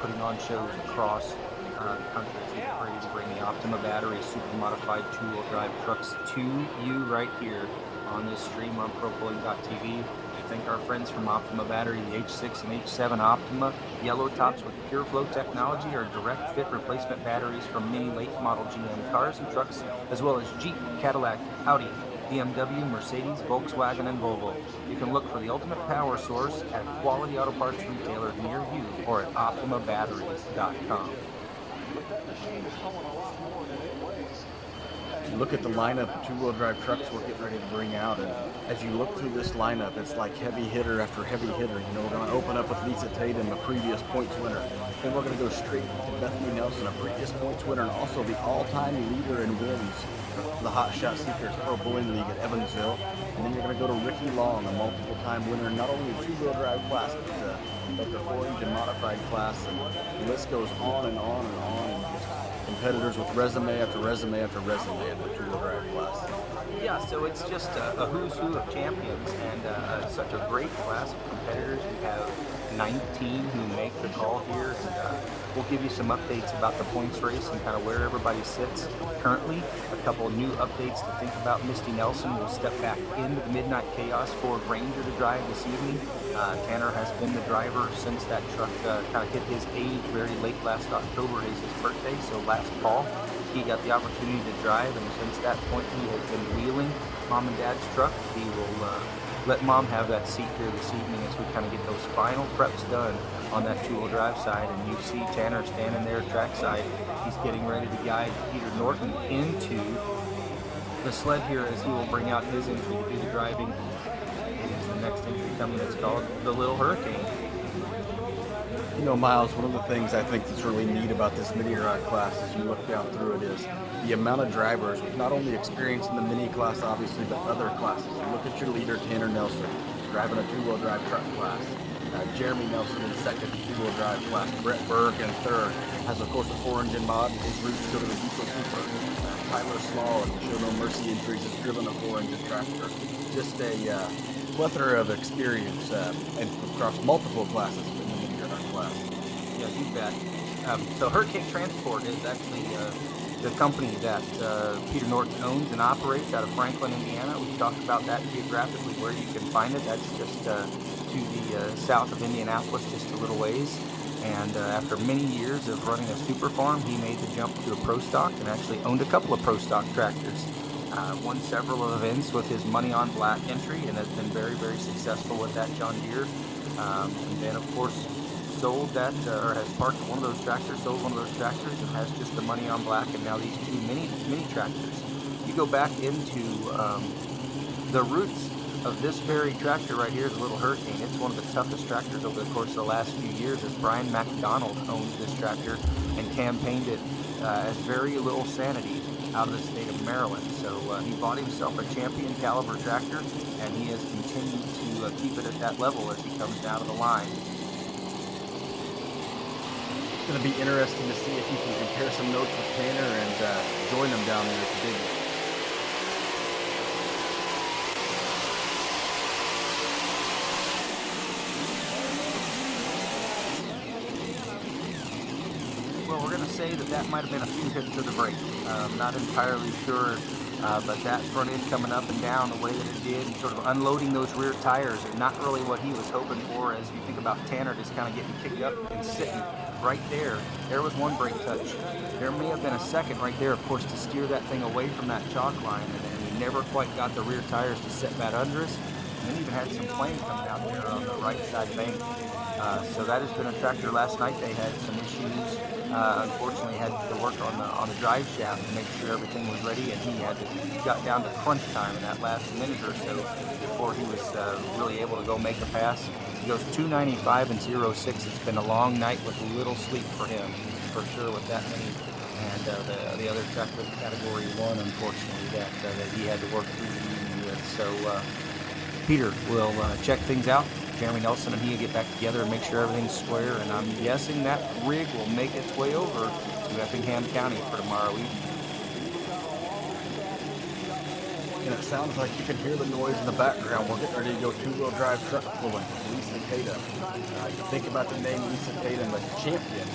Speaker 1: putting on shows across the country to get ready to bring the Optima battery super modified two-wheel drive trucks to you right here on this stream on ProPulling.tv. Thank our friends from Optima Battery. The H6 and H7 Optima yellow tops with pure flow technology are direct fit replacement batteries from many late model GM cars and trucks, as well as Jeep, Cadillac, Audi, BMW, Mercedes, Volkswagen, and Volvo. You can look for the ultimate power source at a quality auto parts retailer near you or at OptimaBatteries.com.
Speaker 2: Look at the lineup of two-wheel drive trucks we're getting ready to bring out, and as you look through this lineup, it's like heavy hitter after heavy hitter. You know, we're going to open up with Lisa Tatum, a previous points winner. Then we're going to go straight to Bethany Nelson, a previous points winner, and also the all-time leader in wins for the Hot Shot Seekers Pro Bowling League at Evansville. And then you're going to go to Ricky Long, a multiple-time winner, not only the two-wheel drive class, but the 4-engine modified class. And the list goes on and on and on. And just competitors with resume after resume after resume in the two-wheel drive class.
Speaker 1: Yeah, so it's just a who's who of champions, and such a great class of competitors. We have 19 who make the call here, and we'll give you some updates about the points race and kind of where everybody sits currently. A couple of new updates to think about. Misty Nelson will step back into the Midnight Chaos for Ranger to drive this evening. Tanner has been the driver since that truck kind of hit his age very late last October. Is his birthday, so last fall he got the opportunity to drive, and since that point he has been wheeling Mom and Dad's truck. He will let Mom have that seat here this evening as we kind of get those final preps done on that two-wheel drive side. And you see Tanner standing there trackside. He's getting ready to guide Peter Norton into the sled here as he will bring out his entry to do the driving. It is the next entry coming. That's called the Little Hurricane.
Speaker 2: You know, Miles, one of the things I think that's really neat about this mini rod class as you look down through it is the amount of drivers with not only experience in the mini class, obviously, but other classes. You look at your leader, Tanner Nelson, driving a two-wheel drive truck class. Jeremy Nelson in second, two-wheel drive class. Brett Berg in third. Has, of course, a 4-engine mod. His roots go to the Eco Super. Tyler Small and Show No Mercy Entries has driven a 4-engine tractor. Just a plethora of experience and across multiple classes in the mini rod class.
Speaker 1: Yeah, you bet. So Hurricane Transport is actually the company that Peter Norton owns and operates out of Franklin, Indiana. We've talked about that geographically, where you can find it. That's just to the south of Indianapolis, just a little ways. And after many years of running a super farm, he made the jump to a pro stock and actually owned a couple of pro stock tractors. Won several events with his Money on Black entry and has been very, very successful with that John Deere. And then, of course, sold that, or has parked one of those tractors, sold one of those tractors, and has just the Money on Black, and now these two mini tractors. You go back into the roots of this very tractor right here, the Little Hurricane. It's one of the toughest tractors over the course of the last few years, as Brian McDonald owns this tractor and campaigned it as very little sanity out of the state of Maryland. So he bought himself a champion caliber tractor, and he has continued to keep it at that level as he comes down to the line.
Speaker 2: It's going to be interesting to see if you can compare some notes with Tanner and join them down there at the big one. Well, we're going to say that might have been a few hits to the brake. Not entirely sure
Speaker 1: But that front end coming up and down the way that it did, and sort of unloading those rear tires, and not really what he was hoping for. As you think about Tanner just kind of getting kicked up and sitting right there, there was one brake touch. There may have been a second right there, of course, to steer that thing away from that chalk line, and he never quite got the rear tires to set back under us. And then even had some flame coming out there on the right side bank. So that has been a tractor. Last night they had some issues. Unfortunately, had to work on the drive shaft to make sure everything was ready, and he got down to crunch time in that last minute or so before he was really able to go make a pass. He goes 295 and 06. It's been a long night with little sleep for him, for sure, with that many. And the other tractor category 1, unfortunately, that he had to work through the evening with. So Peter will check things out. Jeremy Nelson and he get back together and make sure everything's square, and I'm guessing that rig will make its way over to Effingham County for tomorrow evening.
Speaker 2: And it sounds like you can hear the noise in the background. We're getting ready to go two-wheel drive truck pulling with Lisa Tatum. You think about the name Lisa Tatum, a champion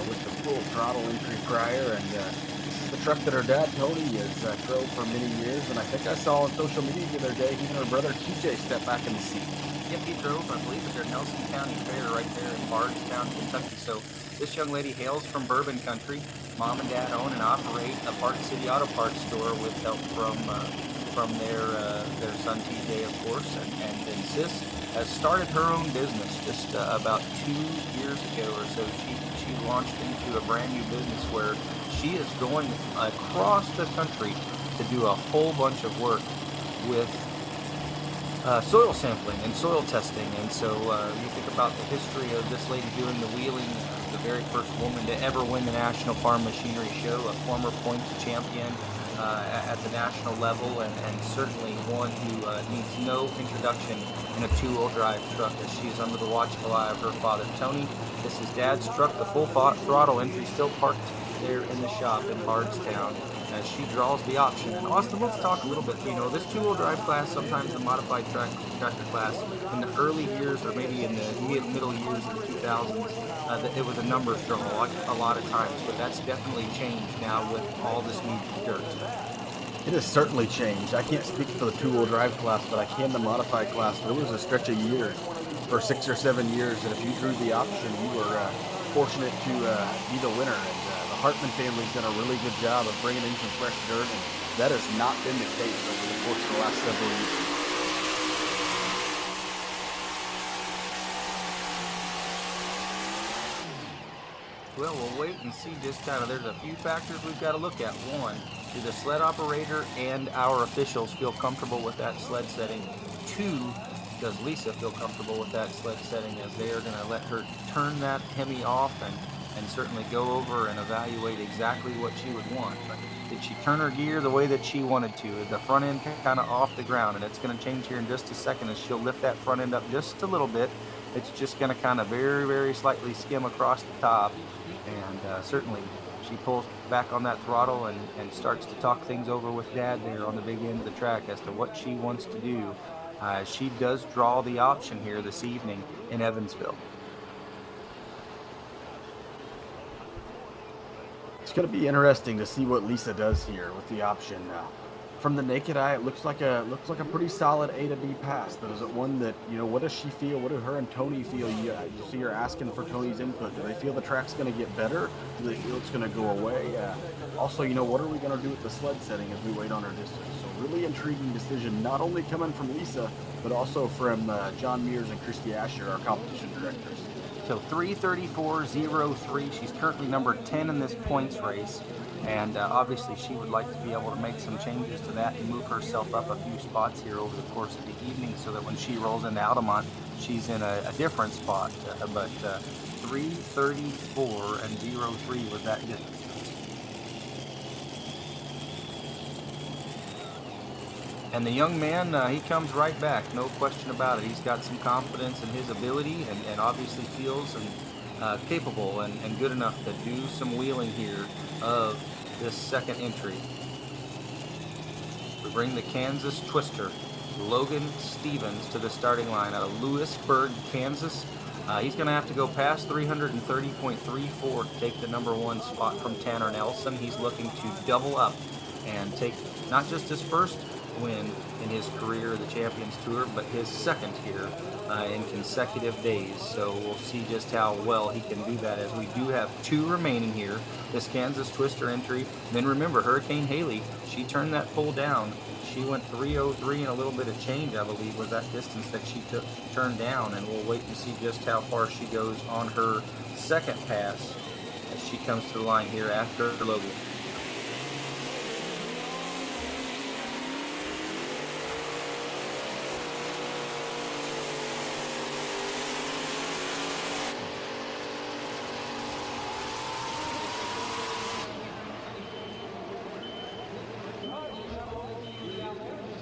Speaker 2: with the full throttle entry prior, and this is the truck that her dad Tony has drove for many years. And I think I saw on social media the other day he and her brother TJ step back in the seat.
Speaker 1: Yep, he drove, I believe, at their Nelson County Fair right there in Bardstown, Kentucky. So this young lady hails from Bourbon Country. Mom and Dad own and operate a Park City Auto Parts store with help from their son TJ, of course, and then Sis has started her own business just about 2 years ago or so. She launched into a brand new business where she is going across the country to do a whole bunch of work with soil sampling and soil testing. And so you think about the history of this lady doing the wheeling, the very first woman to ever win the National Farm Machinery Show, a former points champion at the national level, and certainly one who needs no introduction in a two-wheel drive truck, as she is under the watchful eye of her father Tony. This is Dad's truck, the full throttle entry, still parked there in the shop in Bardstown as she draws the option. And Austin, let's talk a little bit. You know, this two-wheel drive class, sometimes the modified tractor class, in the early years or maybe in the middle years of the 2000s, it was a numbers draw a lot of times, but that's definitely changed now with all this new dirt.
Speaker 2: It has certainly changed. I can't speak for the two-wheel drive class, but I can the modified class. There was a stretch of years, for 6 or 7 years, that if you drew the option, you were fortunate to be the winner. And the Hartman family's done a really good job of bringing in some fresh dirt, and that has not been the case over the course of the last several years.
Speaker 1: Well, we'll wait and see. Just kind of, there's a few factors we've got to look at. One, do the sled operator and our officials feel comfortable with that sled setting? Two, does Lisa feel comfortable with that sled setting, as they are going to let her turn that Hemi off and certainly go over and evaluate exactly what she would want. But did she turn her gear the way that she wanted to? Is the front end kind of off the ground? And it's going to change here in just a second as she'll lift that front end up just a little bit. It's just going to kind of very, very slightly skim across the top. And certainly she pulls back on that throttle and starts to talk things over with Dad there on the big end of the track as to what she wants to do. She does draw the option here this evening in Evansville.
Speaker 2: It's going to be interesting to see what Lisa does here with the option. From the naked eye, it looks like a pretty solid A to B pass. But is it one that, you know, what does she feel? What do her and Tony feel? You see her asking for Tony's input. Do they feel the track's going to get better? Do they feel it's going to go away? Also, you know, what are we going to do with the sled setting as we wait on her distance? So really intriguing decision, not only coming from Lisa, but also from John Mears and Christy Asher, our competition directors.
Speaker 1: So 3:34.03. She's currently number 10 in this points race. And obviously she would like to be able to make some changes to that and move herself up a few spots here over the course of the evening so that when she rolls into Altamont, she's in a different spot. But 3:34.03 was that distance. And the young man, he comes right back, no question about it. He's got some confidence in his ability and obviously feels capable and good enough to do some wheeling here of this second entry. We bring the Kansas Twister, Logan Stevens, to the starting line out of Lewisburg, Kansas. He's going to have to go past 330.34 to take the number one spot from Tanner Nelson. He's looking to double up and take not just his first win in his career, the Champions Tour, but his second here in consecutive days. So we'll see just how well he can do that, as we do have 2 remaining here. This Kansas Twister entry. Then remember, Hurricane Haley, she turned that pole down. She went 3:03 and a little bit of change, I believe, was that distance that she turned down. And we'll wait and see just how far she goes on her second pass as she comes to the line here after Logan.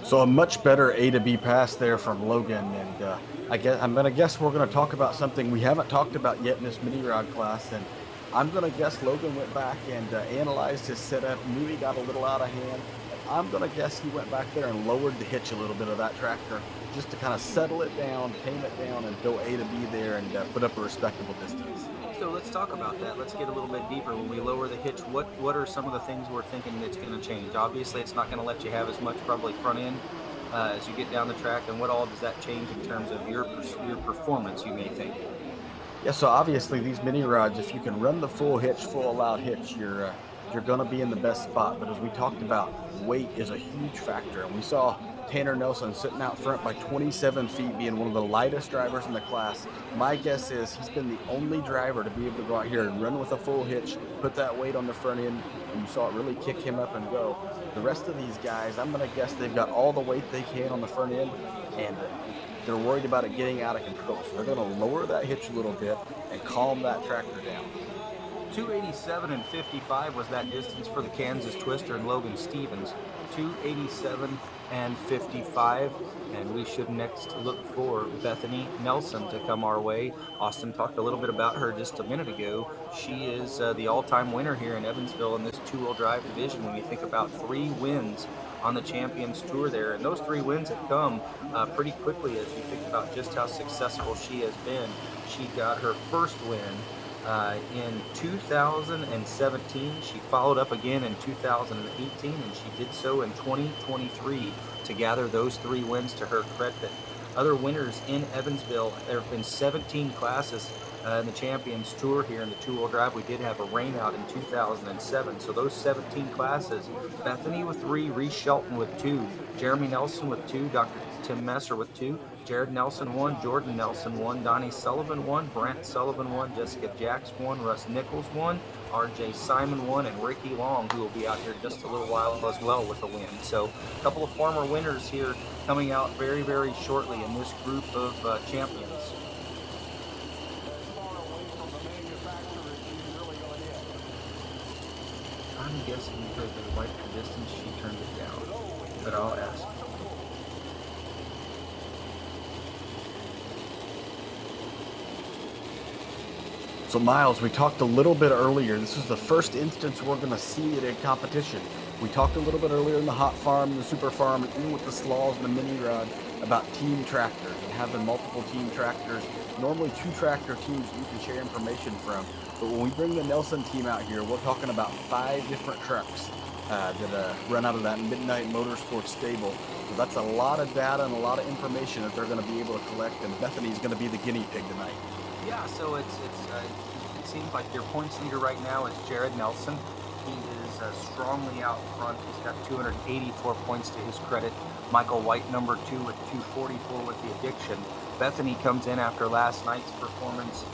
Speaker 2: So a much better A to B pass there from Logan, and I'm gonna guess we're gonna talk about something we haven't talked about yet in this mini rod class, and I'm gonna guess Logan went back and analyzed his setup, knew he got a little out of hand. And I'm gonna guess he went back there and lowered the hitch a little bit of that tractor just to kind of settle it down, tame it down, and go A to B there and put up a respectable distance.
Speaker 1: So let's talk about that. Let's get a little bit deeper. When we lower the hitch, what are some of the things we're thinking it's going to change? Obviously, it's not going to let you have as much probably front end as you get down the track. And what all does that change in terms of your performance, you may think?
Speaker 2: Yeah, so obviously these mini rods, if you can run the full hitch, full allowed hitch, you're going to be in the best spot. But as we talked about, weight is a huge factor, and we saw Tanner Nelson sitting out front by 27 feet, being one of the lightest drivers in the class. My guess is he's been the only driver to be able to go out here and run with a full hitch, put that weight on the front end, and you saw it really kick him up and go. The rest of these guys, I'm going to guess they've got all the weight they can on the front end, and they're worried about it getting out of control. So they're going to lower that hitch a little bit and calm that tractor down.
Speaker 1: 287 and 55 was that distance for the Kansas Twister and Logan Stevens. 287 and 55, and we should next look for Bethany Nelson to come our way. Austin talked a little bit about her just a minute ago. She is the all-time winner here in Evansville in this two-wheel drive division. When you think about 3 wins on the Champions Tour there, and those 3 wins have come pretty quickly as you think about just how successful she has been. She got her first win in 2017. She followed up again in 2018, and she did so in 2023 to gather those 3 wins to her credit. Other winners in Evansville, there have been 17 classes in the Champions Tour here in the two-wheel drive. We did have a rainout in 2007, so those 17 classes, Bethany with 3, Reese Shelton with 2, Jeremy Nelson with 2, Dr. Tim Messer with 2, Jared Nelson 1, Jordan Nelson 1, Donnie Sullivan 1, Brant Sullivan 1, Jessica Jacks 1, Russ Nichols 1, RJ Simon 1, and Ricky Long, who will be out here just a little while as well with a win. So a couple of former winners here coming out very, very shortly in this group of champions. I'm guessing because they wiped the distance, she turned it down, but I'll ask.
Speaker 2: So Miles, we talked a little bit earlier. This is the first instance we're going to see it in competition. We talked a little bit earlier in the hot farm, the super farm, and even with the slaws and the mini rod about team tractors and having multiple team tractors. Normally 2 tractor teams you can share information from. But when we bring the Nelson team out here, we're talking about 5 different trucks that run out of that Midnight Motorsports stable. So that's a lot of data and a lot of information that they're going to be able to collect, and Bethany's going to be the guinea pig tonight.
Speaker 1: Yeah, so it seems like your points leader right now is Jared Nelson. He is strongly out front. He's got 284 points to his credit. Michael White, number 2, with 244 with the Addiction. Bethany comes in after last night's performance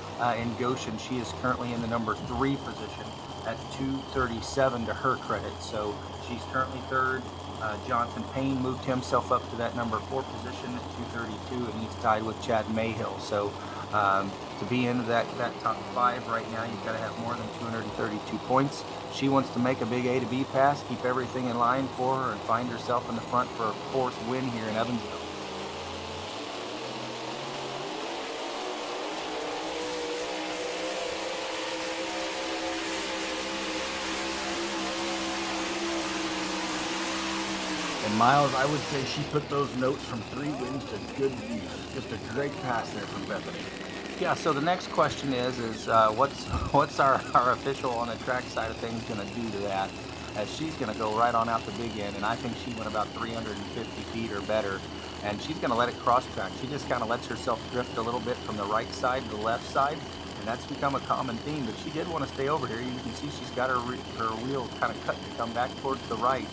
Speaker 1: in Goshen. She is currently in the number 3 position at 237 to her credit. So she's currently 3rd. Jonathan Payne moved himself up to that number 4 position at 232, and he's tied with Chad Mayhill. So to be into that top 5 right now, you've got to have more than 232 points. She wants to make a big A to B pass, keep everything in line for her, and find herself in the front for a 4th win here in Evansville.
Speaker 2: And Miles, I would say she put those notes from 3 wins to good use. Just a great pass there from Bethany.
Speaker 1: Yeah, so the next question is what's our official on the track side of things going to do to that? as she's going to go right on out the big end. And I think she went about 350 feet or better. And she's going to let it cross track. She just kind of lets herself drift a little bit from the right side to the left side. And that's become a common theme, but she did want to stay over here. You can see she's got her wheel kind of cut to come back towards the right.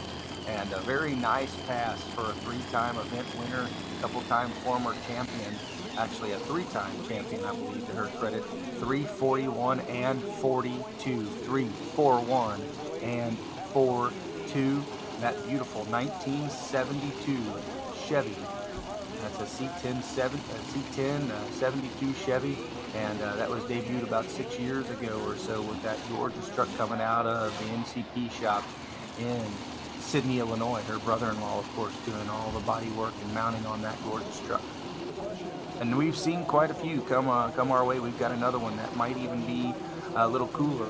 Speaker 1: And a very nice pass for a 3-time event winner, couple-time former champion, actually a 3-time champion, I believe, to her credit. 341 and 42, 341 and 42. That beautiful 1972 Chevy. That's a C10 72 Chevy, and that was debuted about 6 years ago or so with that gorgeous truck coming out of the NCP shop in Sydney, Illinois. Her brother-in-law, of course, doing all the body work and mounting on that gorgeous truck. And we've seen quite a few come our way. We've got another one that might even be a little cooler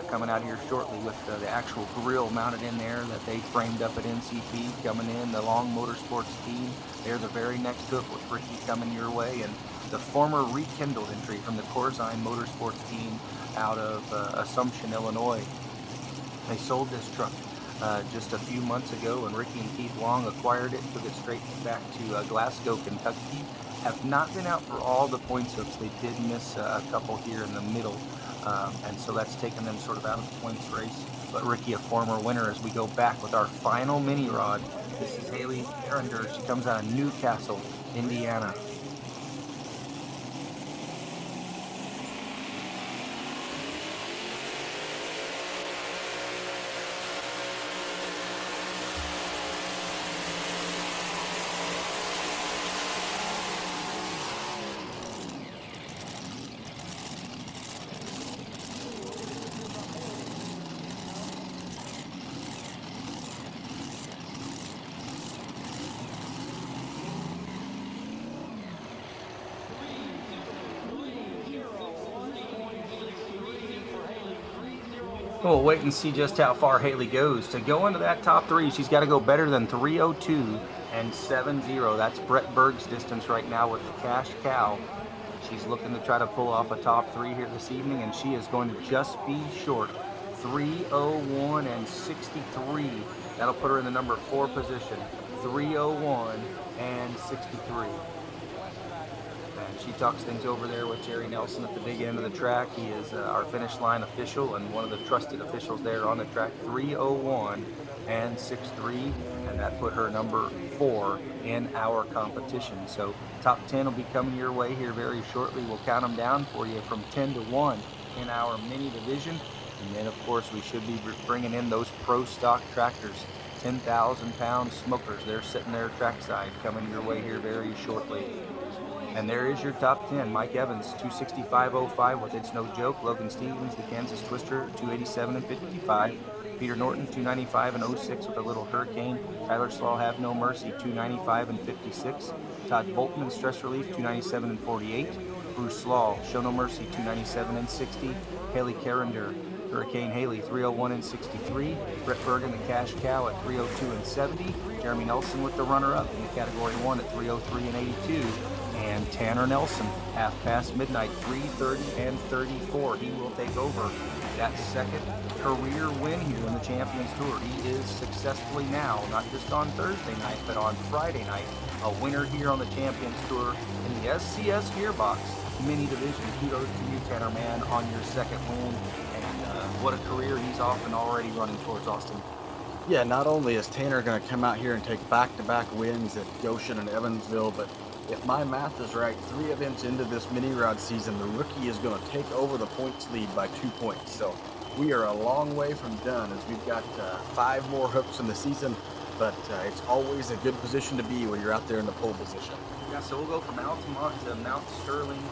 Speaker 1: coming out here shortly with the actual grill mounted in there that they framed up at NCP coming in. The Long Motorsports team, they're the very next hook with Ricky coming your way. And the former rekindled entry from the Corzine Motorsports team out of Assumption, Illinois. They sold this truck just a few months ago, and Ricky and Keith Long acquired it, took it straight back to Glasgow, Kentucky. Have not been out for all the points hooks. They did miss a couple here in the middle, and so that's taken them sort of out of the points race. But Ricky, a former winner, as we go back with our final mini rod. This is Haley Carrinder. She comes out of Newcastle, Indiana. We'll wait and see just how far Haley goes. To go into that top 3, she's got to go better than 302 and 70. That's Brett Berg's distance right now with the Cash Cow. She's looking to try to pull off a top 3 here this evening, and she is going to just be short. 301 and 63. That'll put her in the number 4 position. 301 and 63. She talks things over there with Jerry Nelson at the big end of the track. He is our finish line official and one of the trusted officials there on the track. 301 and 63, and that put her number 4 in our competition. So top 10 will be coming your way here very shortly. We'll count them down for you from 10 to 1 in our mini division. And then, of course, we should be bringing in those pro stock tractors, 10,000-pound smokers. They're sitting there trackside coming your way here very shortly. And there is your top 10. Mike Evans, 265.05 with It's No Joke. Logan Stevens, the Kansas Twister, 287 and 55. Peter Norton, 295 and 06 with a Little Hurricane. Tyler Slaw, Have No Mercy, 295 and 56. Todd Boltman, Stress Relief, 297 and 48. Bruce Slaw, Show No Mercy, 297 and 60. Haley Carrinder, Hurricane Haley, 301 and 63. Brett Bergen, the Cash Cow, at 302 and 70. Jeremy Nelson with the runner-up in the Category 1 at 303 and 82. And Tanner Nelson, half past midnight, 330 and 34. He will take over that second career win here in the Champions Tour. He is successfully now, not just on Thursday night, but on Friday night, a winner here on the Champions Tour in the SCS Gearbox Mini Division. Kudos to you, Tanner, man, on your second win. And what a career he's off and already running towards, Austin.
Speaker 2: Yeah, not only is Tanner going to come out here and take back-to-back wins at Goshen and Evansville, but if my math is right, 3 events into this mini rod season, the rookie is going to take over the points lead by 2 points. So we are a long way from done, as we've got 5 more hooks in the season, but it's always a good position to be when you're out there in the pole position.
Speaker 1: Yeah, so we'll go from Altamont to Mount Sterling,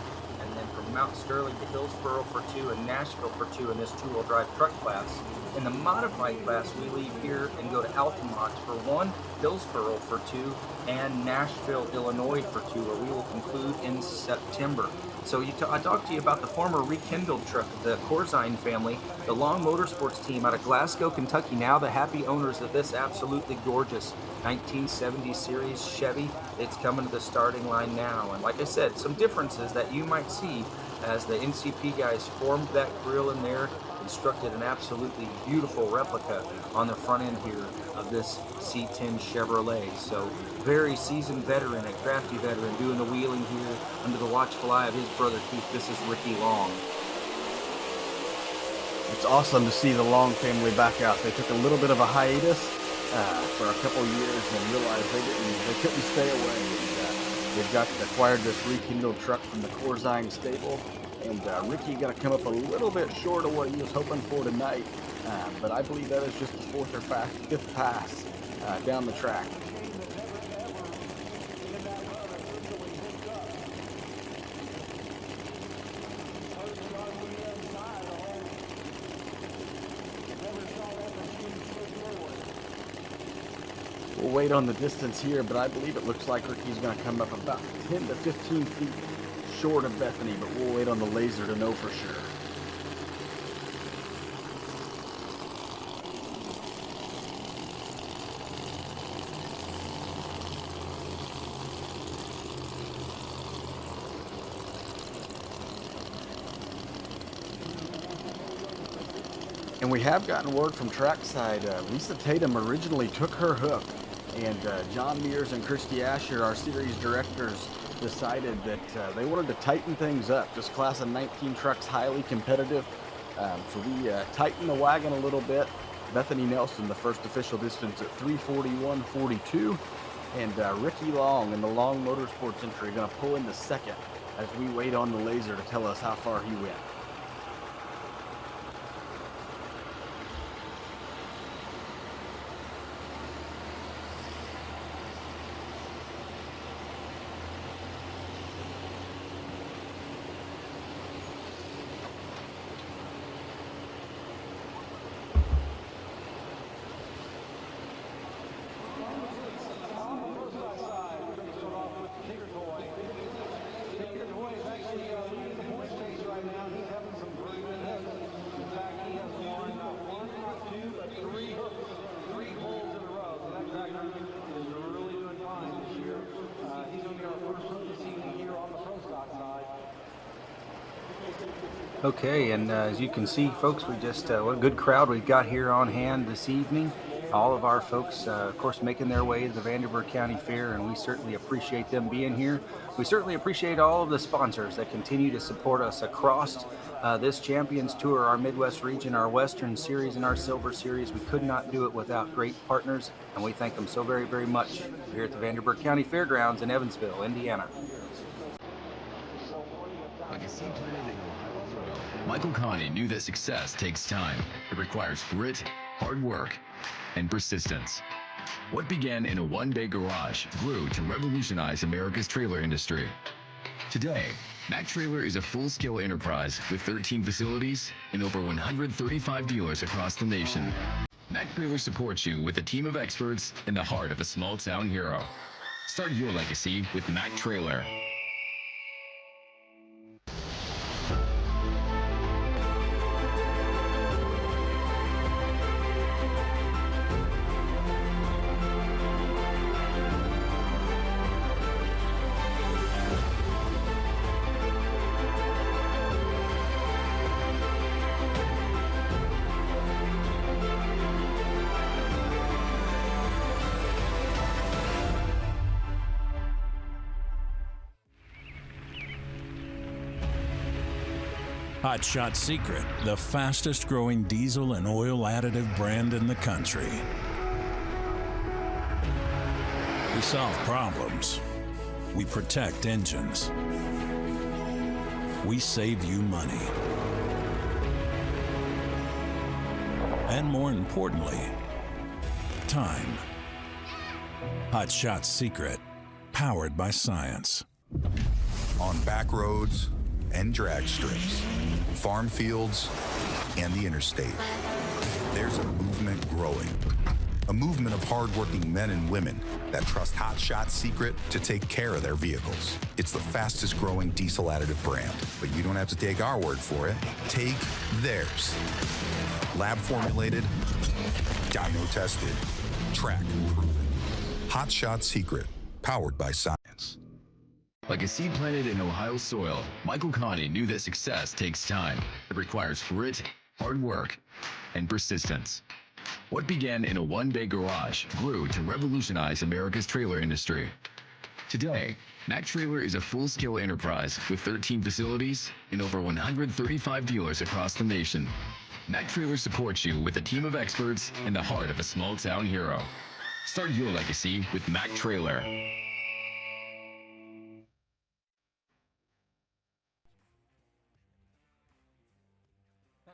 Speaker 1: and then from Mount Sterling to Hillsboro for 2 and Nashville for 2 in this 2-wheel drive truck class. In the modified class, we leave here and go to Altamont for 1, Hillsboro for 2, and Nashville, Illinois for 2, where we will conclude in September. So I talked to you about the former rekindled truck, the Corzine family, the Long Motorsports team out of Glasgow, Kentucky, now the happy owners of this absolutely gorgeous 1970 series Chevy. It's coming to the starting line now. And like I said, some differences that you might see as the NCP guys formed that grill in there, constructed an absolutely beautiful replica on the front end here of this C10 Chevrolet. So very seasoned veteran, a crafty veteran, doing the wheeling here under the watchful eye of his brother Keith. This is Ricky Long.
Speaker 2: It's awesome to see the Long family back out. They took a little bit of a hiatus for a couple years and realized they couldn't stay away. And, they've acquired this rekindled truck from the Corzine stable, and Ricky got to come up a little bit short of what he was hoping for tonight, but I believe that is just the fourth or fifth pass down the track. We'll wait on the distance here, but I believe it looks like Ricky's going to come up about 10 to 15 feet short of Bethany, but we'll wait on the laser to know for sure. And we have gotten word from trackside, Lisa Tatum originally took her hook, and John Mears and Christy Asher, our series directors, decided that they wanted to tighten things up. This class of 19 truck's highly competitive, so we tightened the wagon a little bit. Bethany Nelson, the first official distance at 3:41.42, and Ricky Long in the Long Motorsports entry going to pull into second as we wait on the laser to tell us how far he went.
Speaker 1: Okay, and as you can see, folks, we just what a good crowd we've got here on hand this evening. All of our folks, of course, making their way to the Vanderburgh County Fair, and we certainly appreciate them being here. We certainly appreciate all of the sponsors that continue to support us across this Champions Tour, our Midwest region, our Western Series, and our Silver Series. We could not do it without great partners, and we thank them so very, very much here at the Vanderburgh County Fairgrounds in Evansville, Indiana.
Speaker 3: Michael Connie knew that success takes time. It requires grit, hard work, and persistence. What began in a one-bay garage grew to revolutionize America's trailer industry. Today, Mac Trailer is a full-scale enterprise with 13 facilities and over 135 dealers across the nation. Mac Trailer supports you with a team of experts in the heart of a small-town hero. Start your legacy with Mac Trailer.
Speaker 4: Hot Shot Secret, the fastest growing diesel and oil additive brand in the country. We solve problems. We protect engines. We save you money. And more importantly, time. Hot Shot Secret, powered by science.
Speaker 5: On back roads and drag strips, farm fields, and the interstate, there's a movement growing. A movement of hardworking men and women that trust Hot Shot Secret to take care of their vehicles. It's the fastest growing diesel additive brand, but you don't have to take our word for it. Take theirs. Lab formulated, dyno tested, track proven. Hot Shot Secret, powered by science.
Speaker 3: Like a seed planted in Ohio soil, Michael Connie knew that success takes time. It requires grit, hard work, and persistence. What began in a one-bay garage grew to revolutionize America's trailer industry. Today, Mac Trailer is a full-scale enterprise with 13 facilities and over 135 dealers across the nation. Mac Trailer supports you with a team of experts in the heart of a small-town hero. Start your legacy with Mac Trailer.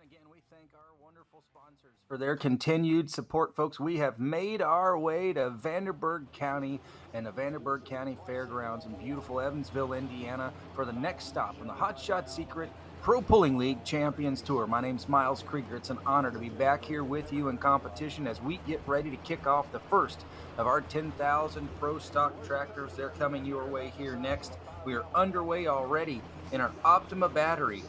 Speaker 1: Again, we thank our wonderful sponsors for their continued support, folks. We have made our way to Vanderburgh County and the Vanderburgh County Fairgrounds in beautiful Evansville, Indiana, for the next stop on the Hot Shot Secret Pro Pulling League Champions Tour. My name's Miles Krieger. It's an honor to be back here with you in competition as we get ready to kick off the first of our 10,000 Pro Stock tractors. They're coming your way here next. We are underway already in our Optima battery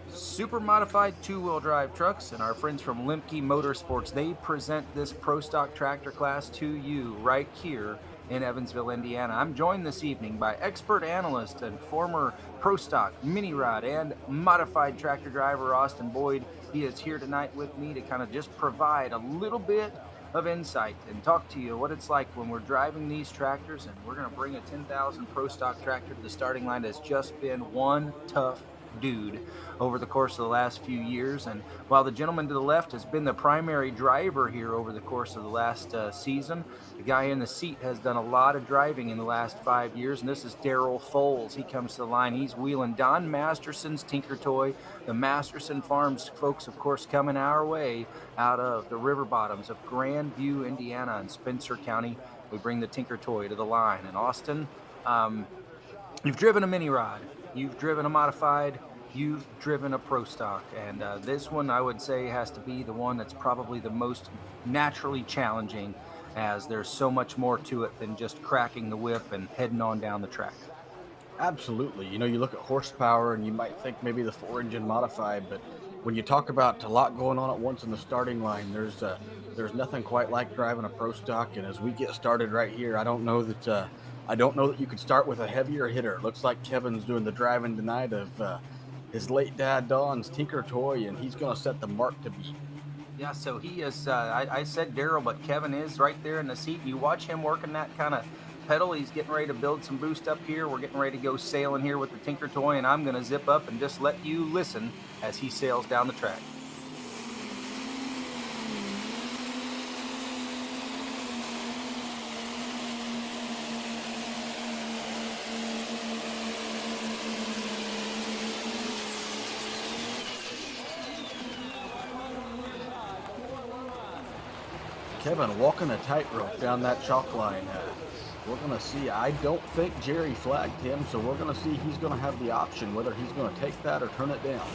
Speaker 1: super modified two-wheel drive trucks, and our friends from Lemke Motorsports, they present this Pro Stock tractor class to you right here in Evansville, Indiana. I'm joined this evening by expert analyst and former Pro Stock, mini rod, and modified tractor driver Austin Boyd. He is here tonight with me to kind of just provide a little bit of insight and talk to you what it's like when we're driving these tractors, and we're going to bring a 10,000 Pro Stock tractor to the starting line that's just been one tough dude over the course of the last few years. And while the gentleman to the left has been the primary driver here over the course of the last season, the guy in the seat has done a lot of driving in the last 5 years, and this is Daryl Foles. He comes to the line. He's wheeling Don Masterson's Tinker Toy. The Masterson Farms folks, of course, coming our way out of the river bottoms of Grandview, Indiana, and Spencer County. We bring the Tinker Toy to the line. And Austin, you've driven a mini rod, you've driven a modified, you've driven a Pro Stock, and this one I would say has to be the one that's probably the most naturally challenging, as there's so much more to it than just cracking the whip and heading on down the track.
Speaker 2: Absolutely. You know, you look at horsepower and you might think maybe the 4-engine modified, but when you talk about a lot going on at once in the starting line, there's nothing quite like driving a Pro Stock. And as we get started right here, I don't know that you could start with a heavier hitter. It looks like Kevin's doing the driving tonight of his late dad Don's Tinker Toy, and he's going to set the mark to beat.
Speaker 1: Yeah, so he is, I said Daryl, but Kevin is right there in the seat. You watch him working that kind of pedal. He's getting ready to build some boost up here. We're getting ready to go sailing here with the Tinker Toy, and I'm going to zip up and just let you listen as he sails down the track.
Speaker 2: Kevin walking a tightrope down that chalk line. We're going to see. I don't think Jerry flagged him, so we're going to see he's going to have the option whether he's going to take that or turn it down.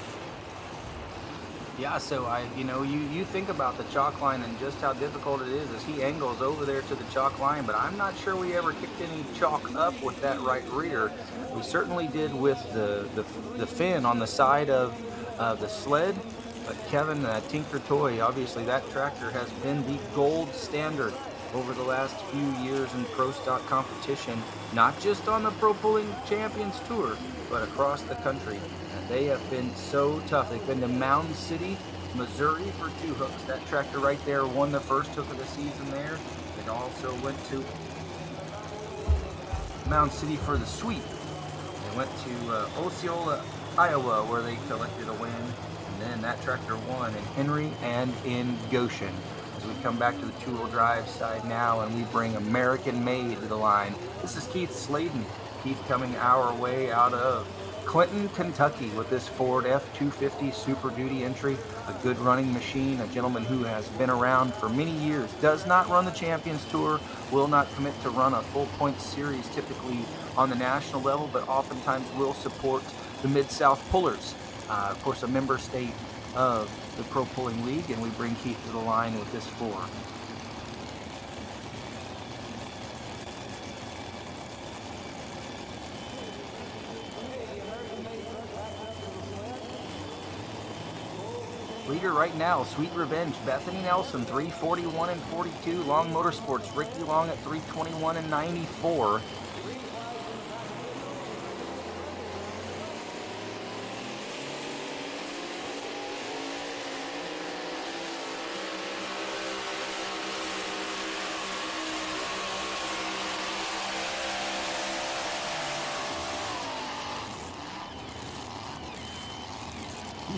Speaker 1: Yeah, so you think about the chalk line and just how difficult it is as he angles over there to the chalk line, but I'm not sure we ever kicked any chalk up with that right rear. We certainly did with the fin on the side of the sled. But Kevin, Tinker Toy, obviously that tractor has been the gold standard over the last few years in Pro Stock competition, not just on the Pro Pulling Champions Tour, but across the country. And they have been so tough. They've been to Mound City, Missouri for 2 hooks. That tractor right there won the first hook of the season there. It also went to Mound City for the sweep. They went to Osceola, Iowa, where they collected a win. And then that tractor won in Henry and in Goshen. As we come back to the two-wheel drive side now, and we bring American Made to the line. This is Keith Sladen. Keith coming our way out of Clinton, Kentucky with this Ford F-250 Super Duty entry. A good running machine, a gentleman who has been around for many years. Does not run the Champions Tour, will not commit to run a full point series typically on the national level, but oftentimes will support the Mid-South Pullers. Of course, a member state of the Pro Pulling League, and we bring Keith to the line with this 4. Leader right now, Sweet Revenge, Bethany Nelson, 341 and 42. Long Motorsports, Ricky Long at 321 and 94.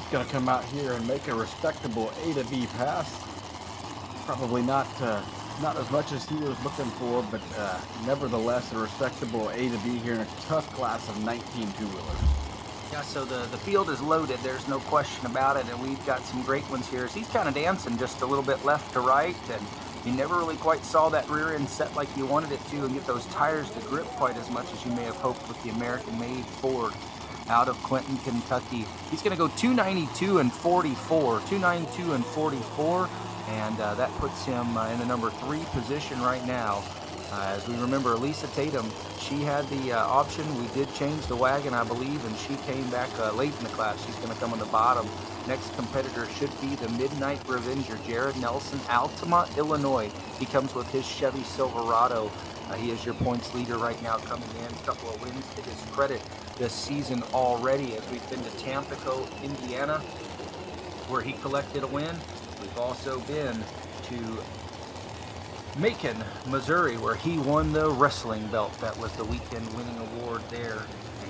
Speaker 2: He's going to come out here and make a respectable A to B pass. Probably not as much as he was looking for, but nevertheless a respectable A to B here in a tough class of 19 two-wheelers.
Speaker 1: Yeah, so the field is loaded. There's no question about it, and we've got some great ones here. So he's kind of dancing just a little bit left to right, and you never really quite saw that rear end set like you wanted it to and get those tires to grip quite as much as you may have hoped with the American-made Ford out of Clinton, Kentucky. He's going to go 292 and 44, 292 and 44, and that puts him in the number 3 position right now. As we remember, Lisa Tatum, she had the option. We did change the wagon, I believe, and she came back late in the class. She's going to come on the bottom. Next competitor should be the Midnight Revenger, Jared Nelson, Altima, Illinois. He comes with his Chevy Silverado. He is your points leader right now coming in. A couple of wins to his credit this season already, as we've been to Tampico, Indiana, where he collected a win. We've also been to Macon, Missouri, where he won the wrestling belt. That was the weekend winning award there.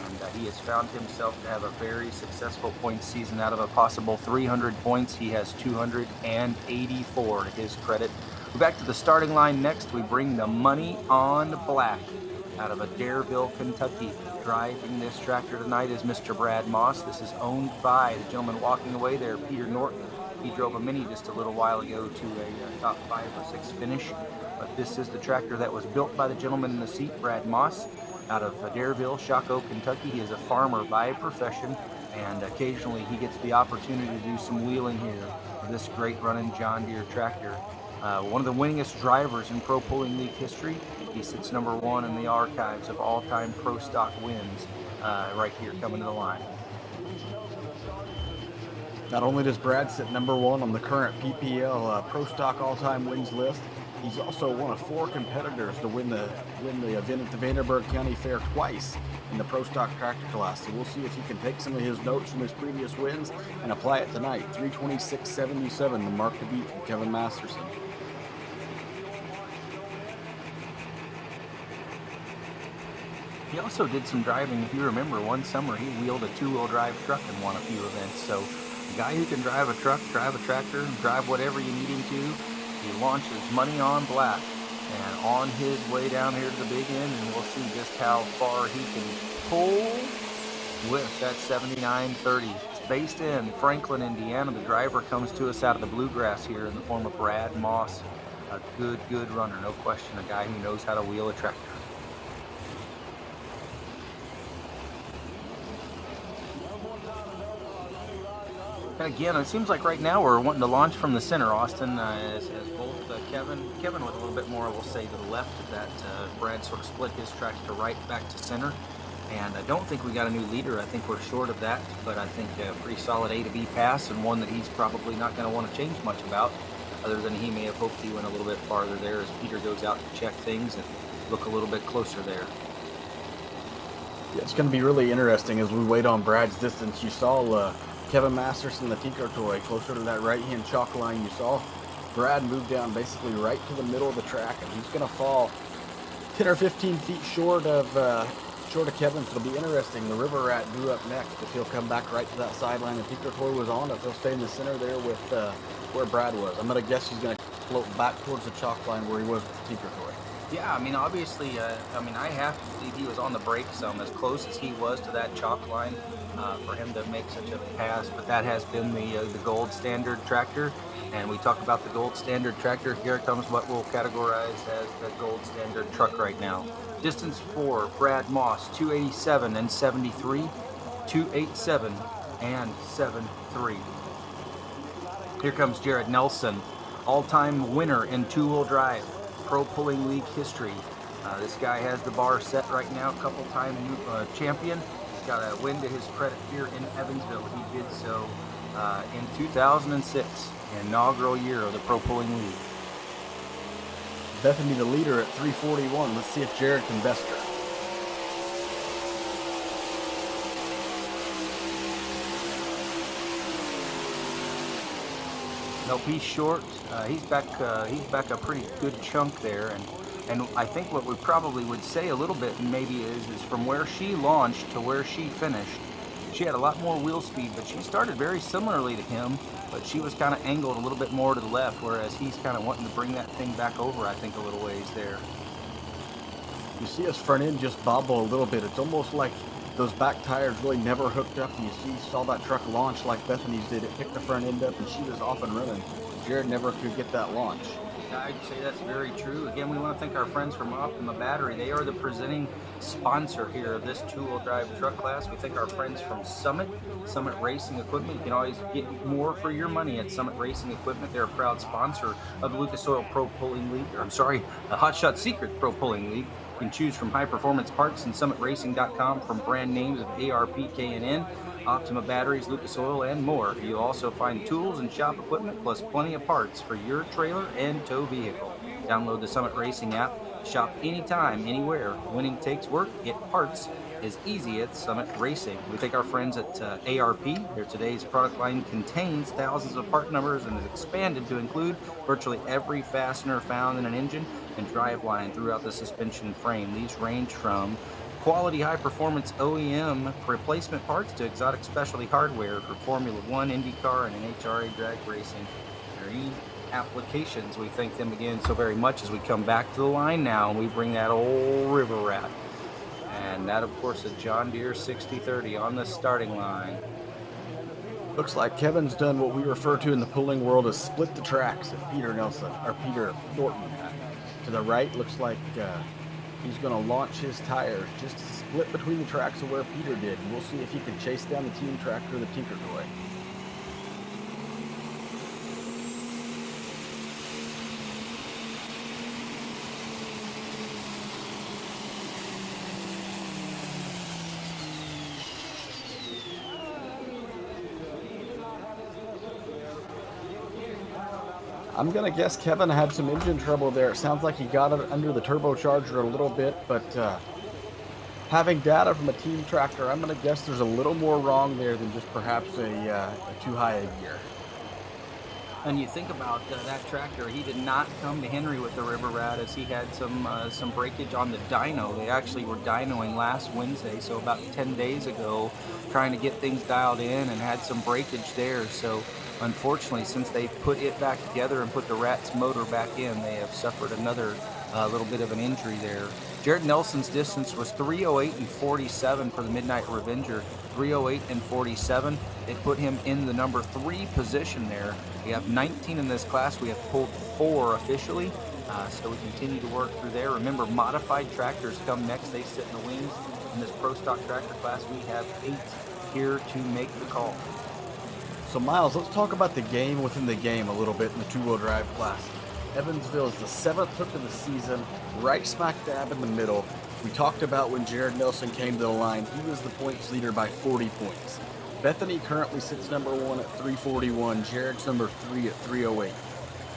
Speaker 1: And he has found himself to have a very successful points season. Out of a possible 300 points, he has 284 to his credit. We're back to the starting line next. We bring the Money on Black out of Vanderburgh, Kentucky. Driving this tractor tonight is Mr. Brad Moss. This is owned by the gentleman walking away there, Peter Norton. He drove a Mini just a little while ago to a top 5 or 6 finish. But this is the tractor that was built by the gentleman in the seat, Brad Moss, out of Dareville, Shockoe, Kentucky. He is a farmer by profession, and occasionally he gets the opportunity to do some wheeling here with this great running John Deere tractor. One of the winningest drivers in Pro Pulling League history. He sits number 1 in the archives of all-time Pro Stock wins right here coming to the line.
Speaker 2: Not only does Brad sit number 1 on the current PPL Pro Stock all-time wins list, he's also one of 4 competitors to win the event at the Vanderburgh County Fair twice in the Pro Stock tractor class. So we'll see if he can take some of his notes from his previous wins and apply it tonight. 326.77, the mark to beat from Kevin Masterson.
Speaker 1: He also did some driving. If you remember, one summer he wheeled a 2-wheel drive truck and won a few events. So a guy who can drive a truck, drive a tractor, drive whatever you need him to. He launches Money on Black, and on his way down here to the big end, and we'll see just how far he can pull with that 7930. It's based in Franklin, Indiana. The driver comes to us out of the bluegrass here in the form of Brad Moss. A good runner, no question. A guy who knows how to wheel a tractor. And again, it seems like right now we're wanting to launch from the center, Austin, as both Kevin with a little bit more, we'll say, to the left of that. Brad sort of split his tractor right back to center. And I don't think we got a new leader. I think we're short of that, but I think a pretty solid A to B pass, and one that he's probably not going to want to change much about, other than he may have hoped he went a little bit farther there as Peter goes out to check things and look a little bit closer there.
Speaker 2: Yeah, it's going to be really interesting as we wait on Brad's distance. You saw Kevin Masterson, the Tinker Toy, closer to that right-hand chalk line. You saw Brad move down basically right to the middle of the track, and he's going to fall 10 or 15 feet short of Kevin. So it'll be interesting. The River Rat drew up next. If he'll come back right to that sideline the Tinker Toy was on, if he'll stay in the center there with where Brad was. I'm going to guess he's going to float back towards the chalk line where he was with the Tinker Toy.
Speaker 1: Yeah, I mean, obviously, I have to believe he was on the brake some, as close as he was to that chalk line for him to make such a pass. But that has been the gold standard tractor. And we talk about the gold standard tractor. Here comes what we'll categorize as the gold standard truck right now. Distance for Brad Moss, 287 and 73, 287 and 73. Here comes Jared Nelson, all-time winner in two-wheel drive, Pro Pulling League history. This guy has the bar set right now, couple-time champion. He's got a win to his credit here in Evansville. He did so in 2006, inaugural year of the Pro Pulling League.
Speaker 2: Bethany the leader at 341. Let's see if Jared can best her.
Speaker 1: Nope, he's short. He's back a pretty good chunk there, and I think what we probably would say a little bit maybe is from where she launched to where she finished, She had a lot more wheel speed, but she started very similarly to him, but she was kind of angled a little bit more to the left, whereas he's kind of wanting to bring that thing back over, I think, a little ways there.
Speaker 2: You see his front end just bobble a little bit. It's almost like those back tires really never hooked up. And you saw that truck launch like Bethany's did. It picked the front end up and she was off and running. Jared never could get that launch.
Speaker 1: I'd say that's very true. Again, we want to thank our friends from Optima Battery. They are the presenting sponsor here of this two-wheel drive truck class. We thank our friends from Summit Racing Equipment. You can always get more for your money at Summit Racing Equipment. They're a proud sponsor of the Lucas Oil Pro Pulling League, the Hot Shot Secrets Pro Pulling League. You can choose from high-performance parts and summitracing.com from brand names of ARP, K&N, Optima Batteries, Lucas Oil, and more. You'll also find tools and shop equipment, plus plenty of parts for your trailer and tow vehicle. Download the Summit Racing app. Shop anytime, anywhere. Winning takes work. Get parts is easy at Summit Racing. We thank our friends at ARP. Their today's product line contains thousands of part numbers and is expanded to include virtually every fastener found in an engine and driveline throughout the suspension frame. These range from quality high-performance OEM replacement parts to exotic specialty hardware for Formula One, IndyCar, and NHRA drag racing. Marine applications. We thank them again so very much as we come back to the line now and we bring that old river rat. And that, of course, is John Deere 6030 on the starting line.
Speaker 2: Looks like Kevin's done what we refer to in the pulling world as split the tracks of Peter Norton. To the right, looks like he's going to launch his tires just to split between the tracks of where Peter did. And we'll see if he can chase down the team tractor, the Tinker Toy. I'm going to guess Kevin had some engine trouble there. It sounds like he got it under the turbocharger a little bit, but having data from a team tractor, I'm going to guess there's a little more wrong there than just perhaps a too high a gear.
Speaker 1: And you think about that tractor, he did not come to Henry with the River Rat as he had some breakage on the dyno. They actually were dynoing last Wednesday, so about 10 days ago, trying to get things dialed in and had some breakage there. So unfortunately, since they've put it back together and put the Rat's motor back in, they have suffered another little bit of an injury there. Jared Nelson's distance was 3:08 and 47 for the Midnight Revenger. 3:08 and 47. It put him in the number 3 position there. We have 19 in this class. We have pulled 4 officially. So we continue to work through there. Remember, modified tractors come next. They sit in the wings. In this Pro Stock tractor class, we have 8 here to make the call.
Speaker 2: So Miles, let's talk about the game within the game a little bit in the two-wheel drive class. Evansville is the 7th hook of the season, right smack dab in the middle. We talked about when Jared Nelson came to the line, he was the points leader by 40 points. Bethany currently sits number 1 at 341, Jared's number 3 at 308.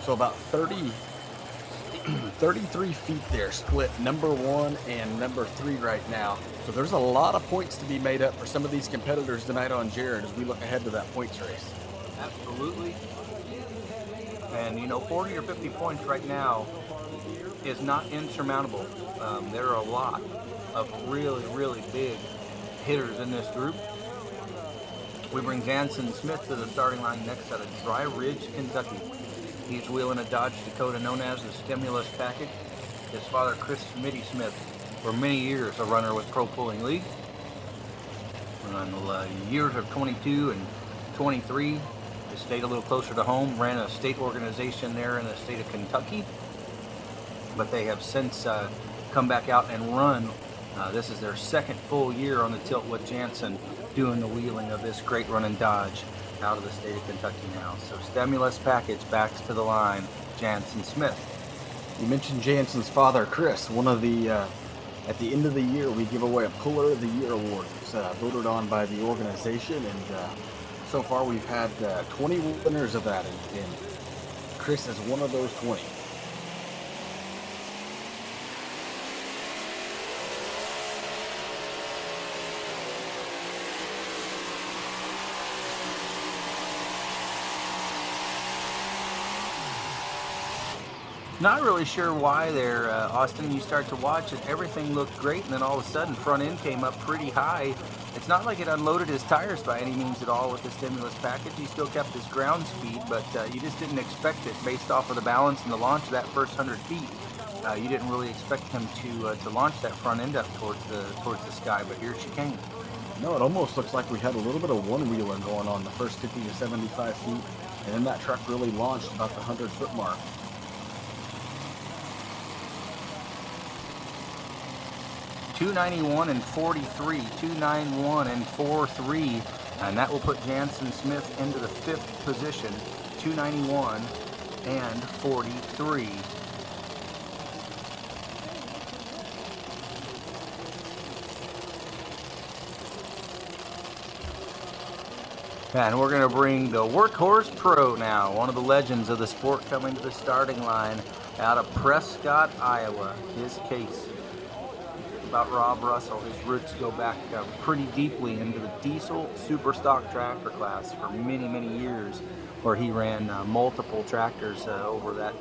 Speaker 2: So about 33 feet there, split number 1 and number 3 right now. So there's a lot of points to be made up for some of these competitors tonight on Jared as we look ahead to that points race.
Speaker 1: Absolutely. And, 40 or 50 points right now is not insurmountable. There are a lot of really, really big hitters in this group. We bring Jansen Smith to the starting line next out of Dry Ridge, Kentucky. He's wheeling a Dodge Dakota known as the Stimulus Package. His father, Chris Smitty Smith, for many years a runner with Pro Pulling League. On the years of 22 and 23, they stayed a little closer to home, ran a state organization there in the state of Kentucky. But they have since come back out and run. This is their second full year on the tilt with Jansen doing the wheeling of this great running Dodge out of the state of Kentucky now. So Stimulus Package backs to the line, Jansen Smith.
Speaker 2: You mentioned Jansen's father, Chris. One of the, at the end of the year, we give away a Puller of the Year award. It's voted on by the organization, and so far we've had 20 winners of that, and Chris is one of those 20.
Speaker 1: Not really sure why there, Austin. You start to watch it, everything looked great, and then all of a sudden, front end came up pretty high. It's not like it unloaded his tires by any means at all with the stimulus package. He still kept his ground speed, but you just didn't expect it based off of the balance and the launch of that first 100 feet. You didn't really expect him to launch that front end up towards the sky, but here she came.
Speaker 2: No, it almost looks like we had a little bit of one-wheeler going on the first 50 to 75 feet, and then that truck really launched about the 100-foot mark.
Speaker 1: 291 and 43, 291 and 43, and that will put Jansen Smith into the 5th position, 291 and 43. And we're going to bring the Workhorse Pro now, one of the legends of the sport, coming to the starting line out of Prescott, Iowa. His case about Rob Russell, his roots go back pretty deeply into the diesel super stock tractor class for many, many years, where he ran multiple tractors over that,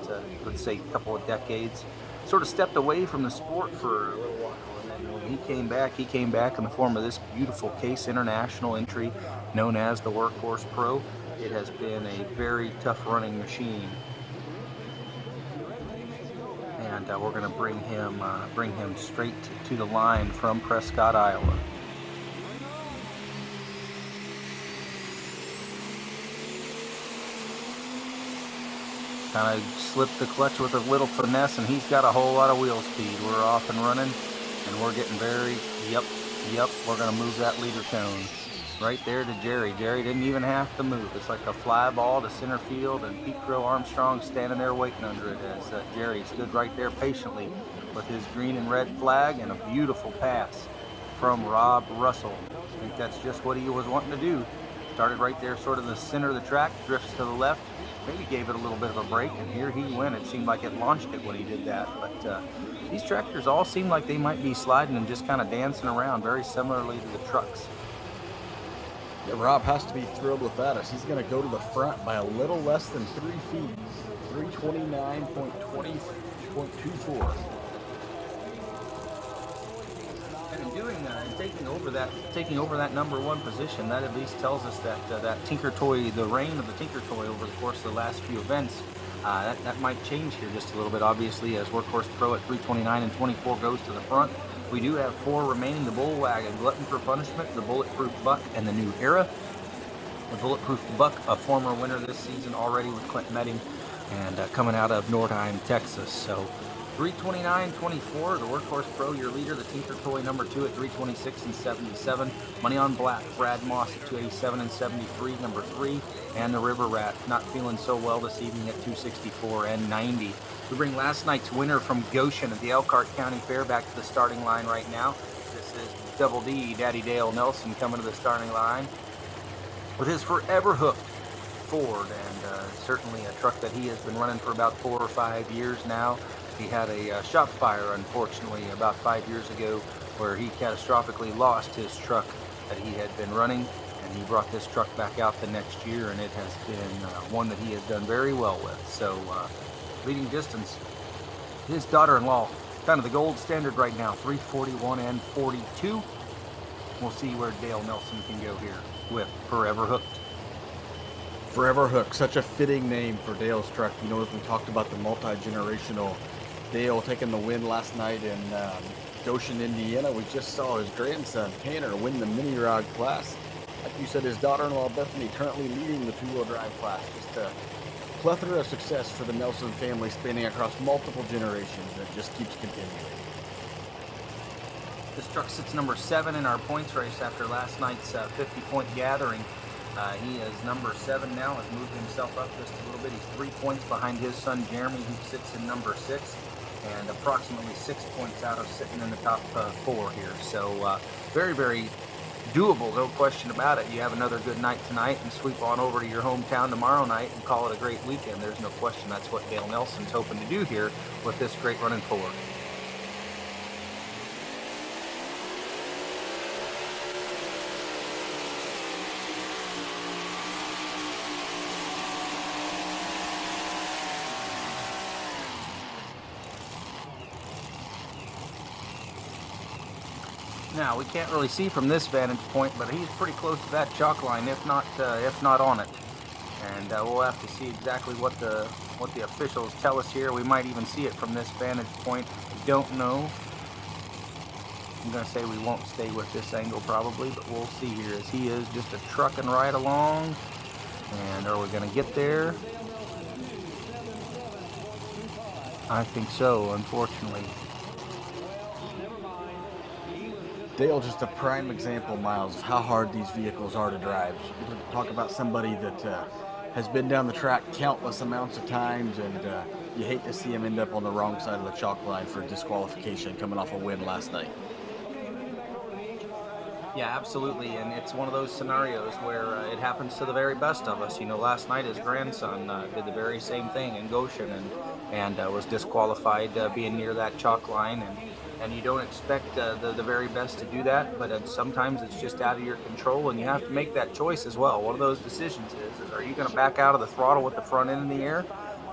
Speaker 1: let's say, couple of decades. Sort of stepped away from the sport for a little while, and then when he came back in the form of this beautiful Case International entry known as the Workhorse Pro. It has been a very tough running machine. And we're going to bring him straight to the line from Prescott, Iowa. Kind of slipped the clutch with a little finesse, and he's got a whole lot of wheel speed. We're off and running, and we're getting yep, we're going to move that leader cone. Right there to Jerry. Jerry didn't even have to move. It's like a fly ball to center field, and Pete Crow Armstrong standing there waiting under it as Jerry stood right there patiently with his green and red flag, and a beautiful pass from Rob Russell. I think that's just what he was wanting to do. Started right there sort of in the center of the track, drifts to the left, maybe gave it a little bit of a break, and here he went. It seemed like it launched it when he did that, but these tractors all seem like they might be sliding and just kind of dancing around very similarly to the trucks.
Speaker 2: Yeah, Rob has to be thrilled with that, as he's going to go to the front by a little less than 3 feet, 329.24.
Speaker 1: And in doing that, and taking over that number one position, that at least tells us that that Tinker Toy, the reign of the Tinker Toy over the course of the last few events, that might change here just a little bit. Obviously, as Workhorse Pro at 329 and 24 goes to the front. We do have 4 remaining: the Bullwagon, Glutton for Punishment, the Bulletproof Buck, and the New Era. The Bulletproof Buck, a former winner this season already with Clint Metting, and coming out of Nordheim, Texas. So 329.24, the Workhorse Pro, your leader. The Tinker Toy number 2 at 326 and 77. Money on Black, Brad Moss at 287 and 73, number 3. And the River Rat, not feeling so well this evening at 264 and 90. We bring last night's winner from Goshen at the Elkhart County Fair back to the starting line right now. This is Double D, Daddy Dale Nelson, coming to the starting line with his Forever Hooked Ford, and certainly a truck that he has been running for about 4 or 5 years now. He had a shop fire, unfortunately, about 5 years ago, where he catastrophically lost his truck that he had been running, and he brought this truck back out the next year, and it has been one that he has done very well with. So leading distance, his daughter-in-law, kind of the gold standard right now, 341 and 42. We'll see where Dale Nelson can go here with Forever Hooked.
Speaker 2: Forever Hook, such a fitting name for Dale's truck. You know, as we talked about the multi-generational Dale taking the win last night in Goshen, Indiana, we just saw his grandson, Tanner, win the mini rod class. Like you said, his daughter-in-law, Bethany, currently leading the two-wheel drive class. Just a plethora of success for the Nelson family, spanning across multiple generations, and it just keeps continuing.
Speaker 1: This truck sits number 7 in our points race after last night's 50-point gathering. He is number 7 now, has moved himself up just a little bit. He's 3 points behind his son Jeremy, who sits in number 6, and approximately 6 points out of sitting in the top 4 here. So very, very doable, no question about it. You have another good night tonight and sweep on over to your hometown tomorrow night and call it a great weekend. There's no question that's what Dale Nelson's hoping to do here with this great running Ford. Now, we can't really see from this vantage point, but he's pretty close to that chalk line, if not on it. And we'll have to see exactly what the officials tell us here. We might even see it from this vantage point. I don't know. I'm going to say we won't stay with this angle probably, but we'll see here as he is just a trucking right along. And are we going to get there? I think so, unfortunately.
Speaker 2: Dale, just a prime example, Miles, of how hard these vehicles are to drive. You talk about somebody that has been down the track countless amounts of times, and you hate to see him end up on the wrong side of the chalk line for disqualification coming off a win last night.
Speaker 1: Yeah, absolutely, and it's one of those scenarios where it happens to the very best of us. You know, last night his grandson did the very same thing in Goshen and was disqualified being near that chalk line, and you don't expect the very best to do that, but sometimes it's just out of your control, and you have to make that choice as well. One of those decisions is are you going to back out of the throttle with the front end in the air,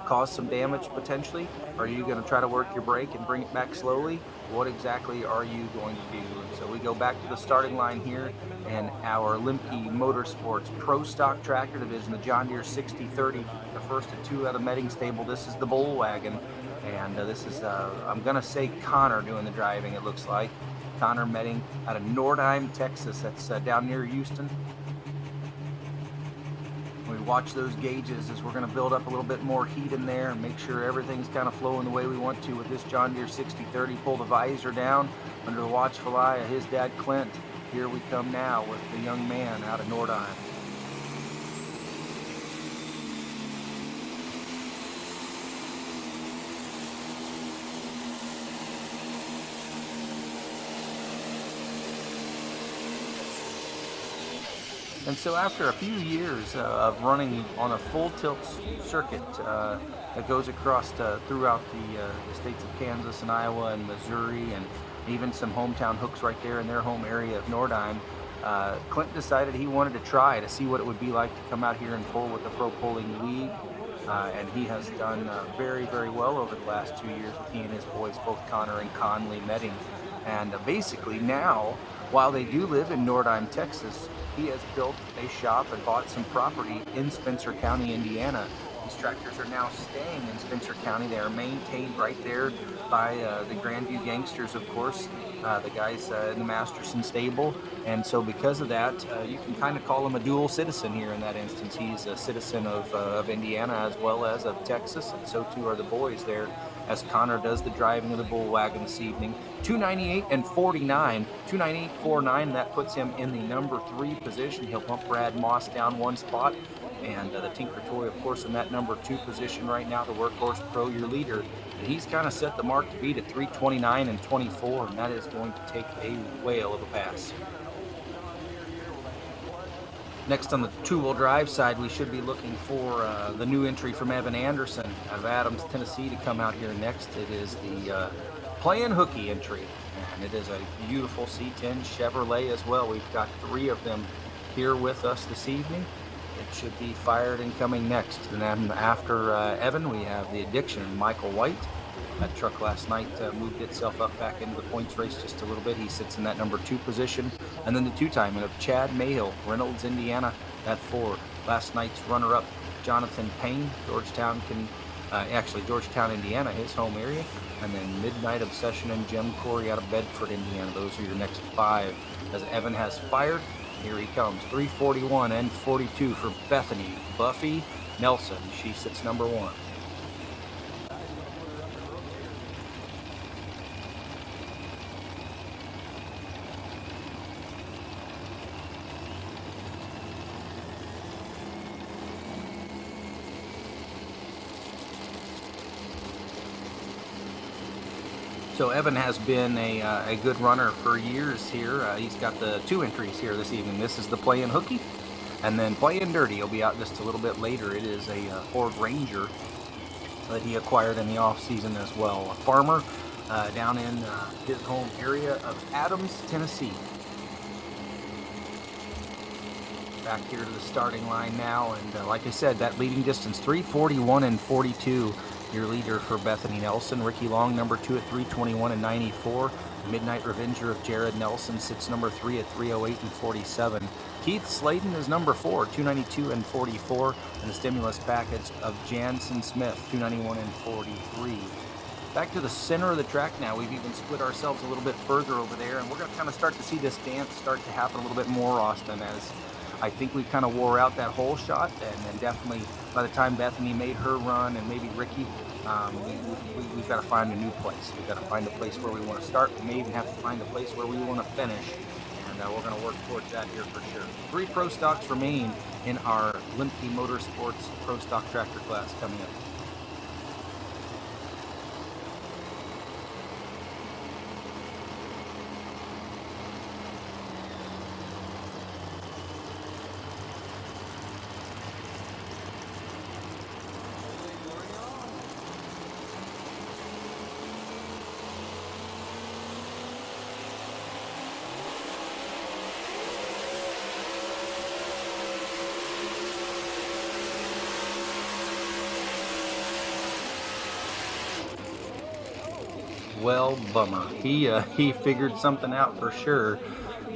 Speaker 1: cause some damage potentially? Are you going to try to work your brake and bring it back slowly? What exactly are you going to do? And so we go back to the starting line here, and our Limke Motorsports Pro Stock Tractor Division, the John Deere 6030, the first of two out of Medding Stable. This is the Bull Wagon, and this is, I'm going to say Connor doing the driving, it looks like. Connor Medding out of Nordheim, Texas. That's down near Houston. We watch those gauges as we're going to build up a little bit more heat in there and make sure everything's kind of flowing the way we want to with this John Deere 6030. Pull the visor down under the watchful eye of his dad, Clint. Here we come now with the young man out of Nordheim. And so after a few years of running on a full tilt circuit that goes across throughout the states of Kansas and Iowa and Missouri, and even some hometown hooks right there in their home area of Nordheim, Clint decided he wanted to try to see what it would be like to come out here and pull with the Pro Pulling League. And he has done very, very well over the last 2 years with he and his boys, both Connor and Conley Medding. And basically now, while they do live in Nordheim, Texas, he has built a shop and bought some property in Spencer County, Indiana. These tractors are now staying in Spencer County. They are maintained right there by the Grandview Gangsters, of course, the guys in the Masterson stable. And so because of that, you can kind of call him a dual citizen here in that instance. He's a citizen of Indiana as well as of Texas, and so too are the boys there, as Connor does the driving of the Bull Wagon this evening. 298 and 49, 298.49, that puts him in the number 3 position. He'll bump Brad Moss down one spot, and the Tinker Toy, of course, in that number 2 position right now, the Workhorse Pro, your leader. And he's kind of set the mark to beat at 329 and 24, and that is going to take a whale of a pass. Next on the two-wheel drive side, we should be looking for the new entry from Evan Anderson out of Adams, Tennessee, to come out here next. It is the Playin' Hooky entry, and it is a beautiful C10 Chevrolet as well. We've got 3 of them here with us this evening. It should be fired and coming next. And then after Evan, we have the Addiction, Michael White. That truck last night moved itself up back into the points race just a little bit. He sits in that number 2 position. And then the two-time of Chad Mayhill, Reynolds, Indiana, at 4. Last night's runner-up, Jonathan Payne, Georgetown, Indiana, his home area. And then Midnight Obsession and Jim Corey out of Bedford, Indiana. Those are your next 5. As Evan has fired, here he comes. 341 and 42 for Bethany Buffy Nelson. She sits number 1. So Evan has been a good runner for years here. He's got the 2 entries here this evening. This is the Playin' Hooky, and then Playin' Dirty will be out just a little bit later. It is a Ford Ranger that he acquired in the off-season as well. A farmer down in his home area of Adams, Tennessee. Back here to the starting line now, and like I said, that leading distance, 341 and 42. Your leader for Bethany Nelson. Ricky Long, number 2 at 321 and 94. Midnight Revenger of Jared Nelson sits number 3 at 308 and 47. Keith Sladen is number 4, 292 and 44. And the stimulus package of Jansen Smith, 291 and 43. Back to the center of the track now. We've even split ourselves a little bit further over there, and we're going to kind of start to see this dance start to happen a little bit more, Austin, as I think we kind of wore out that whole shot, and then definitely by the time Bethany made her run, and maybe Ricky, we've got to find a new place. We've got to find a place where we want to start. We may even have to find a place where we want to finish, and we're going to work towards that here for sure. 3 pro stocks remain in our Limke Motorsports Pro Stock Tractor class coming up. Well, bummer. He figured something out for sure.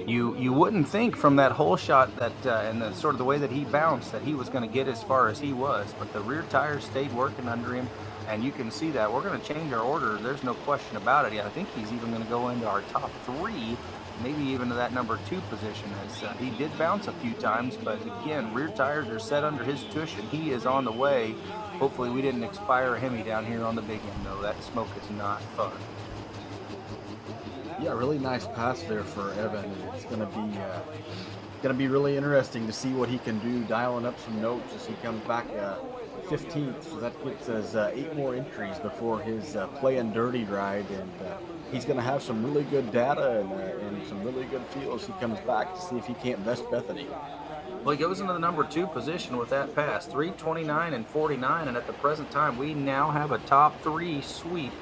Speaker 1: You wouldn't think from that whole shot that and the sort of the way that he bounced that he was going to get as far as he was, but the rear tires stayed working under him, and you can see that. We're going to change our order. There's no question about it. I think he's even going to go into our top 3, maybe even to that number 2 position, as he did bounce a few times, but again, rear tires are set under his tush, and he is on the way. Hopefully we didn't expire a Hemi down here on the big end, though. That smoke is not fun.
Speaker 2: Yeah, really nice pass there for Evan, and it's going to be really interesting to see what he can do, dialing up some notes as he comes back 15th. So that gets us 8 more entries before his playing dirty ride, and he's going to have some really good data and some really good feel as he comes back to see if he can't best Bethany.
Speaker 1: Well, he goes into the number 2 position with that pass, 329 and 49, and at the present time, we now have a top 3 sweep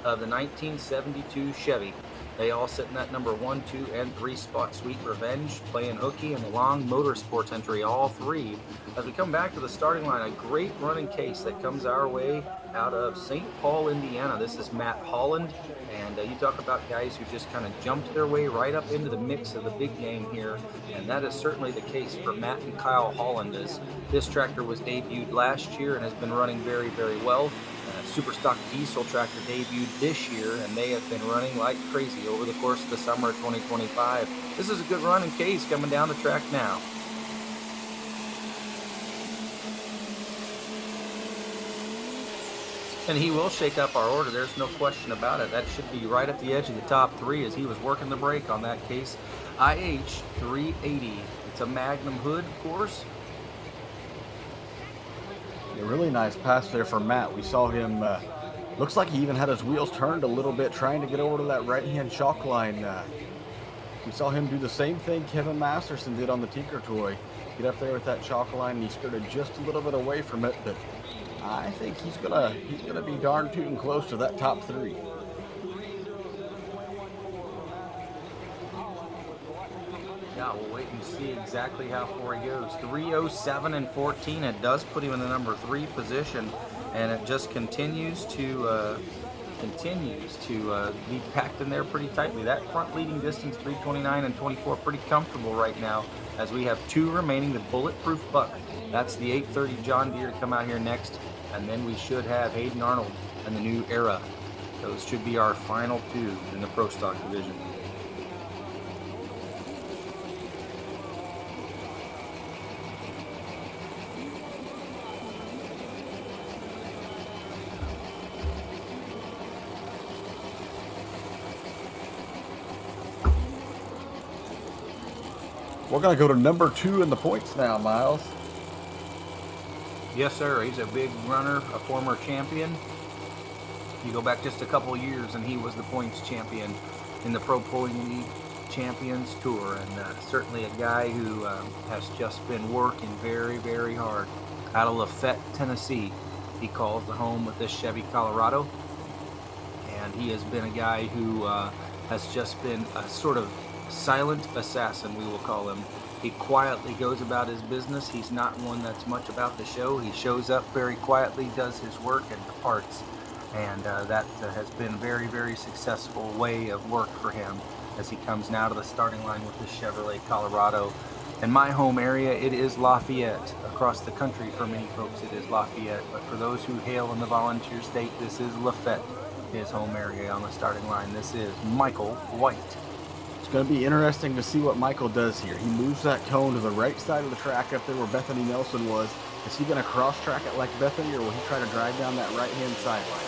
Speaker 1: of the 1972 Chevy. They all sit in that number 1, 2, and 3 spot. Sweet Revenge, Playing Hooky, and the Long Motorsports entry, all 3. As we come back to the starting line, a great running case that comes our way out of St. Paul, Indiana. This is Matt Holland, and you talk about guys who just kind of jumped their way right up into the mix of the big game here, and that is certainly the case for Matt and Kyle Holland, as this tractor was debuted last year and has been running very, very well. Super Stock Diesel tractor debuted this year, and they have been running like crazy over the course of the summer of 2025. This is a good running case coming down the track now. And he will shake up our order. There's no question about it. That should be right at the edge of the top 3 as he was working the brake on that case. IH 380. It's a Magnum hood, of course.
Speaker 2: A really nice pass there for Matt. We saw him, looks like he even had his wheels turned a little bit trying to get over to that right-hand chalk line. We saw him do the same thing Kevin Masterson did on the Tinker Toy. Get up there with that chalk line, and he skirted just a little bit away from it, but I think he's gonna be darn tootin' close to that top 3.
Speaker 1: Yeah, we'll wait and see exactly how far he goes. 307 and 14. It does put him in the number 3 position, and it just continues to be packed in there pretty tightly. That front leading distance, 329 and 24, pretty comfortable right now, as we have 2 remaining. The Bulletproof Buck, that's the 830 John Deere, to come out here next, and then we should have Hayden Arnold and the New Era. Those should be our final 2 in the Pro Stock division.
Speaker 2: We're going to go to number 2 in the points now, Miles.
Speaker 1: Yes, sir. He's a big runner, a former champion. You go back just a couple of years, and he was the points champion in the Pro Pulling League Champions Tour, and certainly a guy who has just been working very, very hard. Out of Lafayette, Tennessee, he calls the home with this Chevy Colorado, and he has been a guy who has just been a sort of silent assassin, we will call him. He quietly goes about his business. He's not one that's much about the show. He shows up very quietly, does his work, and departs. and that has been a very, very successful way of work for him as he comes now to the starting line with the Chevrolet Colorado. In my home area, it is Lafayette. Across the country, for many folks, it is Lafayette. But for those who hail in the volunteer state, this is Lafayette, his home area. On the starting line, this is Michael White.
Speaker 2: It's going to be interesting to see what Michael does here. He moves that cone to the right side of the track up there where Bethany Nelson was. Is he going to cross-track it like Bethany, or will he try to drive down that right-hand sideline?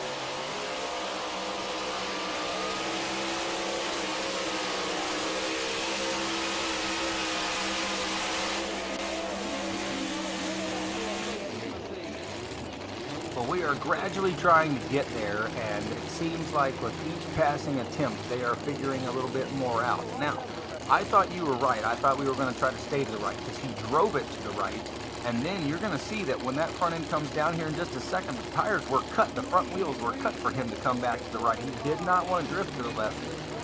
Speaker 1: Well, we are gradually trying to get there, and it seems like with each passing attempt, they are figuring a little bit more out. Now, I thought you were right. I thought we were going to try to stay to the right because he drove it to the right. And then you're going to see that when that front end comes down here in just a second, the tires were cut, the front wheels were cut for him to come back to the right. He did not want to drift to the left,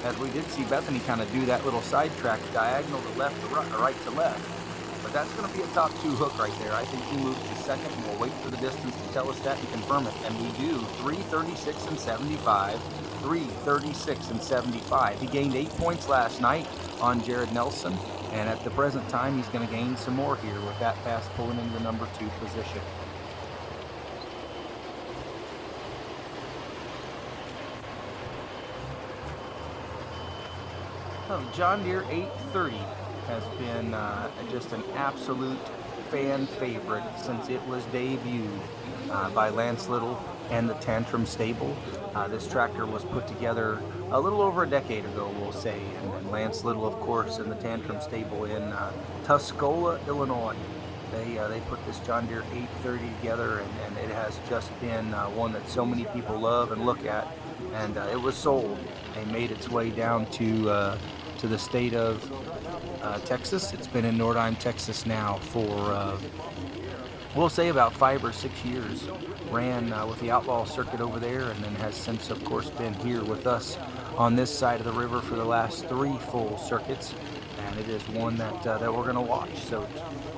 Speaker 1: as we did see Bethany kind of do that little sidetrack diagonal to left to right, or right to left. But that's going to be a top two hook right there. I think he moves to second, and we'll wait for the distance to tell us that and confirm it. And we do 3:36 and 75, 3:36 and 75. He gained 8 points last night on Jared Nelson. And at the present time, he's going to gain some more here with that pass pulling into the number 2 position. John Deere 830 has been just an absolute fan favorite since it was debuted by Lance Little and the Tantrum Stable. This tractor was put together a little over a decade ago, we'll say, and Lance Little, of course, and the Tantrum Stable in Tuscola, Illinois. They put this John Deere 830 together, and it has just been one that so many people love and look at. And it was sold and made its way down to the state of Texas. It's been in Nordheim, Texas now for we'll say about 5 or 6 years. Ran with the Outlaw Circuit over there, and then has since, of course, been here with us on this side of the river for the last 3 full circuits. And it is one that we're going to watch. So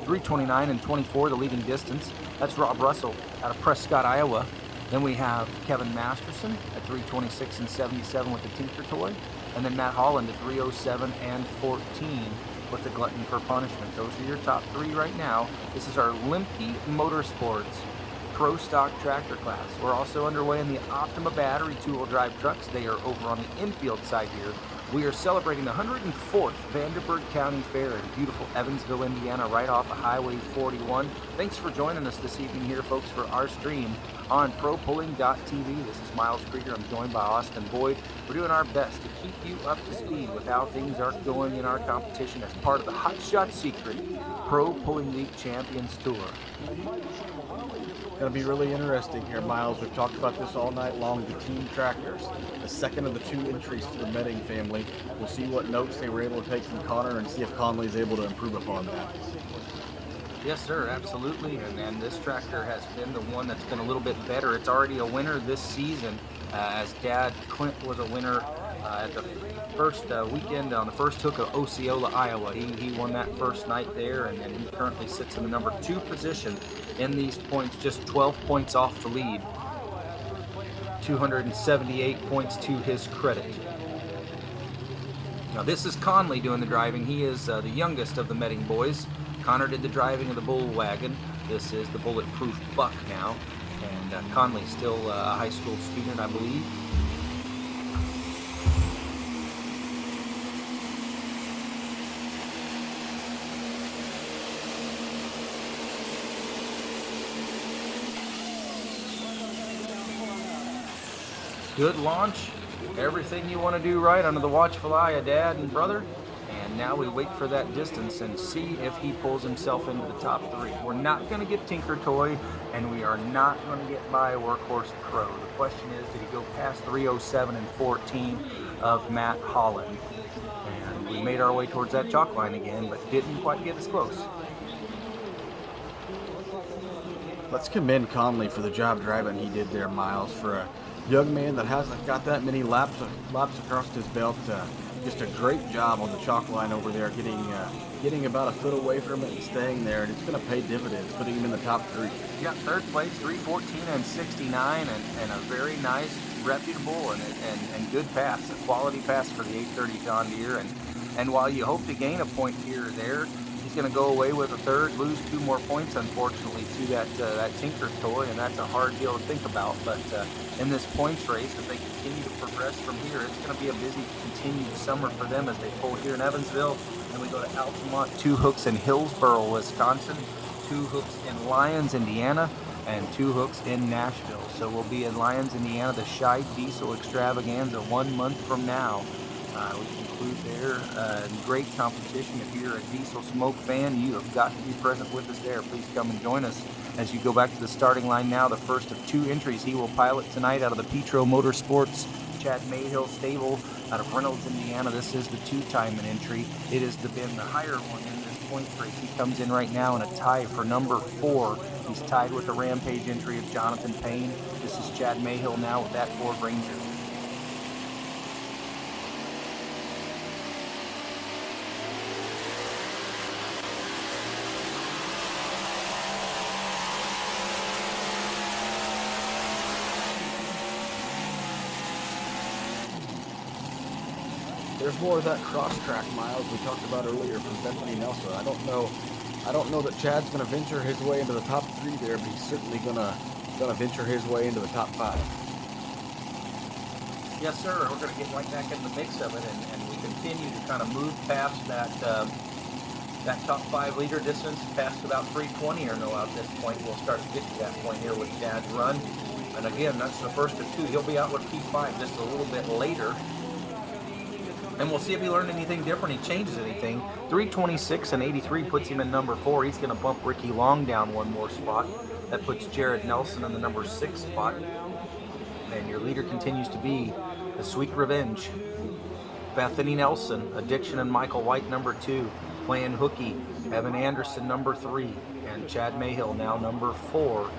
Speaker 1: 3:29 and 24, the leading distance. That's Rob Russell out of Prescott, Iowa. Then we have Kevin Masterson at 3:26 and 77 with the Tinker Toy. And then Matt Holland at 3:07 and 14 with the Glutton for Punishment. Those are your top 3 right now. This is our Lemke Motorsports Pro Stock Tractor class. We're also underway in the Optima Battery 2-wheel drive trucks. They are over on the infield side here. We are celebrating the 104th Vanderburgh County Fair in beautiful Evansville, Indiana, right off of Highway 41. Thanks for joining us this evening here, folks, for our stream on ProPulling.tv. This is Miles Krieger. I'm joined by Austin Boyd. We're doing our best to keep you up to speed with how things are going in our competition as part of the Hot Shot Secret Pro Pulling League Champions Tour.
Speaker 2: Going to be really interesting here, Miles. We've talked about this all night long. The team tractors, the second of the 2 entries to the Medding family. We'll see what notes they were able to take from Connor and see if Conley's able to improve upon that.
Speaker 1: Yes, sir, absolutely. And this tractor has been the one that's been a little bit better. It's already a winner this season, as Dad Clint was a winner at the first weekend on the first hook of Osceola, Iowa. He won that first night there, and he currently sits in the number 2 position in these points, just 12 points off the lead. 278 points to his credit. Now this is Conley doing the driving. He is the youngest of the Medding boys. Connor did the driving of the Bull Wagon. This is the Bulletproof Buck now. And Conley's still a high school student, I believe. Good launch. Everything you want to do right under the watchful eye of Dad and brother. And now we wait for that distance and see if he pulls himself into the top 3. We're not going to get Tinker Toy, and we are not going to get by Workhorse Pro. The question is, did he go past 3:07 and 14 of Matt Holland? And we made our way towards that chalk line again, but didn't quite get as close.
Speaker 2: Let's commend Conley for the job driving he did there, Miles, for a young man that hasn't got that many laps across his belt. just a great job on the chalk line over there, getting about a foot away from it and staying there, and it's going to pay dividends, putting him in the top 3.
Speaker 1: Yeah, third place, 3:14 and 69, and a very nice, reputable and good pass, a quality pass for the 830 John Deere. And while you hope to gain a point here or there, he's going to go away with a third, lose 2 more points, unfortunately, to that Tinker toy, and that's a hard deal to think about. But in this points race, if they continue to progress from here, it's going to be a busy continued summer for them as they pull here in Evansville. And we go to Altamont, 2 hooks in Hillsboro, Wisconsin, 2 hooks in Lyons, Indiana, and 2 hooks in Nashville. So we'll be in Lyons, Indiana, the Scheid Diesel Extravaganza 1 month from now. We conclude there. Great competition. If you're a diesel smoke fan, you have got to be present with us there. Please come and join us as you go back to the starting line now. The first of 2 entries he will pilot tonight out of the Petro Motorsports Chad Mayhill stable out of Reynolds, Indiana. This is the 2-time entry. It has been the higher one in this points race. He comes in right now in a tie for number 4. He's tied with the Rampage entry of Jonathan Payne. This is Chad Mayhill now with that Ford Ranger.
Speaker 2: There's more of that cross-track miles we talked about earlier from Bethany Nelson. I don't know that Chad's going to venture his way into the top 3 there, but he's certainly going to venture his way into the top 5.
Speaker 1: Yes, sir. We're going to get right back in the mix of it, and we continue to kind of move past that top 5 liter distance, past about 320 or no at this point. We'll start to get to that point here with Chad's run. And again, that's the first of 2. He'll be out with P5 just a little bit later. And we'll see if he learned anything different. He changes anything. 326 and 83 puts him in number 4. He's going to bump Ricky Long down 1 more spot. That puts Jared Nelson in the number 6 spot. And your leader continues to be the Sweet Revenge. Bethany Nelson, Addiction and Michael White, number 2. Playing hooky, Evan Anderson, number 3. And Chad Mayhill now number 4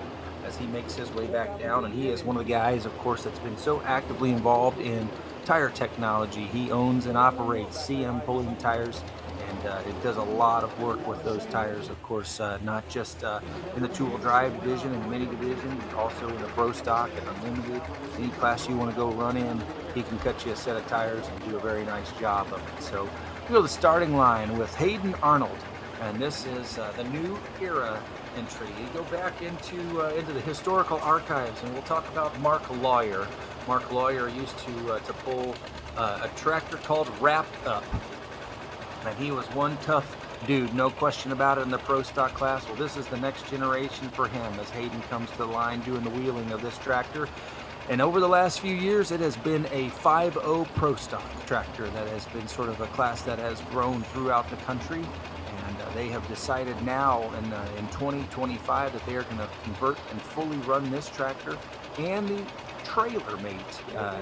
Speaker 1: as he makes his way back down. And he is one of the guys, of course, that's been so actively involved in tire technology. He owns and operates CM Pulling Tires, and it does a lot of work with those tires, of course, not just in the two-wheel drive division and mini division, but also in the Pro Stock and Unlimited. Any class you want to go run in, he can cut you a set of tires and do a very nice job of it. So we go to the starting line with Hayden Arnold, and this is the new era entry. You go back into the historical archives, and we'll talk about Mark Lawyer. Mark Lawyer used to pull a tractor called Wrapped Up, and he was one tough dude, no question about it, in the Pro Stock class. Well, this is the next generation for him as Hayden comes to the line doing the wheeling of this tractor. And over the last few years, it has been a 5.0 Pro Stock tractor that has been sort of a class that has grown throughout the country. And they have decided now in 2025 that they are going to convert and fully run this tractor and the trailer mate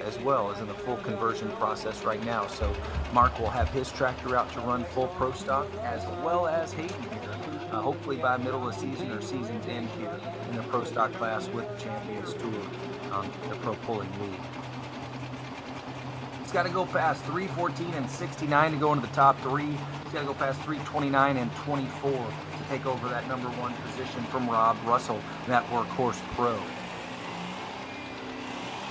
Speaker 1: as well as in the full conversion process right now. So Mark will have his tractor out to run full Pro Stock as well as Hayden here, hopefully by middle of the season or season's end here in the Pro Stock class with the Champions Tour, the Pro Pulling League. It's got to go past 314 and 69 to go into the top 3. It's got to go past 329 and 24 to take over that number 1 position from Rob Russell, that Workhorse Pro.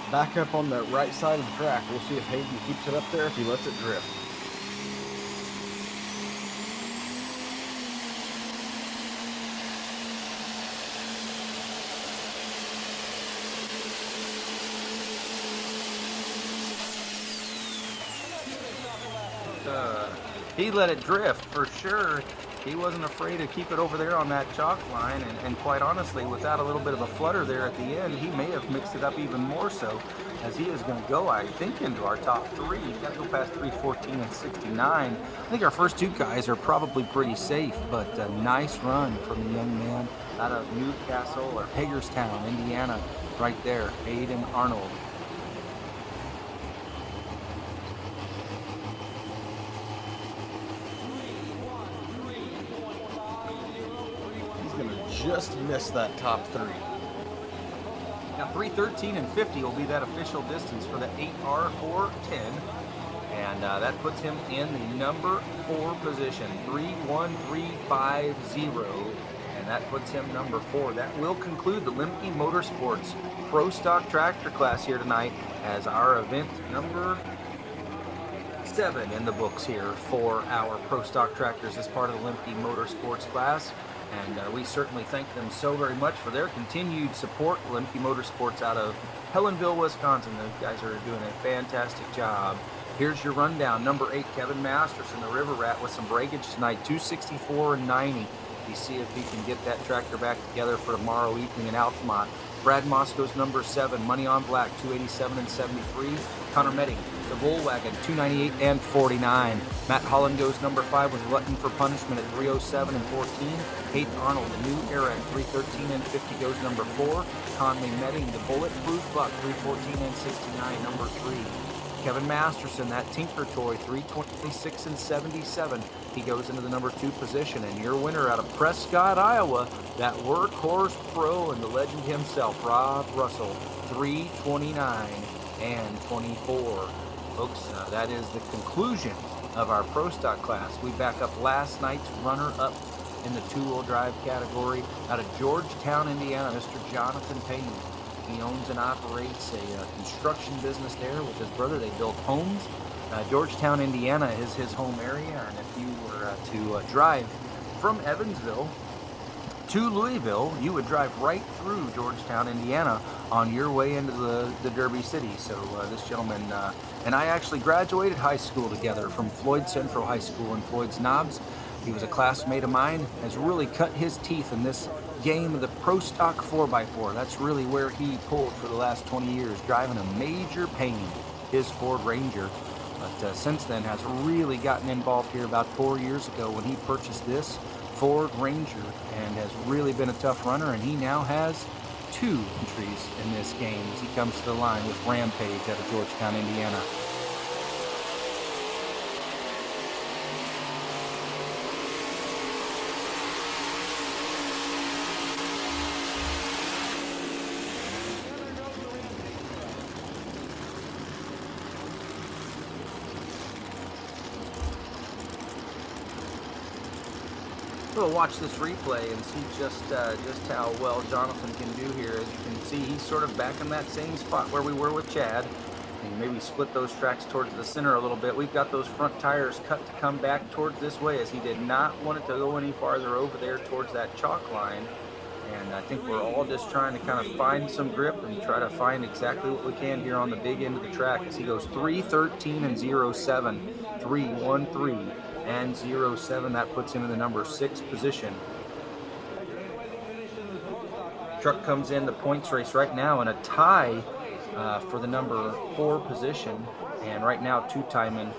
Speaker 2: Back up on the right side of the track. We'll see if Hayden keeps it up there, if he lets it drift.
Speaker 1: He let it drift for sure. He wasn't afraid to keep it over there on that chalk line, and quite honestly, without a little bit of a flutter there at the end, he may have mixed it up even more so, as he is going to go, I think, into our top 3. He's got to go past 314 and 69. I think our first 2 guys are probably pretty safe, but a nice run from the young man out of Newcastle or Hagerstown, Indiana, right there, Hayden Arnold.
Speaker 2: Just missed that top 3.
Speaker 1: Now 313 and 50 will be that official distance for the 8R410. And that puts him in the number 4 position, 31350. And that puts him number 4. That will conclude the Lemke Motorsports Pro Stock Tractor class here tonight as our event number 7 in the books here for our Pro Stock Tractors as part of the Lemke Motorsports class. And we certainly thank them so very much for their continued support. Lemke Motorsports out of Helensville, Wisconsin. Those guys are doing a fantastic job. Here's your rundown. Number 8, Kevin Masterson, the River Rat, with some breakage tonight, 264 and 90. You see if he can get that tractor back together for tomorrow evening in Altamont. Brad Mosco's number 7, Money on Black, 287 and 73. Connor Metting, the Bullwagon, 298 and 49. Matt Holland goes number 5 with Glutton for Punishment at 307 and 14. Hayden Arnold, the New Era at 313 and 50 goes number 4. Conley Metting, the Bulletproof Buck, 314 and 69, number 3. Kevin Masterson, that Tinker Toy, 326 and 77. He goes into the number 2 position. And your winner out of Prescott, Iowa, that Workhorse Pro and the legend himself, Rob Russell, 329 and 24. Folks, that is the conclusion of our Pro Stock class. We back up last night's runner-up in the 2-wheel drive category out of Georgetown, Indiana, Mr. Jonathan Payne. He owns and operates a construction business there with his brother. They build homes. Georgetown, Indiana is his home area, and if you were to drive from Evansville to Louisville, you would drive right through Georgetown, Indiana on your way into the Derby City. So this gentleman and I actually graduated high school together from Floyd Central High School in Floyd's Knobs. He was a classmate of mine, has really cut his teeth in this game of the Pro Stock 4x4. That's really where he pulled for the last 20 years, driving a major pain, his Ford Ranger. But since then has really gotten involved here about 4 years ago when he purchased this Ford Ranger and has really been a tough runner, and he now has 2 entries in this game as he comes to the line with Rampage out of Georgetown, Indiana. We'll watch this replay and see just how well Jonathan can do here. As you can see, he's sort of back in that same spot where we were with Chad. And maybe split those tracks towards the center a little bit. We've got those front tires cut to come back towards this way, as he did not want it to go any farther over there towards that chalk line. And I think we're all just trying to kind of find some grip and try to find exactly what we can here on the big end of the track as he goes 313 and 07, 313 and 07. That puts him in the number 6 position. Truck comes in the points race right now in a tie for the number 4 position, and right now Two Timon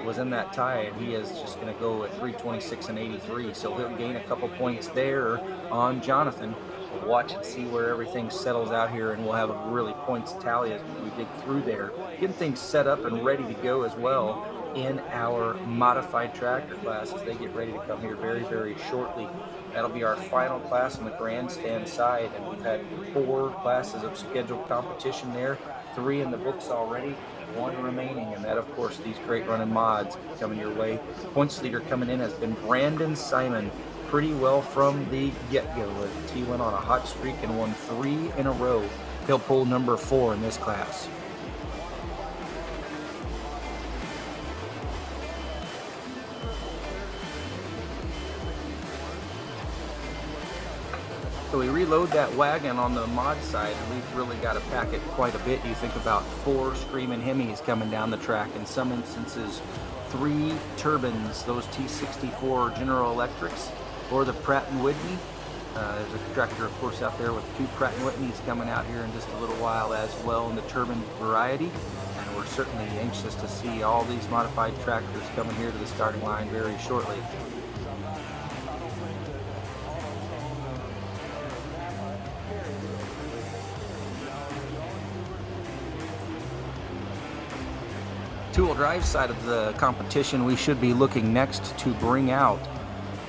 Speaker 1: was in that tie, and he is just going to go at 326 and 83, so he'll gain a couple points there on Jonathan. We'll watch and see where everything settles out here, and we'll have a really points tally as we dig through there, getting things set up and ready to go as well in our modified tractor class as they get ready to come here very, very shortly. That'll be our final class on the grandstand side, and we've had 4 classes of scheduled competition there, 3 in the books already, 1 remaining, and that, of course, these great running mods coming your way. Points leader coming in has been Brandon Simon, pretty well from the get-go. He went on a hot streak and won 3 in a row. He'll pull number 4 in this class. So we reload that wagon on the mod side, and we've really got to pack it quite a bit. You think about 4 screaming Hemis coming down the track, in some instances 3 turbines, those T64 General Electrics, or the Pratt & Whitney. There's a tractor, of course, out there with 2 Pratt & Whitneys coming out here in just a little while as well in the turbine variety. And we're certainly anxious to see all these modified tractors coming here to the starting line very shortly. Two-wheel drive side of the competition, we should be looking next to bring out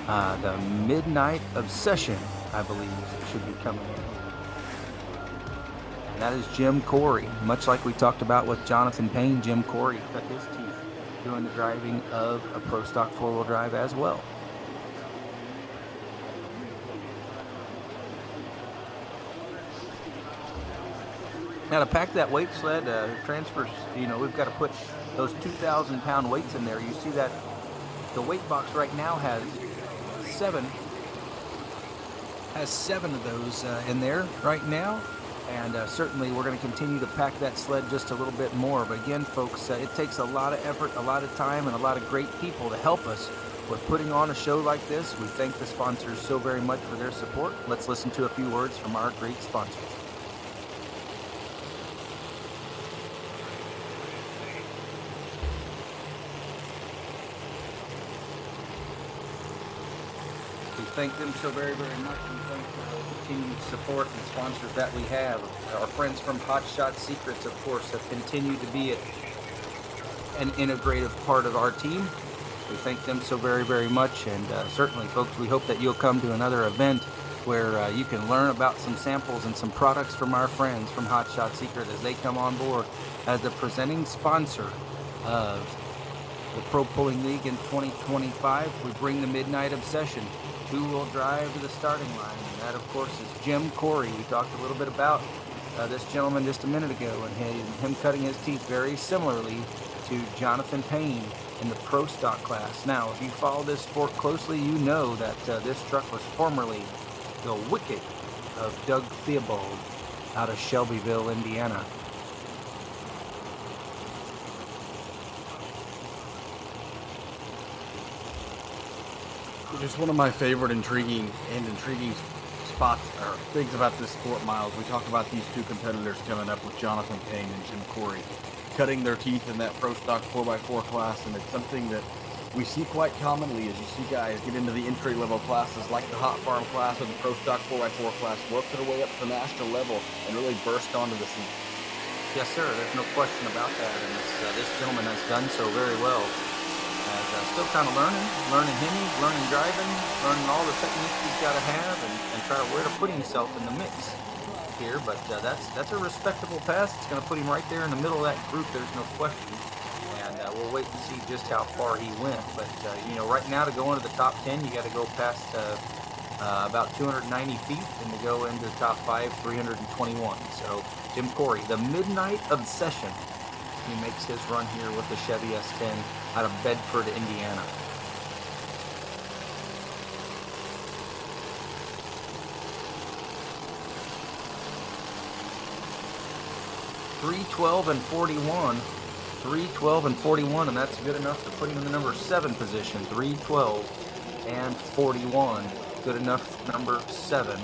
Speaker 1: the Midnight Obsession, I believe, should be coming in. And that is Jim Corey. Much like we talked about with Jonathan Payne, Jim Corey cut his teeth doing the driving of a Pro Stock 4-wheel drive as well. Now to pack that weight sled, transfers, we've got to put those 2,000 pound weights in there. You see that the weight box right now has seven of those in there right now. And certainly we're going to continue to pack that sled just a little bit more. But again, folks, it takes a lot of effort, a lot of time, and a lot of great people to help us with putting on a show like this. We thank the sponsors so very much for their support. Let's listen to a few words from our great sponsors. We thank them so very, very much. We thank the continued support and sponsors that we have. Our friends from Hot Shot Secrets, of course, have continued to be an integrative part of our team. We thank them so very, very much. And certainly, folks, we hope that you'll come to another event where you can learn about some samples and some products from our friends from Hot Shot Secret as they come on board as the presenting sponsor of the Pro Pulling League in 2025. We bring the Midnight Obsession two-wheel drive to the starting line, and that, of course, is Jim Corey. We talked a little bit about this gentleman just a minute ago, and him cutting his teeth very similarly to Jonathan Payne in the Pro Stock class. Now, if you follow this sport closely, you know that this truck was formerly the Wicked of Doug Theobald out of Shelbyville, Indiana.
Speaker 2: Just one of my favorite intriguing spots or things about this sport, Miles. We talk about these two competitors coming up with Jonathan Payne and Jim Corey, cutting their teeth in that Pro Stock 4x4 class, and it's something that we see quite commonly as you see guys get into the entry-level classes like the Hot Farm class or the Pro Stock 4x4 class, work their way up to the national level and really burst onto the scene.
Speaker 1: Yes, sir. There's no question about that, and this gentleman has done so very well. Still kind of learning Hemi, learning driving, learning all the techniques he's got to have, and try to where to put himself in the mix here. But that's a respectable pass. It's going to put him right there in the middle of that group. There's no question. And we'll wait to see just how far he went. But right now to go into the top 10, you got to go past about 290 feet, and to go into the top 5, 321. So Jim Corey, the Midnight Obsession. He makes his run here with the Chevy S10 out of Bedford, Indiana. .312 and 41. 312 and 41, and that's good enough to put him in the number 7 position. 312 and 41. Good enough, number 7.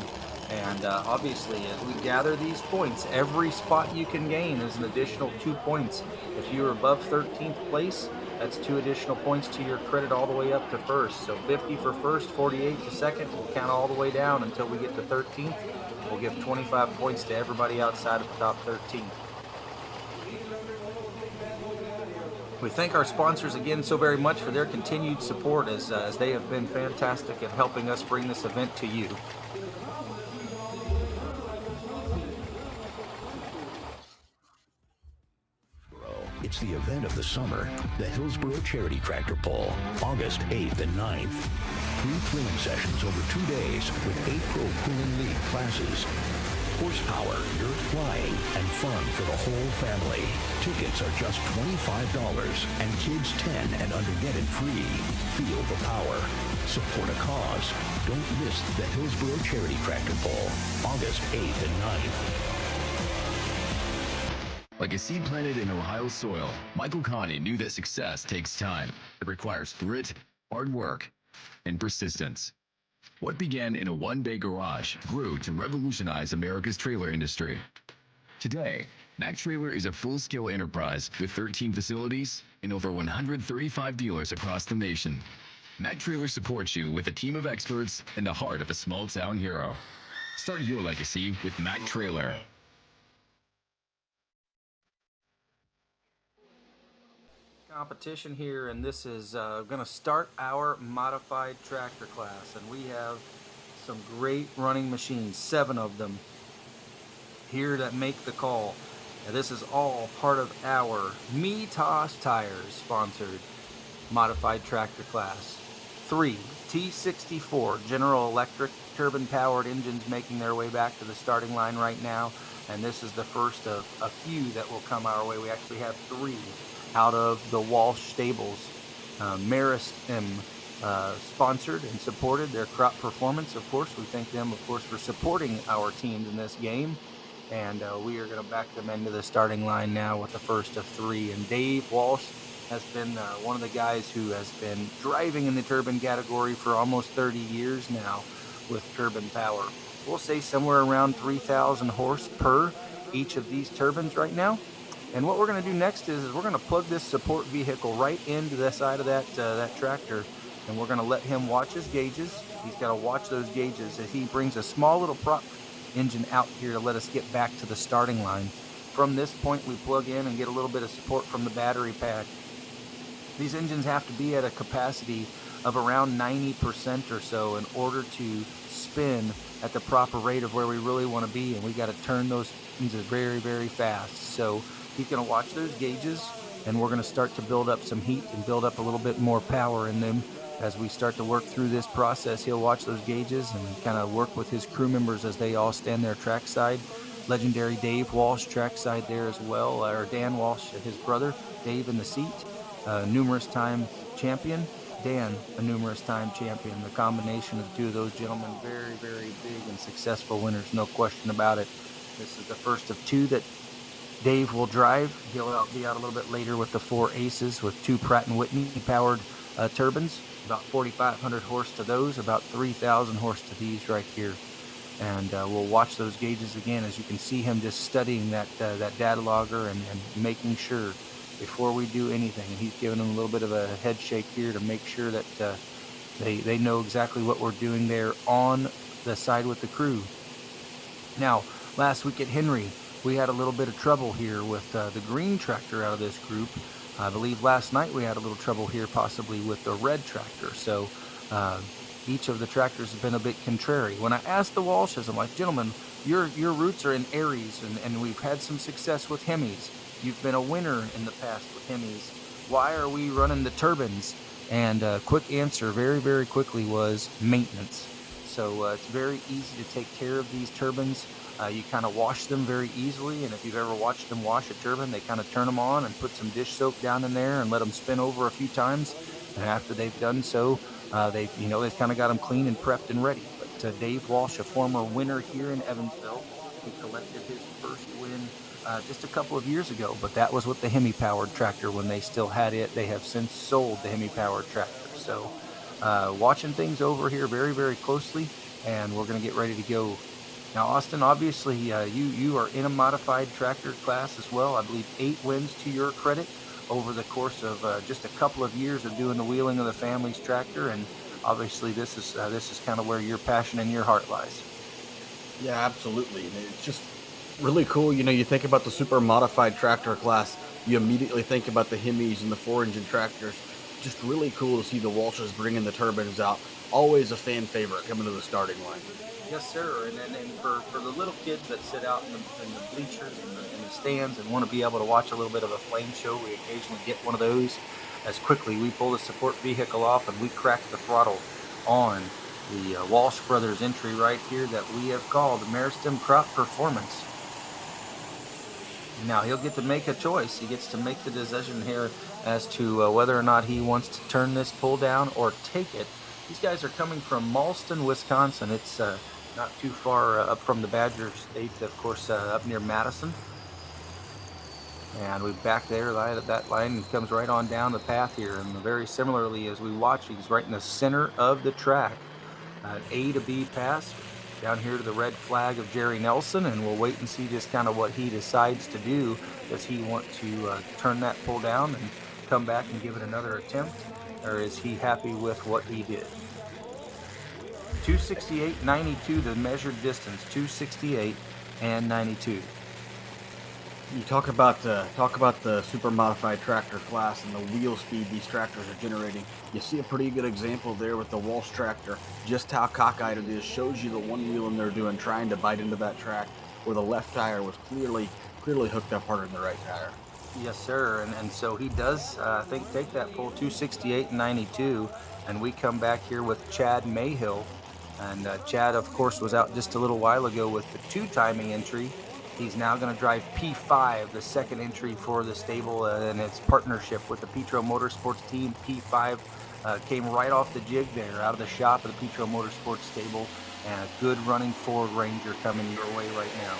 Speaker 1: And obviously, as we gather these points, every spot you can gain is an additional 2 points. If you're above 13th place, that's 2 additional points to your credit all the way up to first. So 50 for first, 48 to second. We'll count all the way down until we get to 13th. We'll give 25 points to everybody outside of the top 13. We thank our sponsors again so very much for their continued support as they have been fantastic at helping us bring this event to you.
Speaker 6: It's the event of the summer, the Hillsborough Charity Tractor Pull, August 8th and 9th. 3 thrilling sessions over 2 days with 8 Pro Pulling League classes. Horsepower, dirt flying, and fun for the whole family. Tickets are just $25, and kids 10 and under get it free. Feel the power. Support a cause. Don't miss the Hillsborough Charity Tractor Pull, August 8th and 9th.
Speaker 3: Like a seed planted in Ohio soil, Michael Connie knew that success takes time. It requires grit, hard work, and persistence. What began in a one-bay garage grew to revolutionize America's trailer industry. Today, Mac Trailer is a full-scale enterprise with 13 facilities and over 135 dealers across the nation. Mac Trailer supports you with a team of experts and the heart of a small-town hero. Start your legacy with Mac Trailer.
Speaker 1: Competition here, and this is going to start our modified tractor class, and we have some great running machines, 7 of them here that make the call. And this is all part of our Toss Tires sponsored modified tractor class. 3 T64 General Electric turbine-powered engines making their way back to the starting line right now, and this is the first of a few that will come our way. We actually have 3 out of the Walsh stables. Marist M sponsored and supported their crop performance. Of course, we thank them, of course, for supporting our teams in this game. And we are going to back them into the starting line now with the first of 3. And Dave Walsh has been one of the guys who has been driving in the turbine category for almost 30 years now with turbine power. We'll say somewhere around 3,000 horse per each of these turbines right now. And what we're going to do next is we're going to plug this support vehicle right into the side of that tractor, and we're going to let him watch his gauges. He's got to watch those gauges as he brings a small little prop engine out here to let us get back to the starting line. From this point, we plug in and get a little bit of support from the battery pack. These engines have to be at a capacity of around 90% or so in order to spin at the proper rate of where we really want to be, and we got to turn those engines very, very fast. So he's going to watch those gauges, and we're going to start to build up some heat and build up a little bit more power in them. As we start to work through this process, he'll watch those gauges and kind of work with his crew members as they all stand there trackside. Legendary Dave Walsh trackside there as well, or Dan Walsh, his brother, Dave in the seat, numerous time champion. Dan, a numerous time champion. The combination of the two of those gentlemen, very, very big and successful winners, no question about it. This is the first of 2 that Dave will drive. He'll be out a little bit later with the 4 Aces with 2 Pratt & Whitney powered turbines. About 4,500 horse to those, about 3,000 horse to these right here. And we'll watch those gauges again as you can see him just studying that data logger and making sure before we do anything. And he's giving them a little bit of a head shake here to make sure that they know exactly what we're doing there on the side with the crew. Now, last week at Henry, we had a little bit of trouble here with the green tractor out of this group. I believe last night we had a little trouble here possibly with the red tractor. So each of the tractors has been a bit contrary. When I asked the Walshes, I'm like, gentlemen, your roots are in Aries, and we've had some success with Hemis. You've been a winner in the past with Hemis. Why are we running the turbines? And quick answer very, very quickly was maintenance. So it's very easy to take care of these turbines. You kind of wash them very easily, and if you've ever watched them wash a turbine, they kind of turn them on and put some dish soap down in there and let them spin over a few times. And after they've done so, they've kind of got them clean and prepped and ready. But Dave Walsh, a former winner here in Evansville, he collected his first win just a couple of years ago, but that was with the Hemi-powered tractor when they still had it. They have since sold the Hemi-powered tractor. So watching things over here very, very closely, and we're going to get ready to go. Now, Austin, obviously, you are in a modified tractor class as well. I believe 8 wins to your credit over the course of just a couple of years of doing the wheeling of the family's tractor, and obviously this is kind of where your passion and your heart lies.
Speaker 2: Yeah, absolutely. And it's just really cool. You know, you think about the super modified tractor class, you immediately think about the Hemis and the 4-engine tractors. Just really cool to see the Walshes bringing the turbines out. Always a fan favorite coming to the starting line.
Speaker 1: Yes, sir. And for the little kids that sit out in the bleachers and in the stands and want to be able to watch a little bit of a flame show, we occasionally get one of those. As quickly we pull the support vehicle off and we crack the throttle on the Walsh Brothers entry right here that we have called Maristem Crop Performance. Now he'll get to make a choice. He gets to make the decision here as to whether or not he wants to turn this pull down or take it. These guys are coming from Malston, Wisconsin. It's not too far up from the Badger State, of course, up near Madison. And we back there, that line comes right on down the path here. And very similarly, as we watch, he's right in the center of the track. A to B pass down here to the red flag of Jerry Nelson, and we'll wait and see just kind of what he decides to do. Does he want to turn that pull down and come back and give it another attempt, or is he happy with what he did? 268.92 the measured distance, 268 and 92.
Speaker 2: You talk about the super modified tractor class and the wheel speed these tractors are generating. You see a pretty good example there with the Walsh tractor, just how cockeyed it is. Shows you the one wheel in there doing, trying to bite into that track, where the left tire was clearly clearly hooked up harder than the right tire.
Speaker 1: Yes, sir. And so he does, I think, take that pole 268.92. And we come back here with Chad Mayhill. And Chad, of course, was out just a little while ago with the 2 timing entry. He's now going to drive P5, the second entry for the stable and its partnership with the Petro Motorsports team. P5 came right off the jig there, out of the shop of the Petro Motorsports stable. And a good running Ford Ranger coming your way right now.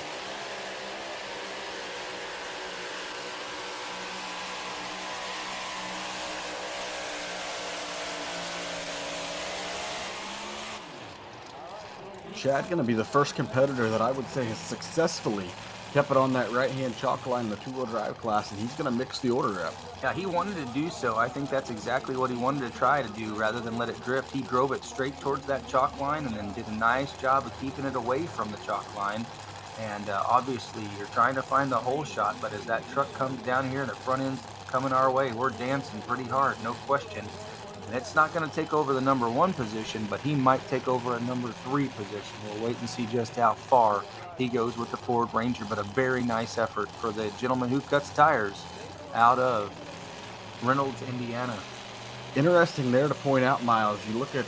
Speaker 2: Chad going to be the first competitor that I would say has successfully kept it on that right-hand chalk line in the two-wheel drive class, and he's going to mix the order up.
Speaker 1: Yeah, he wanted to do so. I think that's exactly what he wanted to try to do rather than let it drift. He drove it straight towards that chalk line and then did a nice job of keeping it away from the chalk line. And obviously, you're trying to find the hole shot, but as that truck comes down here and the front end's coming our way, we're dancing pretty hard, no question. And it's not going to take over the number 1 position, but he might take over a number 3 position. We'll wait and see just how far he goes with the Ford Ranger, but a very nice effort for the gentleman who cuts tires out of Reynolds, Indiana.
Speaker 2: Interesting there to point out, Miles, you look at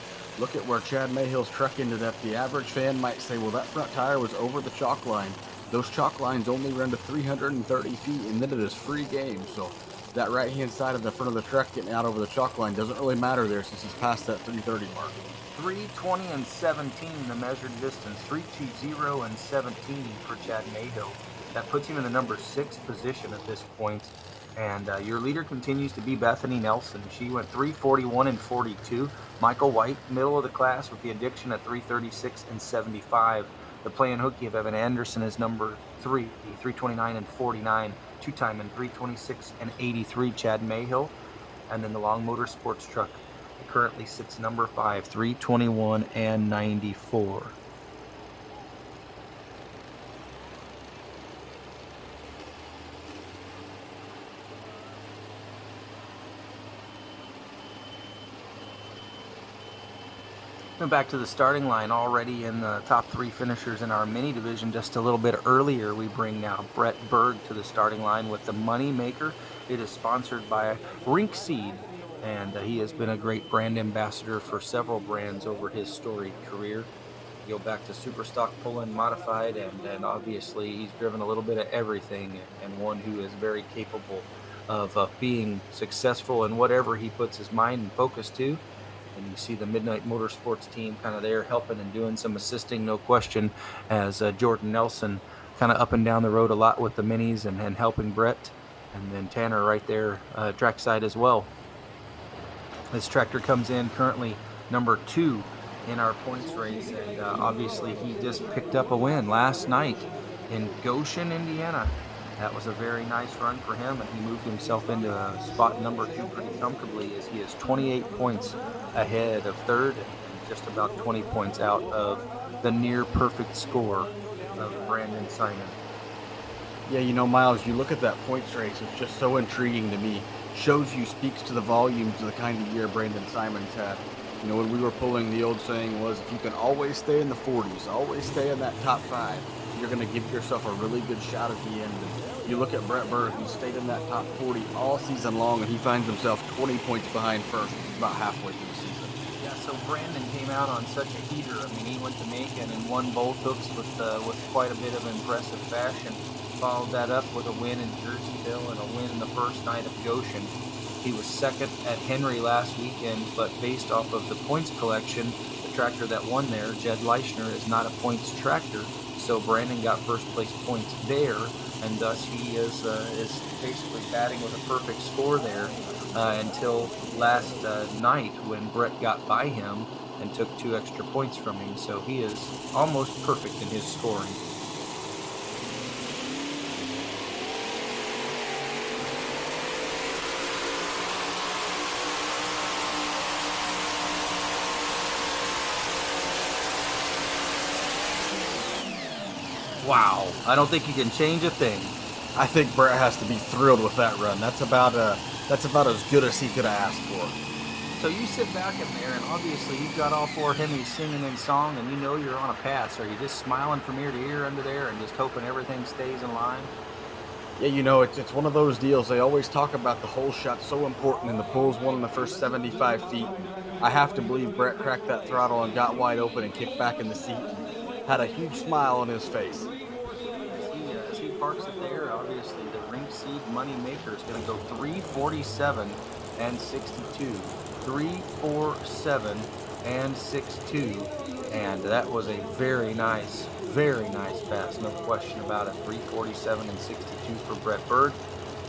Speaker 2: where Chad Mayhill's truck ended up. The average fan might say, well, that front tire was over the chalk line. Those chalk lines only run to 330 feet, and then it is free game. So that right-hand side of the front of the truck getting out over the chalk line doesn't really matter there since he's past that 330 mark.
Speaker 1: 3:20 and 17, the measured distance. 3:20 and 17 for Chad Mayhill. That puts him in the number 6 position at this point. And your leader continues to be Bethany Nelson. She went 3:41 and 42. Michael White, middle of the class with the addiction at 3:36 and 75. The playing hooky of Evan Anderson is number 3, 3:29 and 49. 2-time in 3:26 and 83, Chad Mayhill. And then the Long Motorsports truck currently sits number 5, 3:21 and 94. Back to the starting line, already in the top 3 finishers in our mini division. Just a little bit earlier, we bring now Brett Berg to the starting line with the Money Maker. It is sponsored by Rink Seed, and he has been a great brand ambassador for several brands over his storied career. You go back to Superstock Pulling, Modified, and obviously he's driven a little bit of everything, and one who is very capable of being successful in whatever he puts his mind and focus to. And you see the Midnight Motorsports team kind of there helping and doing some assisting, no question, as Jordan Nelson kind of up and down the road a lot with the minis and helping Brett. And then Tanner right there trackside as well. This tractor comes in currently number 2 in our points race. And obviously he just picked up a win last night in Goshen, Indiana. That was a very nice run for him, and he moved himself into spot number 2 pretty comfortably, as he is 28 points ahead of third and just about 20 points out of the near perfect score of Brandon Simon.
Speaker 2: Yeah, you know, Miles, you look at that points race, it's just so intriguing to me. Shows you, speaks to the volumes of the kind of year Brandon Simon's had. You know, when we were pulling, the old saying was, if you can always stay in the 40s, always stay in that top 5, you're going to give yourself a really good shot at the end. And you look at Brett Berg, he stayed in that top 40 all season long, and he finds himself 20 points behind first. It's about halfway through the season.
Speaker 1: Yeah, so Brandon came out on such a heater. I mean, he went to Macon and won both hooks with quite a bit of impressive fashion. Followed that up with a win in Jerseyville and a win in the first night of Goshen. He was second at Henry last weekend, but based off of the points collection, the tractor that won there, Jed Leichner, is not a points tractor. So Brandon got first place points there, and thus he is basically batting with a perfect score there until last night when Brett got by him and took 2 extra points from him. So he is almost perfect in his scoring. Wow, I don't think you can change a thing.
Speaker 2: I think Brett has to be thrilled with that run. That's about as good as he could have asked for.
Speaker 1: So you sit back in there, and obviously you've got all 4 Hemis singing in song, and you know you're on a path. So are you just smiling from ear to ear under there and just hoping everything stays in line?
Speaker 2: Yeah, it's one of those deals. They always talk about the hole shot so important, and the pull's one in the first 75 feet. I have to believe Brett cracked that throttle and got wide open and kicked back in the seat and had a huge smile on his face.
Speaker 1: As he parks it there, obviously the rink seed money maker is going to go 347 and 62, 347 and 62, and that was a very nice pass, no question about it. 347 and 62 for Brett Berg,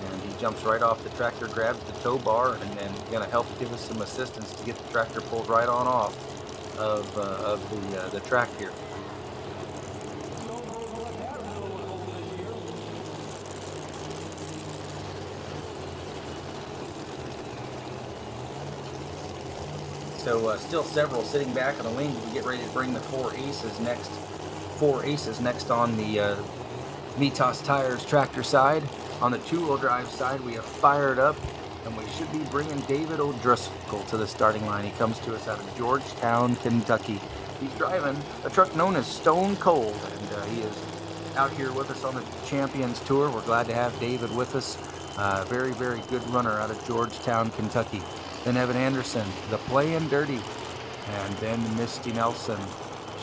Speaker 1: and he jumps right off the tractor, grabs the tow bar, and then going to help give us some assistance to get the tractor pulled right on off of the track here. So still several sitting back on the wing. We get ready to bring the four aces next on the Mitas Tires tractor side. On the two-wheel drive side, we have fired up, and we should be bringing David O'Driscoll to the starting line. He comes to us out of Georgetown, Kentucky. He's driving a truck known as Stone Cold, and he is out here with us on the Champions Tour. We're glad to have David with us. Very, very good runner out of Georgetown, Kentucky. Then Evan Anderson, the Playin' Dirty, and then Misty Nelson.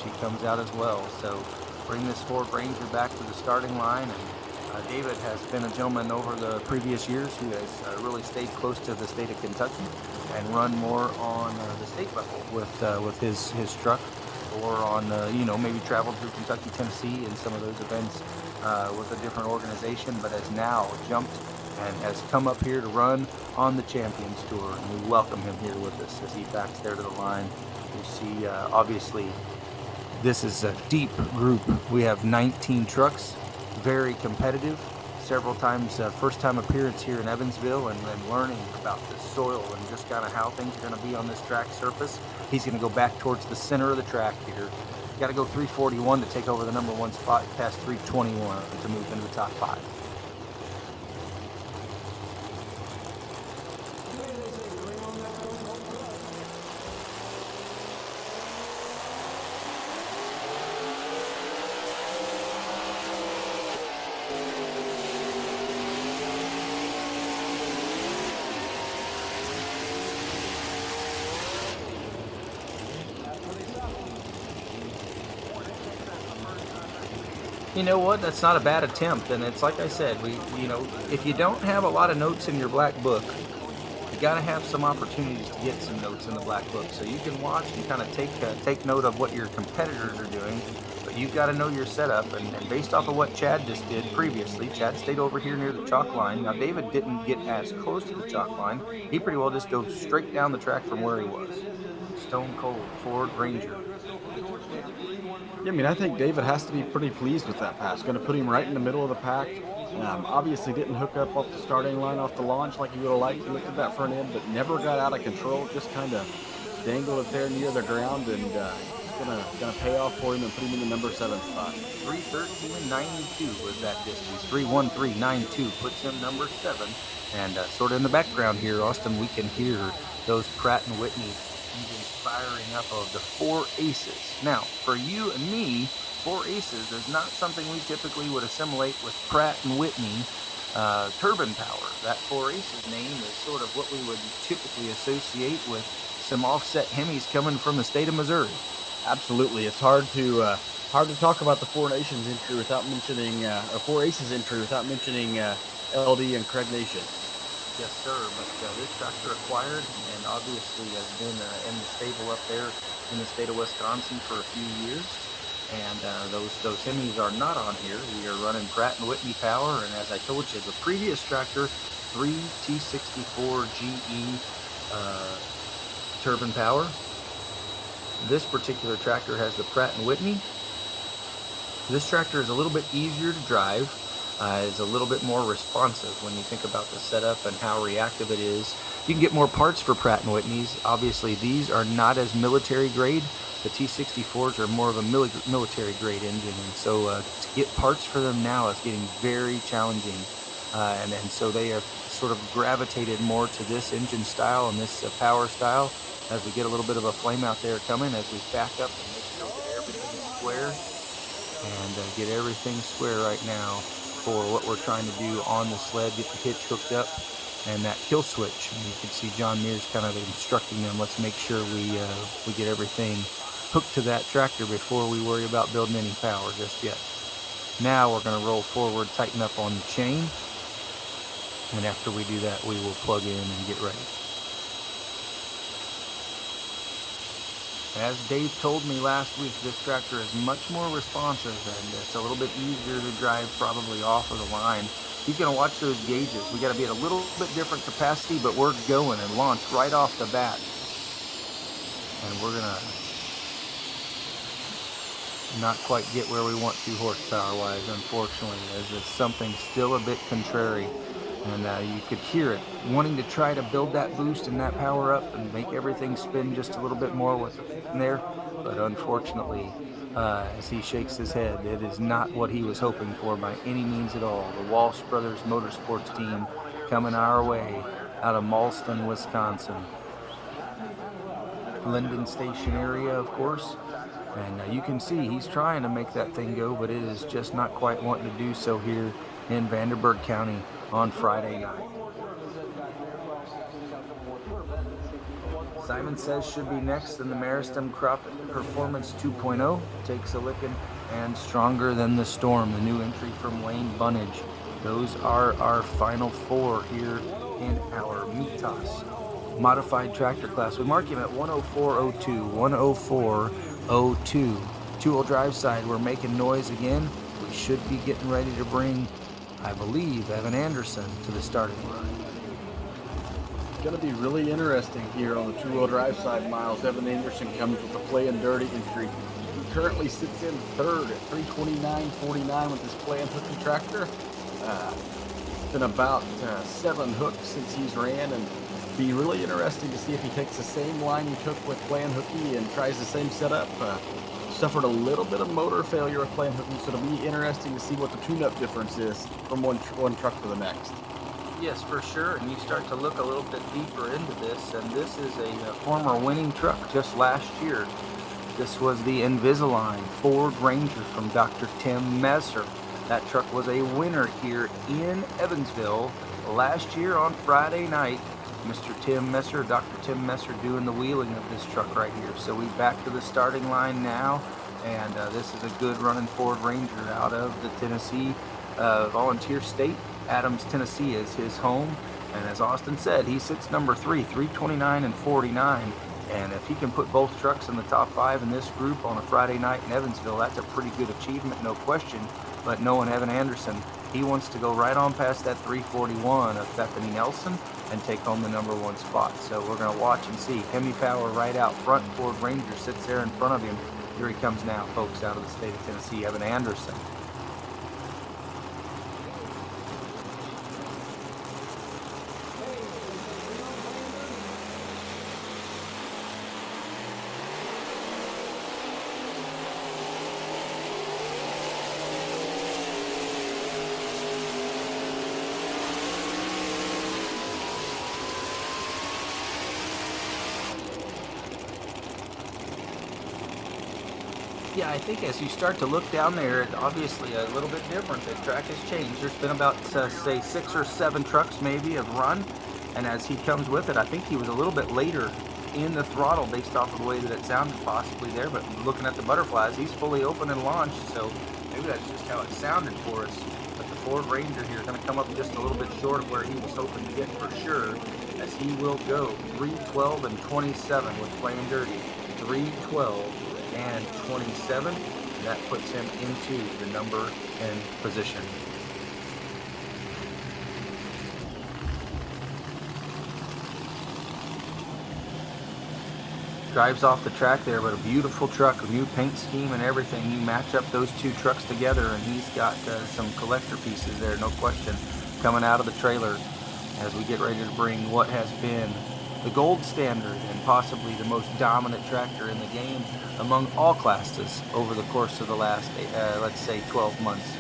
Speaker 1: She comes out as well. So bring this Ford Ranger back to the starting line. And David has been a gentleman over the previous years who has really stayed close to the state of Kentucky and run more on the state level with his truck, or on maybe traveled through Kentucky, Tennessee in some of those events with a different organization, but has now jumped and has come up here to run on the Champions Tour, and we welcome him here with us as he backs there to the line. You see, obviously, this is a deep group. We have 19 trucks, very competitive. Several times, first time appearance here in Evansville, and then learning about the soil and just kind of how things are going to be on this track surface. He's going to go back towards the center of the track here. Got to go 341 to take over the number one spot, past 321 to move into the top five. You know what? That's not a bad attempt, and it's like I said, if you don't have a lot of notes in your black book, you got to have some opportunities to get some notes in the black book, so you can watch and kind of take note of what your competitors are doing, but you've got to know your setup, and based off of what Chad just did previously, Chad stayed over here near the chalk line. Now David didn't get as close to the chalk line. He pretty well just goes straight down the track from where he was. Stone Cold Ford Ranger.
Speaker 2: Yeah, I think David has to be pretty pleased with that pass. Going to put him right in the middle of the pack. Obviously didn't hook up off the starting line off the launch like he would have liked. He looked at that front end, but never got out of control. Just kind of dangled it there near the ground, and it's gonna pay off for him and put him in the number 7 spot.
Speaker 1: 3:13.92 was that distance. 3:13.92 puts him number 7. And sort of in the background here, Austin, we can hear those Pratt & Whitney engines firing up of the 4 Aces. Now, for you and me, 4 Aces is not something we typically would assimilate with Pratt & Whitney turbine power. That 4 Aces name is sort of what we would typically associate with some offset Hemis coming from the state of Missouri.
Speaker 2: Absolutely. It's hard to talk about the 4 Nations entry without mentioning, or 4 Aces entry without mentioning LD and Craig Nation.
Speaker 1: Yes, sir, but this tractor acquired and obviously has been in the stable up there in the state of Wisconsin for a few years. And those Hemis are not on here. We are running Pratt & Whitney power, and as I told you, the previous tractor, 3 T64 GE turbine power. This particular tractor has the Pratt & Whitney. This tractor is a little bit easier to drive. It's a little bit more responsive when you think about the setup and how reactive it is. You can get more parts for Pratt & Whitneys. Obviously, these are not as military grade. The T64s are more of a military grade engine, and so to get parts for them now is getting very challenging. And so they have sort of gravitated more to this engine style and this power style as we get a little bit of a flame out there coming as we back up and make sure that everything is square. And get everything square right now. for what we're trying to do on the sled, get the hitch hooked up, and that kill switch. And you can see John Mears kind of instructing them, let's make sure we get everything hooked to that tractor before we worry about building any power just yet. Now we're going to roll forward, tighten up on the chain, and after we do that, we will plug in and get ready. As Dave told me last week, this tractor is much more responsive, and it's a little bit easier to drive probably off of the line. He's going to watch those gauges. We got to be at a little bit different capacity, but we're going and launch right off the bat. And we're going to not quite get where we want to horsepower-wise, unfortunately, as it's something still a bit contrary. And you could hear it, wanting to try to build that boost and that power up and make everything spin just a little bit more with it in there. But unfortunately, as he shakes his head, it is not what he was hoping for by any means at all. The Walsh Brothers Motorsports team coming our way out of Malston, Wisconsin. Linden Station area, of course. And you can see he's trying to make that thing go, but it is just not quite wanting to do so here in Vanderburgh County on Friday night. Simon Says should be next in the Meristem Crop Performance 2.0. Takes a licking and Stronger Than the Storm, the new entry from Wayne Bunnage. Those are our final four here in our Mitas modified tractor class. We mark him at 104.02, 104.02. Two-wheel drive side, we're making noise again. We should be getting ready to bring, I believe, Evan Anderson to the starting line.
Speaker 2: Going to be really interesting here on the two-wheel drive side, Miles. Evan Anderson comes with the Play and Dirty entry. He currently sits in third at 329.49 with his Play and Hooky tractor. It's been about 7 hooks since he's ran, and be really interesting to see if he takes the same line he took with Play and Hooky and tries the same setup. Suffered a little bit of motor failure with Play and Hooky, so it'll be interesting to see what the tune-up difference is from one truck to the next.
Speaker 1: Yes, for sure, and you start to look a little bit deeper into this, and this is a former winning truck just last year. This was the Invisalign Ford Ranger from Dr. Tim Messer. That truck was a winner here in Evansville last year on Friday night. Mr. Tim Messer, Dr. Tim Messer, doing the wheeling of this truck right here. So we back to the starting line now, and this is a good running Ford Ranger out of the Tennessee Volunteer State. Adams, Tennessee is his home, and as Austin said, he sits number 3, 329.49. And if he can put both trucks in the top 5 in this group on a Friday night in Evansville, that's a pretty good achievement, no question. But knowing Evan Anderson, he wants to go right on past that 341 of Bethany Nelson and take home the number 1 spot. So we're going to watch and see. Hemi Power right out front. Ford Ranger sits there in front of him. Here he comes now, folks, out of the state of Tennessee, Evan Anderson. Yeah, I think as you start to look down there, it's obviously a little bit different. The track has changed. There's been about, say, 6 or 7 trucks maybe have run, and as he comes with it, I think he was a little bit later in the throttle based off of the way that it sounded possibly there, but looking at the butterflies, he's fully open and launched, so maybe that's just how it sounded for us. But the Ford Ranger here is going to come up just a little bit short of where he was hoping to get for sure, as he will go 3:12 and 27 with Playing Dirty. 3:12 and 27, and that puts him into the number 10 position. Drives off the track there, but a beautiful truck, a new paint scheme and everything. You match up those two trucks together, and he's got some collector pieces there, no question, coming out of the trailer as we get ready to bring what has been the gold standard and possibly the most dominant tractor in the game among all classes over the course of the last, let's say, 12 months.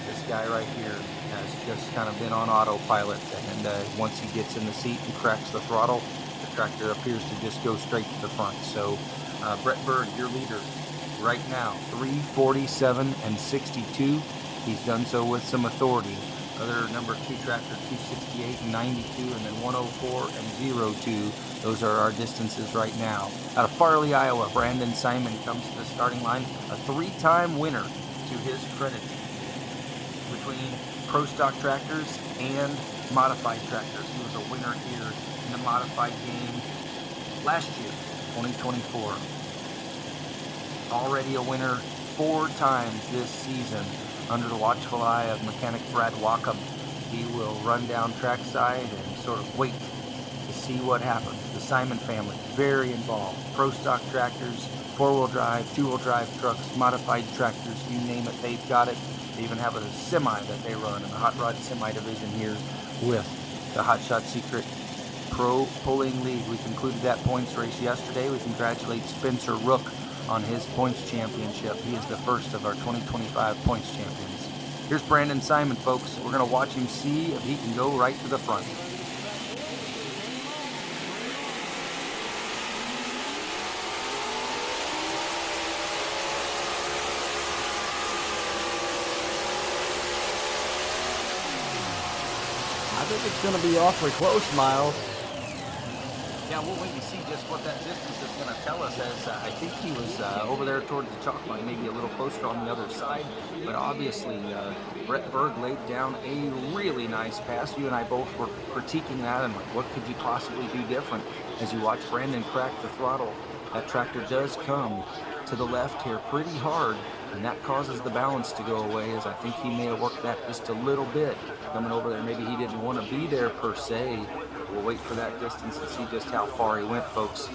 Speaker 1: This guy right here has just kind of been on autopilot, and once he gets in the seat and cracks the throttle, the tractor appears to just go straight to the front. So Brett Berg, your leader right now, 3:47 and 62. He's done so with some authority. Other number 2 tractor, 268 and 92, and then 104 and 02. Those are our distances right now. Out of Farley, Iowa, Brandon Simon comes to the starting line, a 3-time winner to his credit between pro stock tractors and modified tractors. He was a winner here in the modified game last year, 2024. Already a winner 4 times this season under the watchful eye of mechanic Brad Wackham. He will run down trackside and sort of wait to see what happens. The Simon family, very involved. Pro stock tractors, 4-wheel drive, 2-wheel drive trucks, modified tractors, you name it, they've got it. They even have a semi that they run in the hot rod semi division here with the Hot Shot Secret Pro Pulling League. We concluded that points race yesterday. We congratulate Spencer Rook on his points championship. He is the first of our 2025 points champions. Here's Brandon Simon, folks. We're going to watch him see if he can go right to the front.
Speaker 2: I think it's going to be awfully close, Miles.
Speaker 1: Yeah, we'll wait and see just what that distance is going to tell us, as I think he was over there towards the chalk line, maybe a little closer on the other side. But obviously, Brett Berg laid down a really nice pass. You and I both were critiquing that and like, what could you possibly do different? As you watch Brandon crack the throttle, that tractor does come to the left here pretty hard, and that causes the balance to go away, as I think he may have worked that just a little bit. Coming over there, maybe he didn't want to be there per se. We'll wait for that distance and see just how far he went, folks.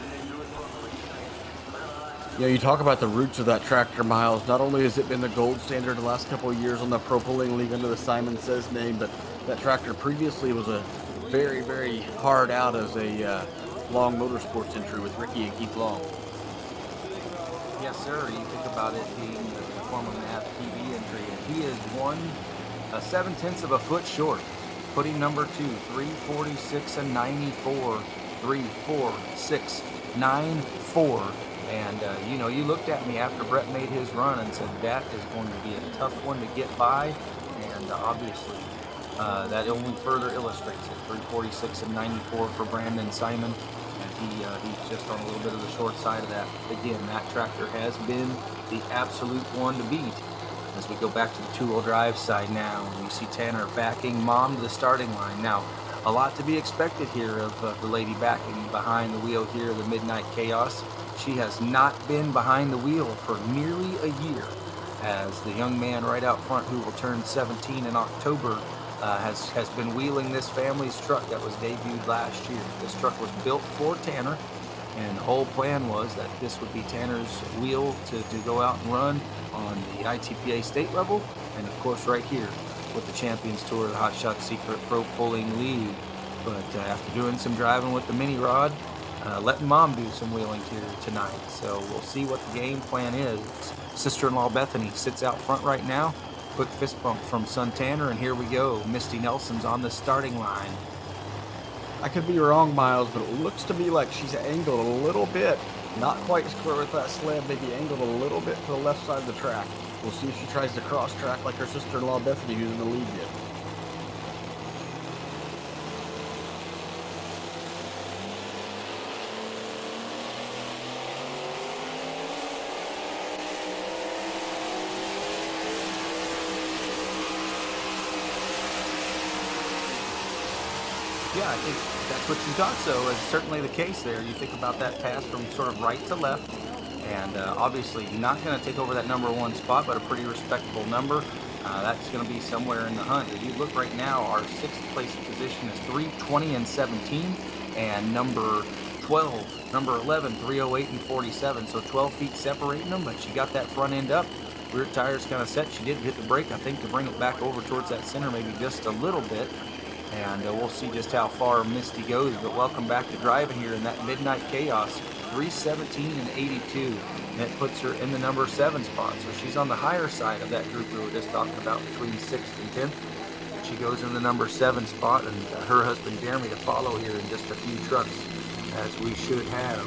Speaker 2: Yeah, you talk about the roots of that tractor, Miles. Not only has it been the gold standard the last couple of years on the Pro Pulling League under the Simon Says name, but that tractor previously was a very, very hard out as a Long Motorsports entry with Ricky and Keith Long.
Speaker 1: Yes, sir. You think about it being the former NAV TV entry, and he is 7/10 of a foot short, putting number 2, 346 and 94, 346, 94. And, you looked at me after Brett made his run and said that is going to be a tough one to get by. And obviously, that only further illustrates it. 346 and 94 for Brandon Simon. And he's just on a little bit of the short side of that. Again, that tractor has been the absolute one to beat. As we go back to the 2-wheel drive side now, we see Tanner backing Mom to the starting line. Now, a lot to be expected here of the lady backing behind the wheel here, the Midnight Chaos. She has not been behind the wheel for nearly a year, as the young man right out front, who will turn 17 in October, has been wheeling this family's truck that was debuted last year. This truck was built for Tanner, and the whole plan was that this would be Tanner's wheel to go out and run on the ITPA state level, and of course right here with the Champions Tour, the Hot Shot Secret Pro Pulling League. But after doing some driving with the mini rod, letting Mom do some wheeling here tonight. So we'll see what the game plan is. Sister-in-law Bethany sits out front right now. Quick fist bump from son Tanner, and here we go. Misty Nelson's on the starting line.
Speaker 2: I could be wrong, Miles, but it looks to me like she's angled a little bit. Not quite square with that sled, maybe angled a little bit to the left side of the track. We'll see if she tries to cross track like her sister-in-law Bethany, who's in the lead yet.
Speaker 1: Yeah, I think that's what you thought. So it's certainly the case there. You think about that pass from sort of right to left, and obviously not going to take over that number 1 spot, but a pretty respectable number. That's going to be somewhere in the hunt. If you look right now, our 6th place position is 320 and 17, and number 12, number 11, 308 and 47. So 12 feet separating them, but she got that front end up. Rear tire's kind of set. She did hit the brake, I think, to bring it back over towards that center, maybe just a little bit. And we'll see just how far Misty goes. But welcome back to driving here in that Midnight Chaos, 317 and 82. And that puts her in the number 7 spot. So she's on the higher side of that group we were just talking about, between 6th and 10th. She goes in the number 7 spot, and her husband Jeremy to follow here in just a few trucks, as we should have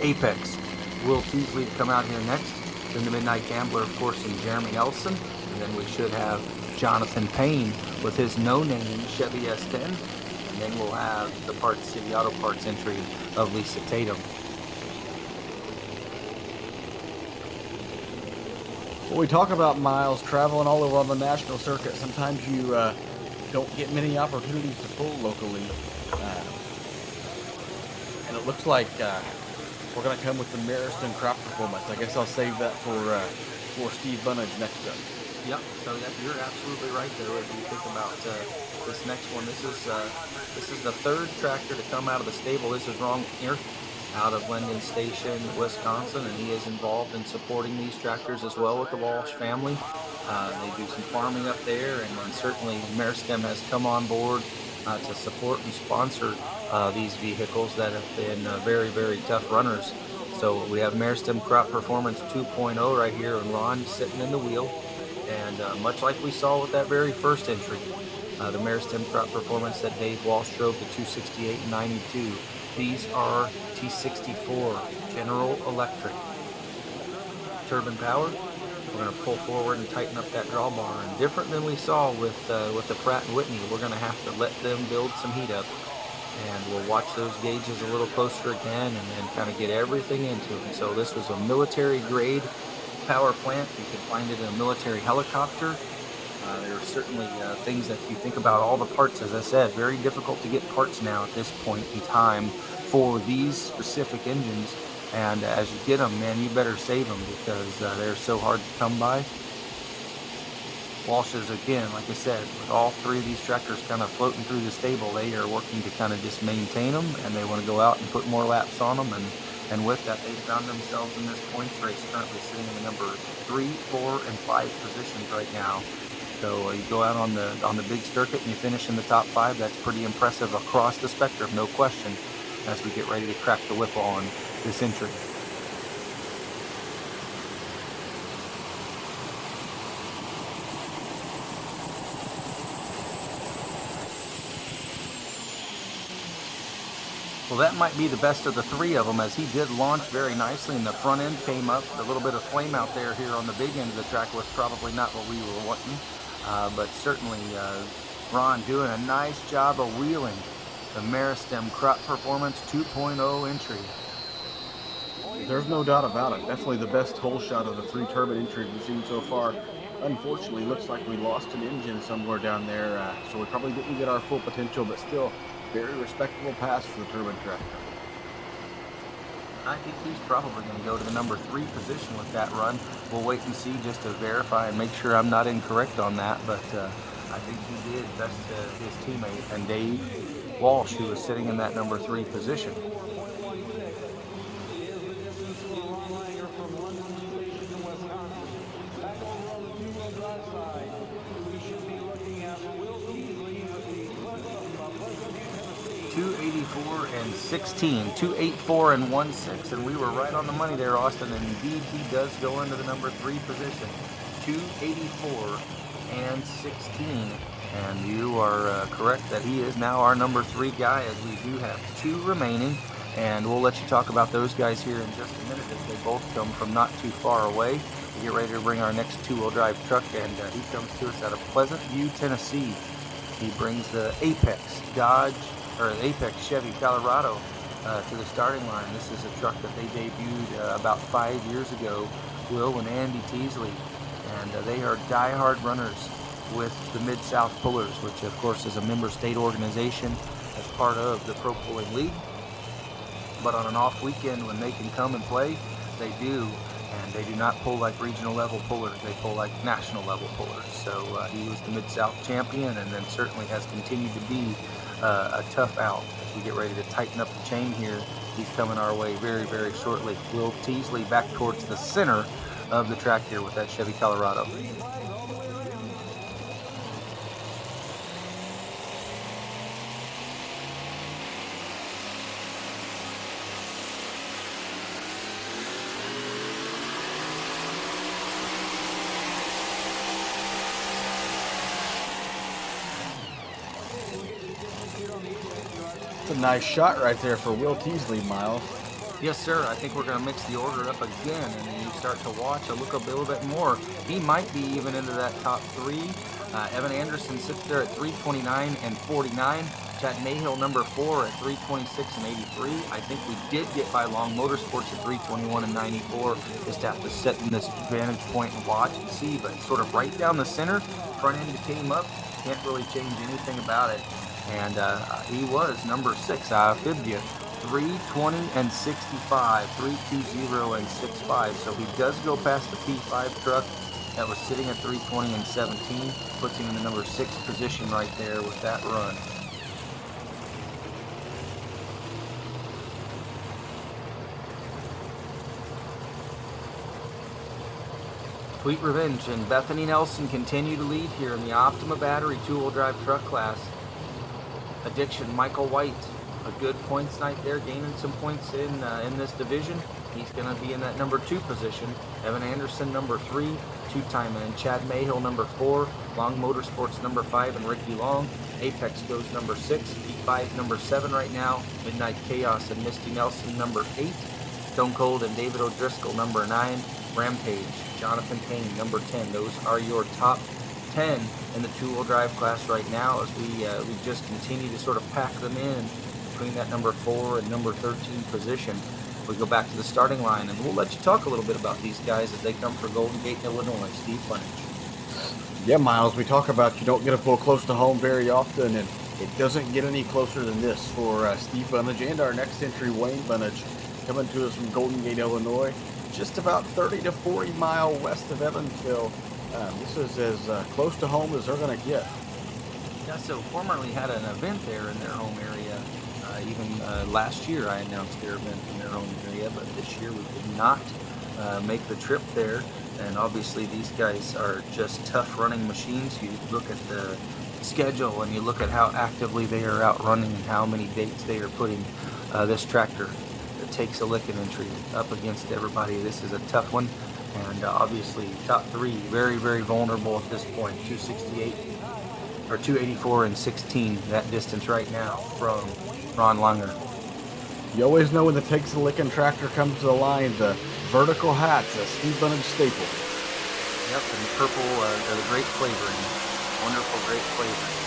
Speaker 1: Apex. Will Teasley come out here next. Then the Midnight Gambler, of course, and Jeremy Nelson. and then we should have Jonathan Payne with his no-name Chevy S10, and then we'll have the Parts City Auto Parts entry of Lisa Tatum.
Speaker 2: When we talk about Miles traveling all over on the national circuit, sometimes you don't get many opportunities to pull locally. And it looks like we're going to come with the Mariston Crop Performance. I guess I'll save that for Steve Bunnage next up.
Speaker 1: Yep. So you're absolutely right there. If you think about this next one, this is the third tractor to come out of the stable. This is Ron here, out of Linden Station, Wisconsin, and he is involved in supporting these tractors as well with the Walsh family. They do some farming up there, and then certainly Maristem has come on board to support and sponsor these vehicles that have been very, very tough runners. So we have Maristem Crop Performance 2.0 right here, and Ron sitting in the wheel. And much like we saw with that very first entry, the Maristem Crop Performance that Dave Walsh drove, the 268 and 92. These are T64 General Electric turbine powered. We're going to pull forward and tighten up that drawbar. And different than we saw with the Pratt & Whitney, we're going to have to let them build some heat up. And we'll watch those gauges a little closer again and then kind of get everything into them. So this was a military grade power plant. You can find it in a military helicopter. There are certainly things that you think about, all the parts, as I said, very difficult to get parts now at this point in time for these specific engines. And as you get them, man, you better save them because they're so hard to come by. Walsh is, again, like I said, with all three of these tractors kind of floating through the stable, they are working to kind of just maintain them, and they want to go out and put more laps on them. And with that, they found themselves in this points race, currently sitting in the number 3, 4, and 5 positions right now. So you go out on the big circuit and you finish in the top 5. That's pretty impressive across the spectrum, no question, as we get ready to crack the whip on this entry. Well, that might be the best of the three of them, as he did launch very nicely, and the front end came up. A little bit of flame out there here on the big end of the track was probably not what we were wanting, but certainly Ron doing a nice job of wheeling the Maristem Crop Performance 2.0 entry.
Speaker 2: There's no doubt about it. Definitely the best hole shot of the 3 turbine entries we've seen so far. Unfortunately, looks like we lost an engine somewhere down there, so we probably didn't get our full potential, but still very respectable pass for the turbine tractor.
Speaker 1: I think he's probably going to go to the number 3 position with that run. We'll wait and see just to verify and make sure I'm not incorrect on that, but I think he did best to his teammate and Dave Walsh, who was sitting in that number 3 position. And 16, 284 and 16, and we were right on the money there, Austin, and indeed he does go into the number 3 position, 284 and 16, and you are correct that he is now our number 3 guy, as we do have 2 remaining, and we'll let you talk about those guys here in just a minute, as they both come from not too far away. We get ready to bring our next 2-wheel drive truck, and he comes to us out of Pleasant View, Tennessee. He brings the Apex Apex Chevy Colorado to the starting line. This is a truck that they debuted about 5 years ago, Will and Andy Teasley, and they are diehard runners with the Mid-South Pullers, which of course is a member state organization as part of the Pro Pulling League. But on an off weekend when they can come and play, they do, and they do not pull like regional level pullers, they pull like national level pullers. So he was the Mid-South champion, and then certainly has continued to be a tough out. As we get ready to tighten up the chain here, he's coming our way very, very shortly. Will Teasley back towards the center of the track here with that Chevy Colorado.
Speaker 2: It's a nice shot right there for Will Teasley, Miles.
Speaker 1: Yes, sir. I think we're going to mix the order up again, and you start to watch a look a little bit more. He might be even into that top three. Evan Anderson sits there at 329 and 49. Chad Mayhill, number 4, at 326 and 83. I think we did get by Long Motorsports at 321 and 94. Just have to sit in this vantage point and watch and see, but sort of right down the center, front end came up. Can't really change anything about it. And he was number 6, Fibdia. 320 and 65, 320 and 65. So he does go past the P5 truck that was sitting at 320 and 17, puts him in the number 6 position right there with that run. Sweet Revenge and Bethany Nelson continue to lead here in the Optima Battery 2-wheel drive truck class. Addiction, Michael White, a good points night there, gaining some points in this division. He's going to be in that number 2 position. Evan Anderson, number 3, 2-time, and Chad Mayhill, number 4. Long Motorsports, number 5, and Ricky Long. Apex goes number 6. P5, number 7 right now. Midnight Chaos and Misty Nelson, number 8. Stone Cold and David O'Driscoll, number 9. Rampage, Jonathan Payne, number 10. Those are your top 10 in the 2-wheel drive class right now, as we just continue to sort of pack them in between that number 4 and number 13 position. We go back to the starting line, and we'll let you talk a little bit about these guys as they come for Golden Gate, Illinois. Steve Bunich.
Speaker 2: Yeah, Miles, we talk about you don't get a pull close to home very often, and it doesn't get any closer than this for Steve Bunich and our next entry, Wayne Bunich, coming to us from Golden Gate, Illinois, just about 30 to 40 mile west of Evansville. This is as close to home as they're going to get.
Speaker 1: Yeah, so formerly had an event there in their home area. Even last year I announced their event in their home area, but this year we did not make the trip there. And obviously these guys are just tough running machines. You look at the schedule and you look at how actively they are out running and how many dates they are putting this tractor that takes a licking entry up against everybody. This is a tough one. And obviously top 3, very, very vulnerable at this point. 268 or 284 and 16, that distance right now from Ron Langer.
Speaker 2: You always know when the takes a licking tractor comes to the line, the vertical hat's a Steve Bunich staple.
Speaker 1: Yep, and the purple, the grape flavoring, wonderful grape flavoring.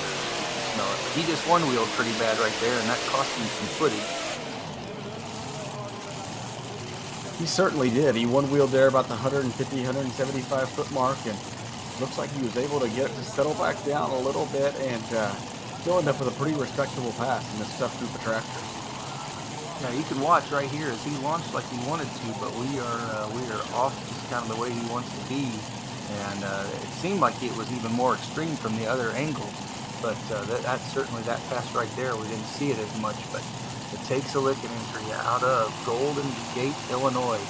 Speaker 1: Smell it. He just one-wheeled pretty bad right there, and that cost him some footage.
Speaker 2: He certainly did. He one-wheeled there about the 150, 175 foot mark, and looks like he was able to get it to settle back down a little bit and still end up with a pretty respectable pass in this tough group of tractors.
Speaker 1: Now you can watch right here as he launched like he wanted to, but we are off just kind of the way he wants to be, and it seemed like it was even more extreme from the other angle. But that's certainly that pass right there. We didn't see it as much, but it takes a licking entry out of Golden Gate, Illinois.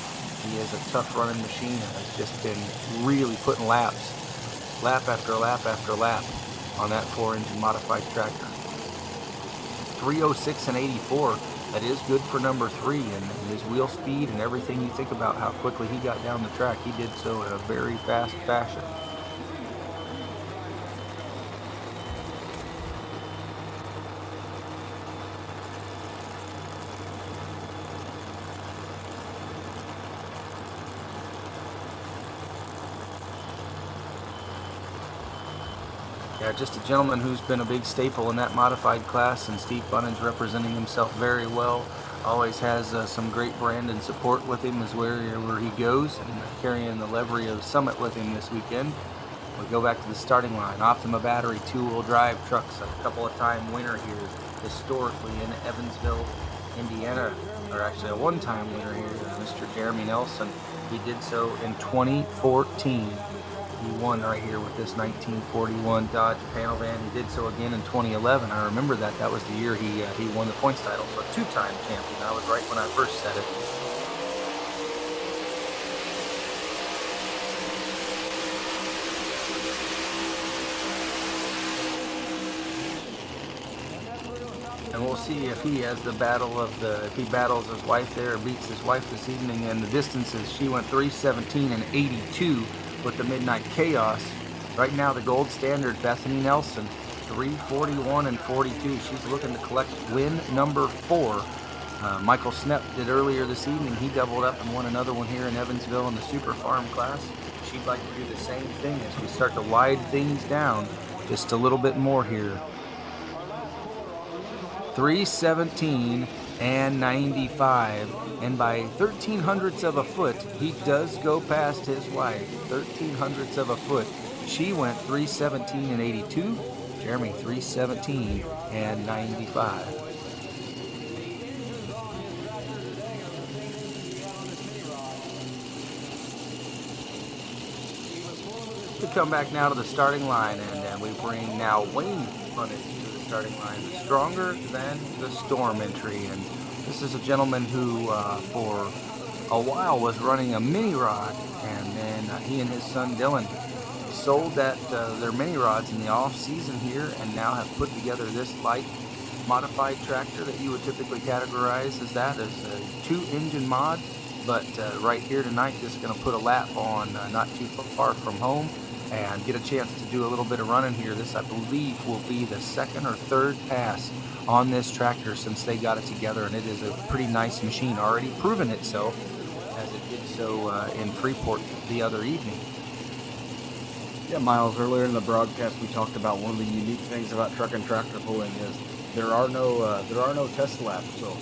Speaker 1: He is a tough running machine and has just been really putting lap after lap after lap on that 4-engine modified tractor. 306 and 84. That is good for number 3, and his wheel speed and everything. You think about how quickly he got down the track. He did so in a very fast fashion. Yeah, just a gentleman who's been a big staple in that modified class, and Steve Bunich representing himself very well. Always has some great brand and support with him as wherever he goes, and carrying the livery of Summit with him this weekend. We go back to the starting line. Optima Battery 2-wheel drive trucks, a couple of time winner here historically in Evansville, Indiana, or actually a one-time winner here, Mr. Jeremy Nelson. He did so in 2014. He won right here with this 1941 Dodge panel van. He did so again in 2011. I remember that. That was the year he won the points title. So 2-time champion. I was right when I first said it. And we'll see if he has if he battles his wife there or beats his wife this evening. And the distances, she went 317 and 82 with the Midnight Chaos. Right now, the gold standard, Bethany Nelson, 341 and 42. She's looking to collect win number 4 Michael Snepp did earlier this evening. He doubled up and won another one here in Evansville in the Super Farm class. She'd like to do the same thing as we start to widen things down just a little bit more here. 317 and 95, and by 1300ths of a foot, he does go past his wife. 1300ths of a foot. She went 317 and 82. Jeremy 317 and 95. We come back now to the starting line, and we bring now Wayne Bunnett to the starting line. Stronger than the Storm entry, and this is a gentleman who for a while was running a mini rod, and then he and his son Dylan sold their mini rods in the off season here, and now have put together this light modified tractor that you would typically categorize as a 2-engine mod. But right here tonight, just going to put a lap on not too far from home and get a chance to do a little bit of running here. This, I believe, will be the second or third pass on this tractor since they got it together, and it is a pretty nice machine, already proven itself as it did so in Freeport the other evening.
Speaker 2: Yeah, Miles, earlier in the broadcast we talked about one of the unique things about truck and tractor pulling is there are no test laps. So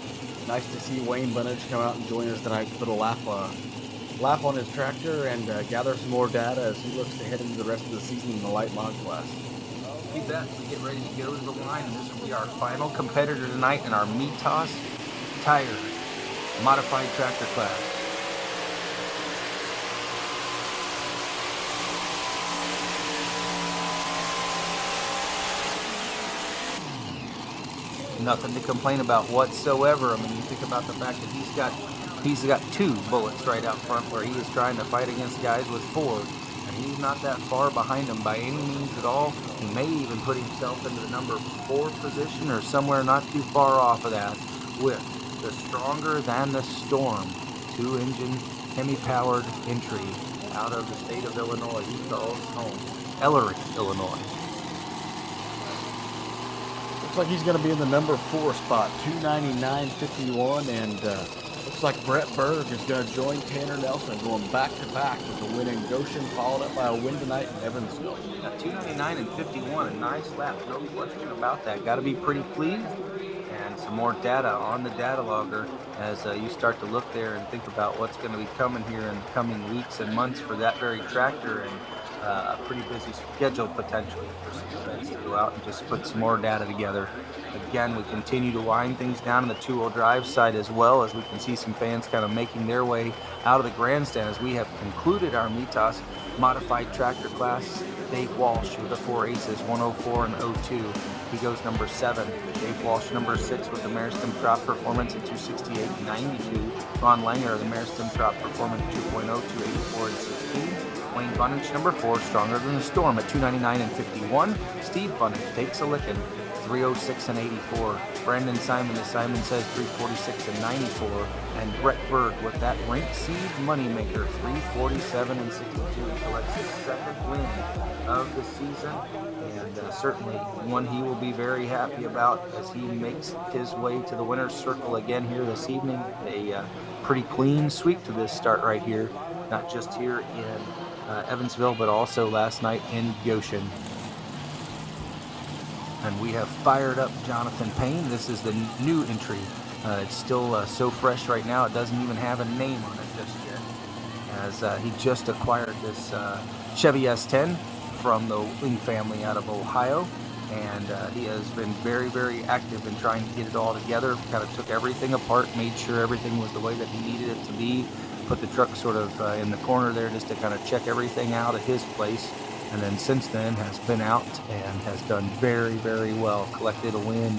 Speaker 2: nice to see Wayne Bunnage come out and join us tonight to put a lap on his tractor and gather some more data as he looks to head into the rest of the season in the light mod class.
Speaker 1: You bet. We get ready to go to the line, and this will be our final competitor tonight in our Mitas Tire modified tractor class. Nothing to complain about whatsoever. I mean, you think about the fact that he's got 2 bullets right out front where he is trying to fight against guys with 4, and he's not that far behind them by any means at all. He may even put himself into the number 4 position or somewhere not too far off of that with the Stronger Than the Storm 2-engine Hemi-powered entry out of the state of Illinois. He calls home Ellery, Illinois.
Speaker 2: Looks like he's going to be in the number 4 spot, 299.51, and looks like Brett Berg is going to join Tanner Nelson, going back-to-back with a win in Goshen, followed up by a win tonight in Evansville.
Speaker 1: 299 and 51, a nice lap, no question about that. Got to be pretty pleased. And some more data on the data logger as you start to look there and think about what's going to be coming here in the coming weeks and months for that very tractor, and a pretty busy schedule potentially for some events to go out and just put some more data together. Again, we continue to wind things down on the 2-wheel drive side as well, as we can see some fans kind of making their way out of the grandstand as we have concluded our Mitas modified tractor class. Dave Walsh with the 4 aces, 104 and 02. He goes number 7. Dave Walsh number 6 with the Meristem Trop Performance at 268 and 92. Ron Langer, the Meristem Trop Performance 2.0, 284 and 16. Wayne Bunnage, number 4, Stronger Than the Storm at 299 and 51. Steve Bunnage takes a licking, 306 and 84. Brandon Simon, as Simon says, 346 and 94. And Brett Berg with that Rink Seed Moneymaker, 347 and 62. He collects his 2nd win of the season, and certainly one he will be very happy about as he makes his way to the winner's circle again here this evening. A pretty clean sweep to this start right here, not just here in Evansville, but also last night in Goshen. And we have fired up Jonathan Payne. This is the new entry. It's still so fresh right now, it doesn't even have a name on it just yet, as he just acquired this Chevy S10 from the Wing family out of Ohio, and he has been very, very active in trying to get it all together. Kind of took everything apart, made sure everything was the way that he needed it to be, put the truck sort of in the corner there just to kind of check everything out at his place, and then since then has been out and has done very, very well. Collected a win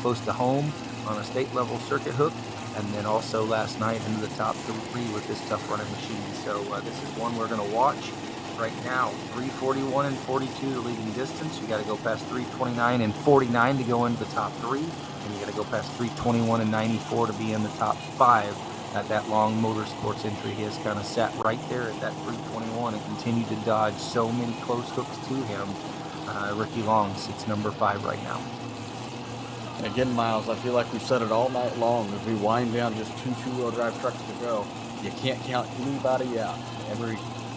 Speaker 1: close to home on a state level circuit hook, and then also last night into the top 3 with this tough running machine. So this is one we're going to watch. Right now, 341 and 42 the leading distance. You got to go past 329 and 49 to go into the top 3, and you got to go past 321 and 94 to be in the top 5 at that long motorsports entry. He has kind of sat right there at that 321 and continued to dodge so many close hooks to him. Ricky Long sits number 5 right now.
Speaker 2: Again, Miles, I feel like we've said it all night long as we wind down just two-wheel drive trucks to go. You can't count anybody out.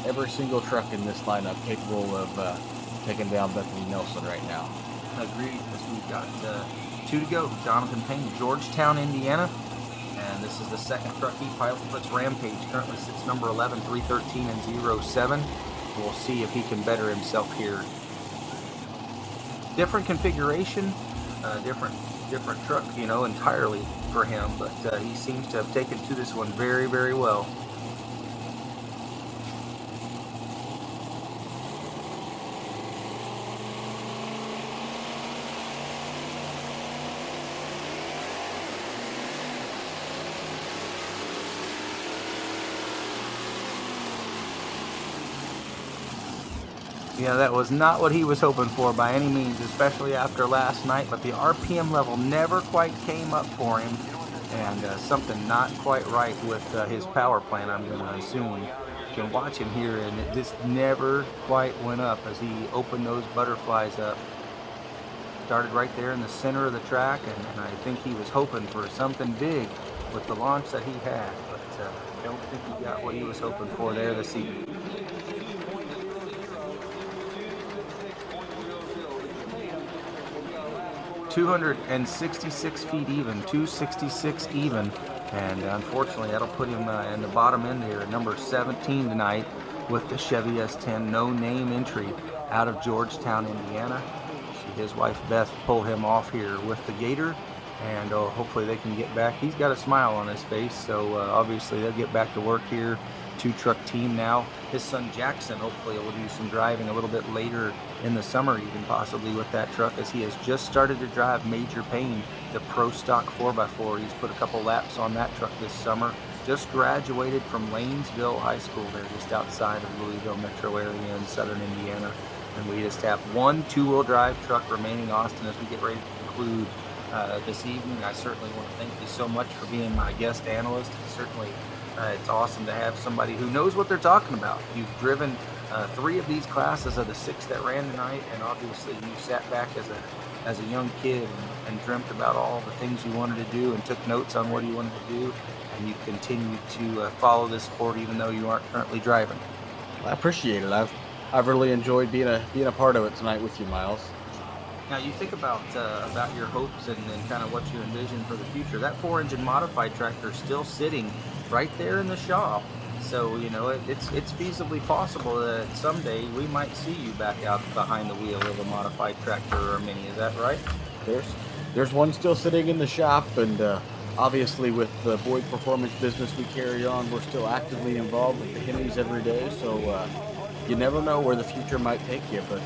Speaker 2: Every single truck in this lineup capable of taking down Bethany Nelson right now.
Speaker 1: Agreed, because we've got 2 to go. Jonathan Payne, Georgetown, Indiana. And this is the second truck he pilots. Rampage currently sits number 11, 313 and 07. We'll see if he can better himself here. Different configuration, different truck, entirely for him, but he seems to have taken to this one very, very well. Yeah, that was not what he was hoping for by any means, especially after last night, but the RPM level never quite came up for him, and something not quite right with his power plant, I'm going to assume. You can watch him here, and it just never quite went up as he opened those butterflies up. Started right there in the center of the track, and I think he was hoping for something big with the launch that he had, but I don't think he got what he was hoping for there this evening. 266 feet even, 266 even, and unfortunately that'll put him in the bottom end here, number 17 tonight with the Chevy S10 no name entry out of Georgetown, Indiana. See his wife Beth pull him off here with the Gator, and hopefully they can get back. He's got a smile on his face, so obviously they'll get back to work here. 2-truck team now. His son Jackson hopefully will do some driving a little bit later in the summer, even possibly with that truck, as he has just started to drive Major Payne, the Pro Stock 4x4. He's put a couple laps on that truck this summer. Just graduated from Lanesville High School there, just outside of Louisville metro area in southern Indiana. And we just have one 2-wheel drive truck remaining, Austin, as we get ready to conclude this evening. I certainly want to thank you so much for being my guest analyst. Certainly it's awesome to have somebody who knows what they're talking about. You've driven 3 of these classes of the 6 that ran tonight, and obviously you sat back as a young kid and dreamt about all the things you wanted to do and took notes on what you wanted to do, and you've continued to follow this sport even though you aren't currently driving.
Speaker 2: I appreciate it. I've really enjoyed being a part of it tonight with you, Miles.
Speaker 1: Now you think about your hopes and kind of what you envision for the future. That 4-engine modified tractor is still sitting right there in the shop. So, it's feasibly possible that someday we might see you back out behind the wheel of a modified tractor or a Mini. Is that right?
Speaker 2: There's one still sitting in the shop, and obviously with the Boyd Performance business we carry on, we're still actively involved with the Hennies every day. So you never know where the future might take you, but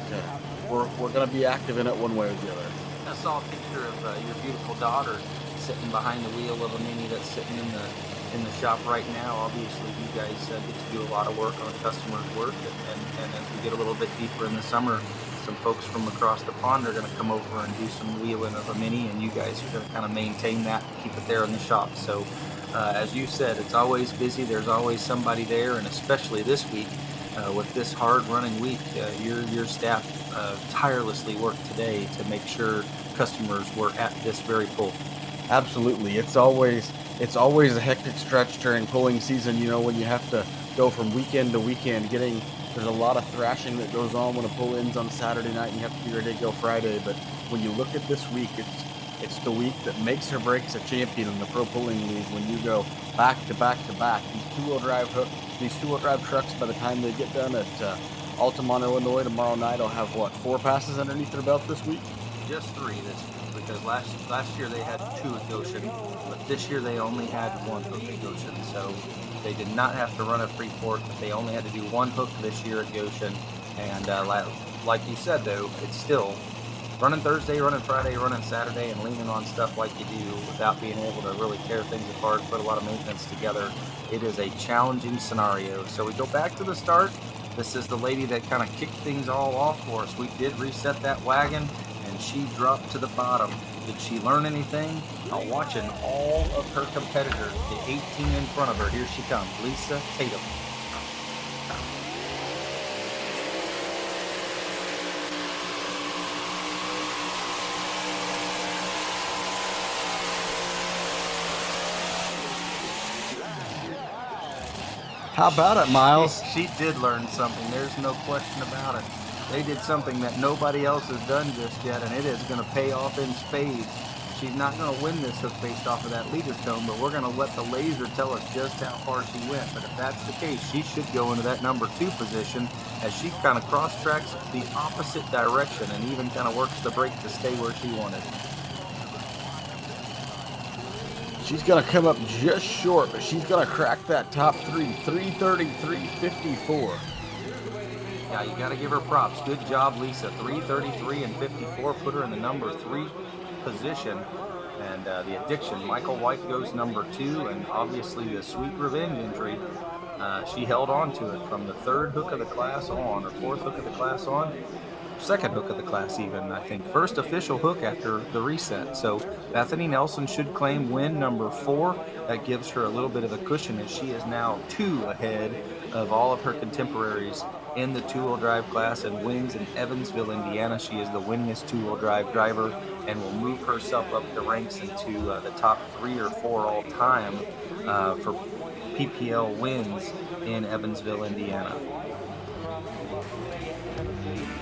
Speaker 2: we're going to be active in it one way or the other.
Speaker 1: I saw a picture of your beautiful daughter sitting behind the wheel of a Mini that's sitting in the shop right now. Obviously, you guys get to do a lot of work on customers' work, and as we get a little bit deeper in the summer, some folks from across the pond are going to come over and do some wheeling of a Mini, and you guys are going to kind of maintain that, keep it there in the shop. So, as you said, it's always busy. There's always somebody there, and especially this week, with this hard-running week, your staff tirelessly worked today to make sure customers were at this very pull.
Speaker 2: Absolutely. It's always a hectic stretch during pulling season, when you have to go from weekend to weekend. There's a lot of thrashing that goes on when a pull ends on Saturday night and you have to be ready to go Friday. But when you look at this week, it's the week that makes or breaks a champion in the Pro Pulling League when you go back to back to back. These two-wheel drive trucks, by the time they get done at Altamont, Illinois tomorrow night, will have 4 passes underneath their belt this week?
Speaker 1: Just 3 this week, because last year they had 2 at Goshen, but this year they only had 1 hook at Goshen. So they did not have to run a Freeport, but they only had to do 1 hook this year at Goshen. And like you said, though, it's still running Thursday, running Friday, running Saturday, and leaning on stuff like you do without being able to really tear things apart, put a lot of maintenance together. It is a challenging scenario. So we go back to the start. This is the lady that kind of kicked things all off for us. We did reset that wagon, and she dropped to the bottom. Did she learn anything? Now watching all of her competitors, the 18 in front of her, here she comes, Lisa Tatum.
Speaker 2: How about it, Miles?
Speaker 1: She did learn something. There's no question about it. They did something that nobody else has done just yet, and it is going to pay off in spades. She's not going to win this hook based off of that leader tone, but we're going to let the laser tell us just how far she went. But if that's the case, she should go into that number 2 position as she kind of cross tracks the opposite direction and even kind of works the brake to stay where she wanted.
Speaker 2: She's going to come up just short, but she's going to crack that top 3, 3:30, 3:54.
Speaker 1: Yeah, you got to give her props. Good job, Lisa. 3:33 and 54 put her in the number 3 position. And the addiction, Michael White goes number 2, and obviously the sweet revenge injury, she held on to it from the 3rd hook of the class on, or 4th hook of the class on, 2nd hook of the class even, I think. First official hook after the reset. So Bethany Nelson should claim win number 4. That gives her a little bit of a cushion as she is now 2 ahead of all of her contemporaries in the 2-wheel drive class and wins in Evansville, Indiana. She is the winningest 2-wheel drive driver and will move herself up the ranks into the top 3 or 4 all time for PPL wins in Evansville, Indiana.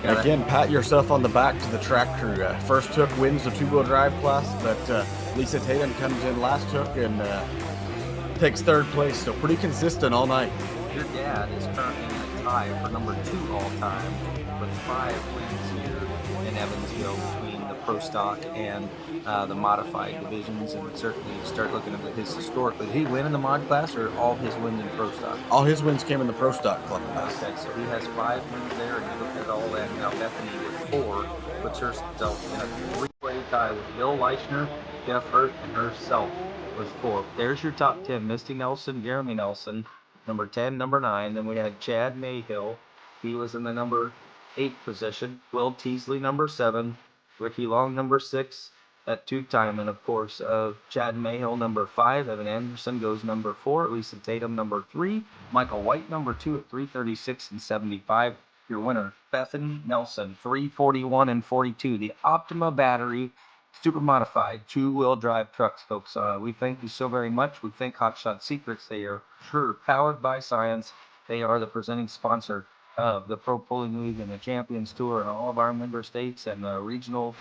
Speaker 2: And again, pat yourself on the back to the track crew. First hook wins the 2-wheel drive class, but Lisa Tatum comes in last hook and takes 3rd place. So pretty consistent all night.
Speaker 1: Your dad is currently in a tie for number 2 all time with 5 wins here in Evansville between the Pro Stock and the modified divisions. And certainly you start looking at his historically. Did he win in the mod class or all his wins in Pro Stock?
Speaker 2: All his wins came in the Pro Stock class.
Speaker 1: Okay, so he has 5 wins there, and you look at all that. Now Bethany with 4 puts herself in a 3-way tie with Bill Leichner, Jeff Hurt, and herself with 4. There's your top 10. Misty Nelson, Jeremy Nelson, number 10, number 9. Then we had Chad Mayhill. He was in the number 8 position. Will Teasley, number 7. Ricky Long, number 6. At 2-time, and of course, Chad Mayhill, number 5. Evan Anderson goes number 4. Lisa Tatum, number 3. Michael White, number 2 at 3:36 and 75. Your winner, Bethany Nelson, 3:41 and 42. The Optima battery, super modified 2-wheel drive trucks, folks. We thank you so very much. We thank Hotshot Secrets. They are sure powered by science. They are the presenting sponsor of the Pro Pulling League and the Champions Tour and all of our member states and regional